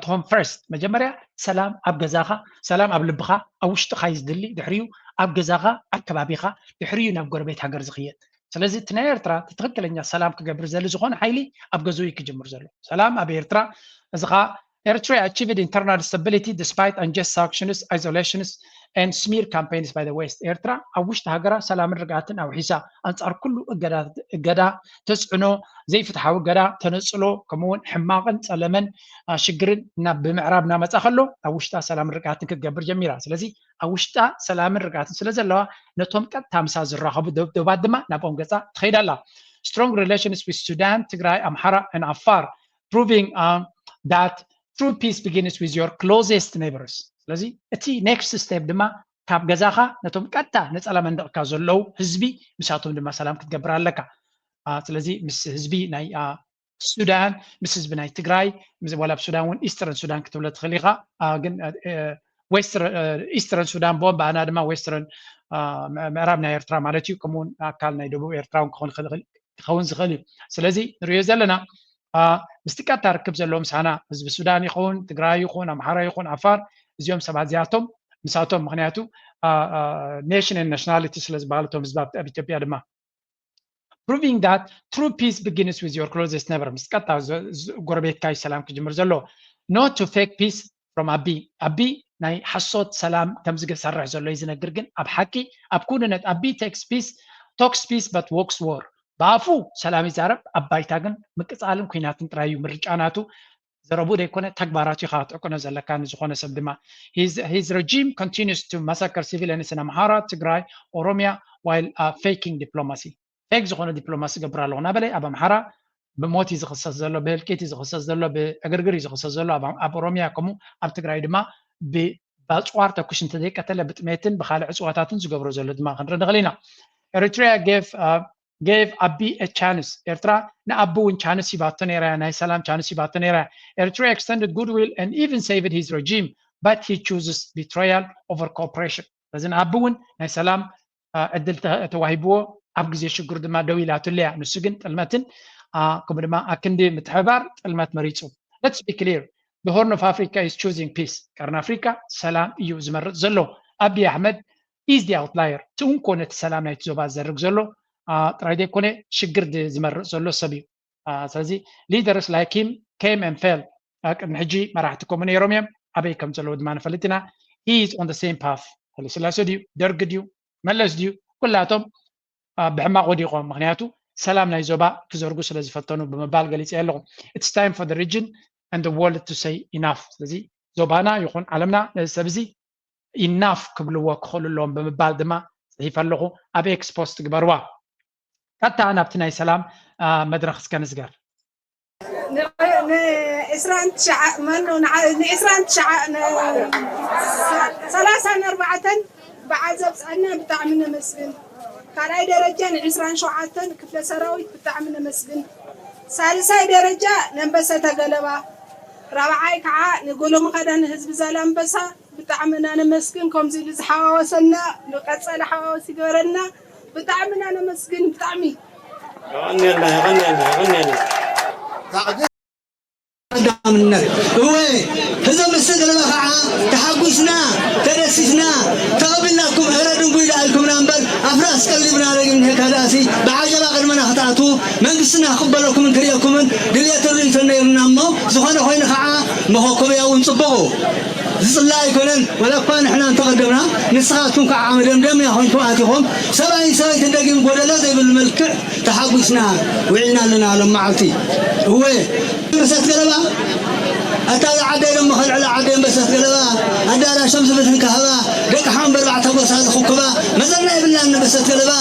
ሆም ፈርስት መጀመርያ ሰላም ኣብ ገዛኻ ሰላም ኣብ ልብኻ ኣብ ውሽጥኻ ይዝድሊ ድሕሪኡ ኣብ ገዛኻ ኣብ ከባቢኻ ድሕሪኡ ናብ ጎረቤት ሃገር ዝኽየድ ስለዚ እቲ ናይ ኤርትራ ትክክለኛ ሰላም ክገብር ዘሊ ዝኾነ ሓይሊ ኣብ ገዝኡ ክጅምር ዘሎ ሰላም ኣብ ኤርትራ እዚ ኸ Eritrea achieved internal stability despite unjust sanctions, isolations, and smear campaigns by the West. Eritrea أوشت هجرة سلام الرجعتن أو حسا أنصار كل جدا تسعنو زي فتحوا جدا تنصلو كمون حماقا سلامن شجرن نب معربنا ما تخلو أوشت سلام الرجعتن كجبر جميرة. سلزي أوشت سلام الرجعتن سلزي الله نتوم كتامساز الرهاب بعد ما نبون جزا تخيل الله. Strong relations with Sudan, Tigray, Amhara, and Afar, proving that true peace begins with your closest neighbors. ስለዚ እቲ next step ድማ ካብ ገዛኻ ነቶም ቀጥታ ነፃላ መንደቕካ ዘለዉ ህዝቢ ምሳቶም ድማ ሰላም ክትገብር ኣለካ ስለዚ ምስ ህዝቢ ናይ ሱዳን ምስ ህዝቢ ናይ ትግራይ ምስ ወላ ሱዳን እውን ኢስተርን ሱዳን ክትብለ ትኽእል ኢኻ ግን ኢስተርን ሱዳን ቦም ባና ድማ ዌስተርን ምዕራብ ናይ ኤርትራ ማለት እዩ ከምኡውን ኣካል ናይ ደቡብ ኤርትራ ክኸውን ዝኽእል እዩ ስለዚ ንሪኦ ዘለና ምስቲ ቀጥታ ርክብ ዘለዎም ሳና ህዝቢ ሱዳን ይኹን ትግራይ ይኹን ኣምሓራ ይኹን ዓፋር እዚኦም ሰባት እዚኣቶም ምሳቶም ምክንያቱ ኔሽን ኤንድ ናሽናሊቲ ስለ ዝበሃለቶም ህዝቢ ኣብ ኢትዮጵያ ድማ proving that true peace begins with your closest neighbor ምስ ቀጥታ ጎረቤትካ ሰላም ክጅምር ዘሎ not to fake peace from ኣቢ ናይ ሓሶት ሰላም ከም ዝሰርሕ ዘሎ እዩ ዝነግር ግን ኣብ ሓቂ ኣብ ኩንነት ኣቢ talks peace but walks war ባፉ ሰላም ይዛረብ ኣባይታ ግን ምቅፃልን ኩናትን ጥራዩ ምርጫናቱ ዘረቡ ደይኮነ ተግባራቱ ይኻ ተቆነ ዘለካ ንዝኾነ ሰብ ድማ his regime continues to massacre civilians in Amhara, Tigray, Oromia while faking diplomacy fake ዝኾነ ዲፕሎማሲ ገብር ኣለዎ ናበለይ ኣብ ኣምሓራ ብሞት ዝኽሰስ ዘሎ ብህልቂት ዝኽሰስ ዘሎ ብእግርግር ዝኽሰስ ዘሎ ኣብ ኦሮሚያ ከምኡ ኣብ ትግራይ ድማ ብኣፅዋር ተኩሽ እንተዘይቀተለ ብጥሜትን ብካልእ ዕፅዋታትን ዝገብሮ ዘሎ ድማ ክንርኢ ንኽእል ኢና Eritrea gave Abiy a chance. Eritrea na Abu in chance Sibatonera and Salam chance Sibatonera. Eritrea extended goodwill and even saved his regime, but he chooses betrayal over cooperation. As an Abu na Salam Delta Tawahibo Abgiz Shukur de Madawila Tulia Nusugin Almatin Kumama Akindi Metabar Almat Maricho. Let's be clear. The Horn of Africa is choosing peace. Karn Africa Salam Yuzmar Zolo. Abiy Ahmed is the outlier. Tunkonet Salam Night Zoba Zergzolo. ጥራይ ደይኮነ ሽግር ዝመርፅ ዘሎ ሰብ እዩ ስለዚ ሊደርስ ላይክ ሂም came and fell ቅድሚ ሕጂ መራሕቲ ኮሙን ነይሮም እዮም ኣበይ ከም ዘለዎ ድማ ንፈልጥ ኢና he is on the same path ስላሴ ድዩ ደርጊ ድዩ መለስ ድዩ ኩላቶም ብሕማቕ ወዲቖም ምክንያቱ ሰላም ናይ ዞባ ክዘርጉ ስለ ዝፈተኑ ብምባል ገሊፀ ኣለኹ it's time for the region and the world to say enough ስለዚ ዞባና ይኹን ዓለምና ነዚ ሰብ እዚ ኢናፍ ክብልዎ ክኽእልሎም ብምባል ድማ ፅሒፍ ኣለኹ ኣብ ኤክስፖስ ትግበርዋ حتى أنا بتناي سلام مدرخ سكنسجر. إسران شع منو إسران شع 34 بعزب أنا بتعمل مسجن. كان أي درجة إسران شعاتن كفل سراوي بتعمل مسجن. ثالث درجة نبسة تقلبا. رابعة كعا نقولهم قدن حزب زلام بسا بتعمل أنا مسجن كم زي الزحوا وصلنا لقد صلح وسجرنا. بتعمل أنا مسكين بتعمي. غني الله. هو هذا مسجد المخاعة تحققنا ترسسنا تقبلناكم هرد نقول لكم نمبر أفراس كلمنا لكم من هيك هذاسي بعجلة غير من أخطأتو من قصنا خبركم من كريكم من دليل تريتنا يرنامو زخنا خوينا خاعة ما هو كويا ونصبغو الله يكونن ولا كان احنا تقدمنا نسخاتكم كعامل دم يا هون تواتهم سبعين سنه تندقم قولنا زي بالملك تحققنا وعينا لنا لما عطي هو مسات قلبا أتابع عدين مخل على عدين بس تقلبا أدار شمس بتنكهبا دك حام بربع تبص هذا خكبا مزلنا يبلنا إن بس تقلبا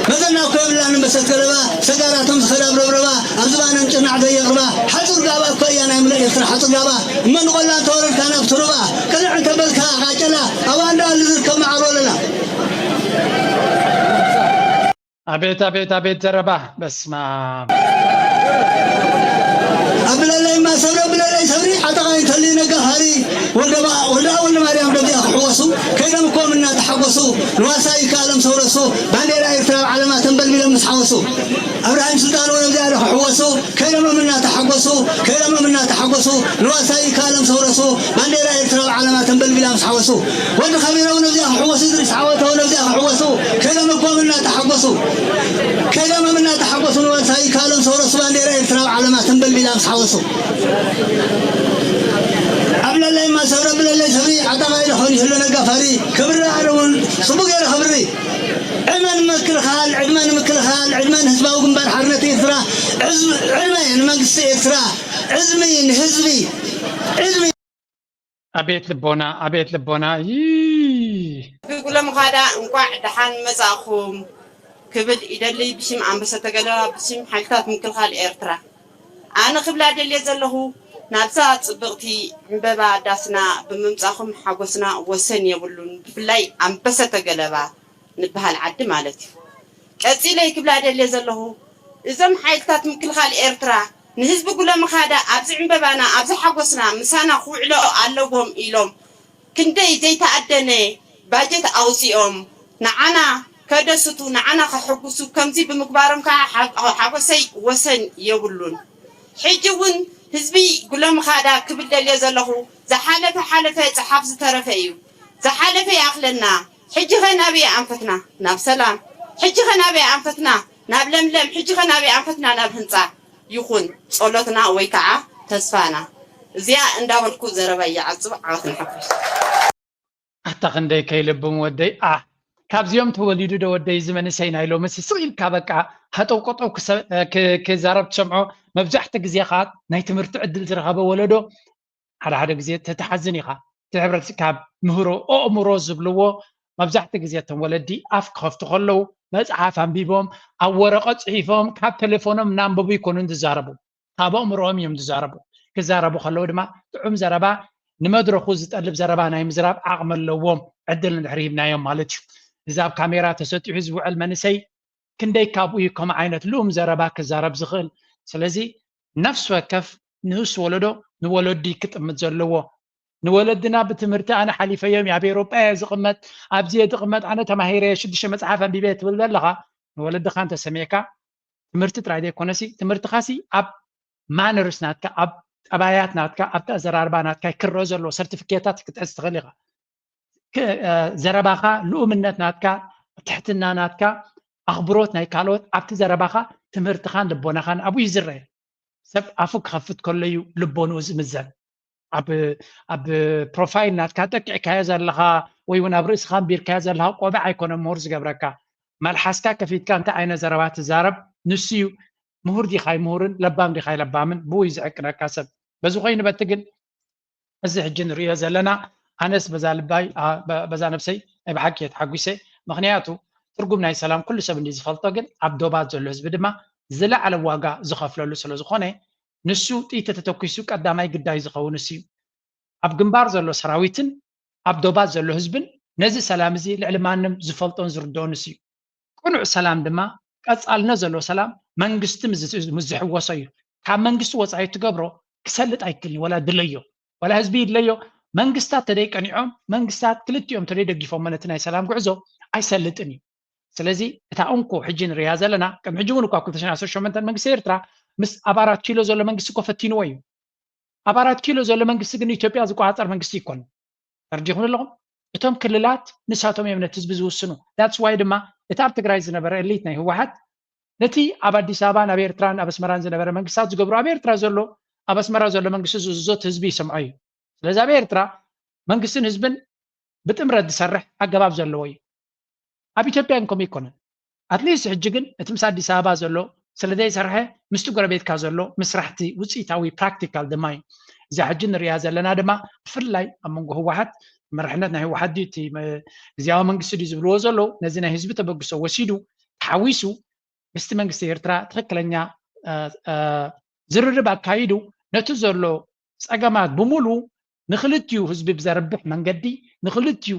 مزلنا كيبلنا إن بس تقلبا سجاراتهم خراب ربربا أزمان نجنا عدي يغربا حصل جابا كويانا يملا يسرح حصل جابا من قلنا تورن كان بتربا كذا عتبل كا عجلا أوان ده اللي ذكر معروضنا أبيت زربا بس ما أبلا ما سبر أبلا سبري حتى غاية تلينا قهري ولا مريم بدي أحوسو كيدا مقوم الناس تحوسو الواساي كالم سورسو بعدين رأي ترى على ما تنبل بلا مسحوسو أبراهيم سلطان ولا بدي أحوسو كيدا ما منا تحوسو كيدا ما منا تحوسو الواساي كالم سورسو بعدين رأي ترى على ما تنبل بلا مسحوسو وين خميرة ولا بدي أحوسو درس عوته ولا بدي أحوسو كيدا مقوم الناس تحوسو كيدا ما منا تحوسو الواساي كالم سورسو بعدين رأي ترى على ما تنبل بلا مسحوسو قبل الله ما سبر قبل الله سبري حتى غير خوني هلنا قفري كبر عرون صبغ غير خبري علمان مكر خال علمان مكر خال علمان هزبا وقنبار حرنتي إثرا علمان مقص إثرا عزمين هزبي عزمي أبيت لبونا بيقول مخادا انقع دحان مزاخوم كبد إدلي بشيم عم بس تقدر بشيم حالتات مكر خال إرترا أنا قبل أدلي زله نابسات صبغتي بابا داسنا بممزاخم حقوسنا وسن يبلون بلاي عم بس تقلبا نبها العد مالتي كتيلي قبل أدلي زله إذا محيلتات مكل خال إرترا نهز بقول مخادا أبز عم بابانا أبز حقوسنا مسانا خوعلو علوهم إلهم كندي زي تأدني باجت أوسيهم نعنا كدستو نعنا خحقوسو كمزي بمقبارم حقوسي وسن يبلون حجون هزبي قلهم خادا كبل دليل زله زحالفة صحاب ترفيو زحالفة أخلنا حج غنابي أنفتنا ناب سلام حج غنابي أنفتنا ناب لملم حج غنابي أنفتنا ناب هنصا يخون صلتنا ويكعا تسفانا زيا انداولكو زربا يعصب عاطن حفظ حتى خندي كيلبم ودي كابز يوم توليدو دو ودي زمن سينا يلو مسي صغير كابكا هاتو قطو كزارب تسمعو مبزحت غزيخات ناي تمرت عدل زرغبه ولدو حدا غزي تتحزن يخا تحبرت كاب مهرو او امرو زبلو مبزحت غزيتهم ولدي اف كفت خلو مصحف انبيبهم او ورقه صحيفهم كاب تليفونهم نانببو يكونوا تزاربو كاب امروهم يم تزاربو كزاربو خلو دما طعم زربا نمدرخو زتقلب زربا ناي مزراب عقم لوم عدل نحريبنا يوم مالتي اذا كاميرا تسطيو حزب علمنسي كندي كابو يكم عينت لوم زربا كزارب زخل سلازي نفس وكف نوس ولدو نولدي كتمت زلوو نولدنا بتمرتي انا حليفه يوم يا بيروبا زقمت ابزي دقمت انا تماهيري شدش مصحفا ببيت ولدلها نولد خانت سميكا تمرت ترايدي كونسي تمرت خاسي اب مانرس ناتكا اب ابايات ناتكا اب تزراربا ناتكا كرو زلو سيرتيفيكيتات كتستغلغا زرباخا لؤمنت ناتكا تحتنا ناتكا أخبروت ناي كالوت أبت زرباخا تمرت خان لبونا خان أبو يزرع سب أفك خفت كله لبون وزمزل أب بروفايل نات كاتك كازر لها ويون أبرز خان بير كازر لها قوبع يكون مهرز جبركا مالحسكا كفيت كانت عين زربات الزرب نسيو مهر دي خاي مهر لبام دي خاي لبامن بو يزعكنا كاسب بزوغين بتقل أزح الجنرية زلنا أنس بزالباي بزانبسي بحكي حقوسي مخنياتو ترجم ناي سلام كل سب ندي زفلطو ግን ኣብ ዶባት ዘሎ ህዝቢ ድማ ዝለዓለ ዋጋ ዝኸፍለሉ ስለ ዝኾነ ንሱ ጥይት ተተኩሱ ቀዳማይ ግዳይ ዝኸውን እዩ ኣብ ግንባር ዘሎ ሰራዊትን ኣብ ዶባት ዘሎ ህዝብን ነዚ ሰላም እዚ ልዕሊ ማንም ዝፈልጦን ዝርድኦን እዩ ቁኑዕ ሰላም ድማ ቀጻልነ ዘሎ ሰላም መንግስቲ ምዝሕወሶ እዩ ካብ መንግስቲ ወፃኢ ትገብሮ ክሰልጥ ኣይክልኒ ወላ ድለዮ ወላ ህዝቢ ይድለዮ መንግስታት ተደይቀኒዖም መንግስታት ክልቲኦም ተደይደጊፎም ማለት ናይ ሰላም ጉዕዞ ኣይሰልጥን እዩ ስለዚህ እታ እንኮ ሕጂ ንሪያ ዘለና ከም ሕጂ እውን እኳ 2018 መንግስቲ ኤርትራ ምስ ኣብ 4 ኪሎ ዘሎ መንግስቲ እኮ ፈቲንዎ እዩ ኣብ 4 ኪሎ ዘሎ መንግስቲ ግን ኢትዮጵያ ዝቆፃፀር መንግስቲ ይኮን ተርዲኹም ኣለኹም እቶም ክልላት ንሳቶም እዮም ነቲ ህዝቢ ዝውስኑ ዳትስ ዋይ ድማ እቲ ኣብ ትግራይ ዝነበረ ኤሊት ናይ ህወሓት ነቲ ኣብ ኣዲስ ኣበባ ናብ ኤርትራን ኣብ ኣስመራን ዝነበረ መንግስታት ዝገብሩ ኣብ ኤርትራ ዘሎ ኣብ ኣስመራ ዘሎ መንግስቲ ዝዞት ህዝቢ ይሰምዖ እዩ ስለዚ ኣብ ኤርትራ መንግስትን ህዝብን ብጥምረት ዝሰርሕ ኣገባብ ዘለዎ እዩ ኣብ ኢትዮጵያ እንኮም ይኮነን ኣትሊስት ሕጂ ግን እቲ ምስ ኣዲስ ኣበባ ዘሎ ስለዘይ ሰርሐ ምስቲ ጎረቤትካ ዘሎ ምስራሕቲ ውፅኢታዊ ፕራክቲካል ድማ እዩ زحج نريا زلنا دما بفلاي أمونغو هواحد مرحلتنا هي واحد دي زياو منقص دي زبلو زلو نزينا حزب تبقسو وسيدو تحويسو مست منقص إيرترا تخكلنيا زررب أكايدو نتزرلو سأقامات بمولو نخلتيو حزب بزربح منقدي نخلتيو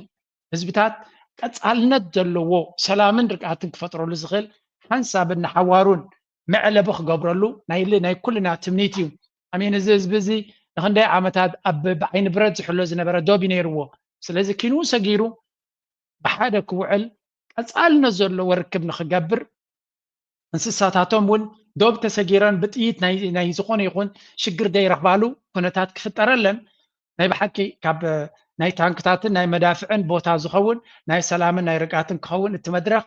حزبتات كتعلنت زلو سلامن ركعتن كفترو لزغل حنسابن حوارون معلبخ قبرلو نايلي ناي كلنا تمنيتيو أمين زيز بزي نخندي عامتات أب بعين برد حلو زنبرا دوبي نيرو سلازي كينو سجيرو بحادا كوعل أسألنا زلو وركب نخجبر انسساتاتهم ون دوب تسجيران بتقيت ناي زخون يكون شجر داي رخبالو كونتات كفترلن ناي بحكي كاب ناي تانكتاتن ناي مدافعن بوتا زخون ناي سلامن ناي رقاتن كخون التمدرخ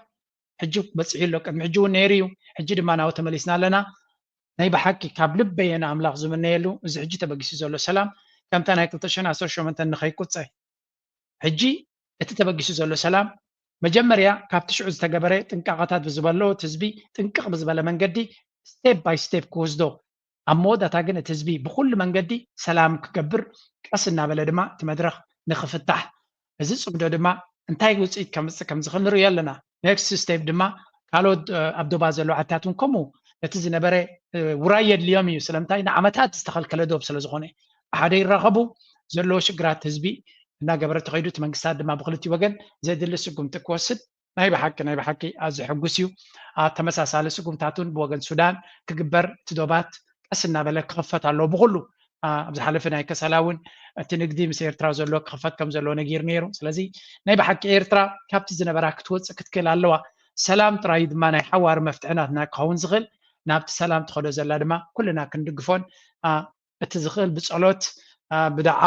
حجو بصعيل لو قد محجو نيريو حجي دما ناو تمليسنا لنا ناي بحكي كاب لبينا املاق زمنيلو زي حجي تبقيسي زلو سلام كم تانا يكتشنا اسر شو منتن نخيكوصاي حجي اتتبقيسي زلو سلام مجمريا كاب تشعوز تغبري طنقاقاتات بزبلو تزبي طنقق بزبله منقدي ستيب باي ستيب كوزدو امودا تاغن تزبي بكل منقدي سلام كقبر قسنا بلدما تمدرخ نخفتح እዚ ጽብዶ ድማ እንታይ ውጽኢት ከም ዝኽእል ንሪኦ ኣለና ኔክስት ስቴፕ ድማ ካልኦት ኣብ ዶባ ዘሎ ዓታቱን ከምኡ እቲ ዝነበረ ውራይ የድልዮም እዩ ስለምንታይ ንዓመታት ዝተኸልከለ ዶብ ስለ ዝኾነ ብሓደ ይራኸቡ ዘለዎ ሽግራት ህዝቢ እናገበረ ተኸይዱ እቲ መንግስታት ድማ ብክልቲኡ ወገን ዘድሊ ስጉምቲ ክወስድ ናይ ብሓቂ ኣዝዩ ሕጉስ እዩ ተመሳሳሊ ስጉምታቱን ብወገን ሱዳን ክግበር እቲ ዶባት ቀስ እናበለ ክኽፈት ኣለዎ ብኩሉ ኣብ ዝሓለፈ ናይ ከሰላውን እቲ ንግዲ ምስ ኤርትራ ዘሎ ክኽፈት ከም ዘለዎ ነጊር ነይሩ ስለዚ ናይ ብሓቂ ኤርትራ ካብቲ ዝነበራ ክትወፅእ ክትክእል ኣለዋ ሰላም ጥራይ ድማ ናይ ሓዋር መፍትሕናትና ክኸውን ዝኽእል ናብቲ ሰላም ትኸዶ ዘላ ድማ ኩልና ክንድግፎን እቲ ዝኽእል ብፀሎት ብድዓ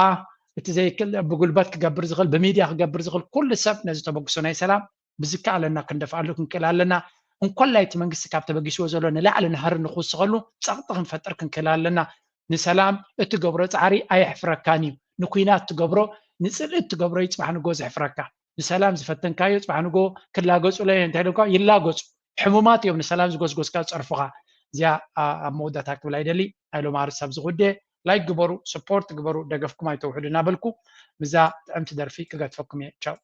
እቲ ዘይክእል ብጉልበት ክገብር ዝኽእል ብሚድያ ክገብር ዝኽእል ኩሉ ሰብ ነዚ ተበግሶ ናይ ሰላም ብዝከኣለና ክንደፍኣሉ ክንክእል ኣለና እንኳን እቲ መንግስቲ ካብ ተበጊስዎ ዘሎ ንላዕሊ ንሃሪ ንኽውስኸሉ ፀቕጢ ክንፈጥር ክንክእል ኣለና ንሰላም እትገብሮ ፃዕሪ ኣይሕፍረካን እዩ ንኩናት ትገብሮ ንፅልእ ትገብሮ ይፅባሕ ንጎ ዘሕፍረካ ንሰላም ዝፈተንካዮ ፅባሕ ንጎ ክላገፁ ላይ እንታይ ደልካ ይላገፁ ሕሙማት እዮም ንሰላም ዝጎስጎስካ ፀርፉኻ እዚኣ ኣብ መወዳእታ ክብል ኣይደሊ ኣይሎም ኣርሳብ ዝጉደ ላይክ ግበሩ ሰፖርት ግበሩ ደገፍኩም ኣይተውሕዱ እናበልኩ ብዛ ጥዕምቲ ደርፊ ክገትፈኩም እየ ቻው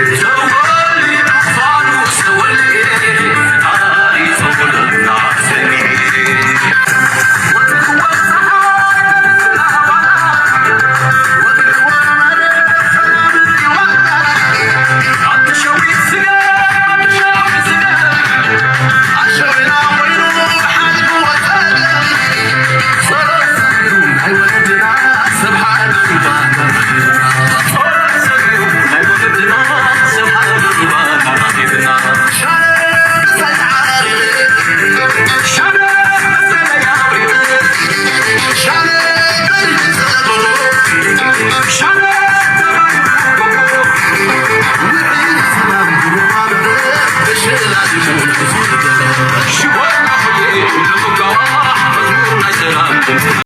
Salam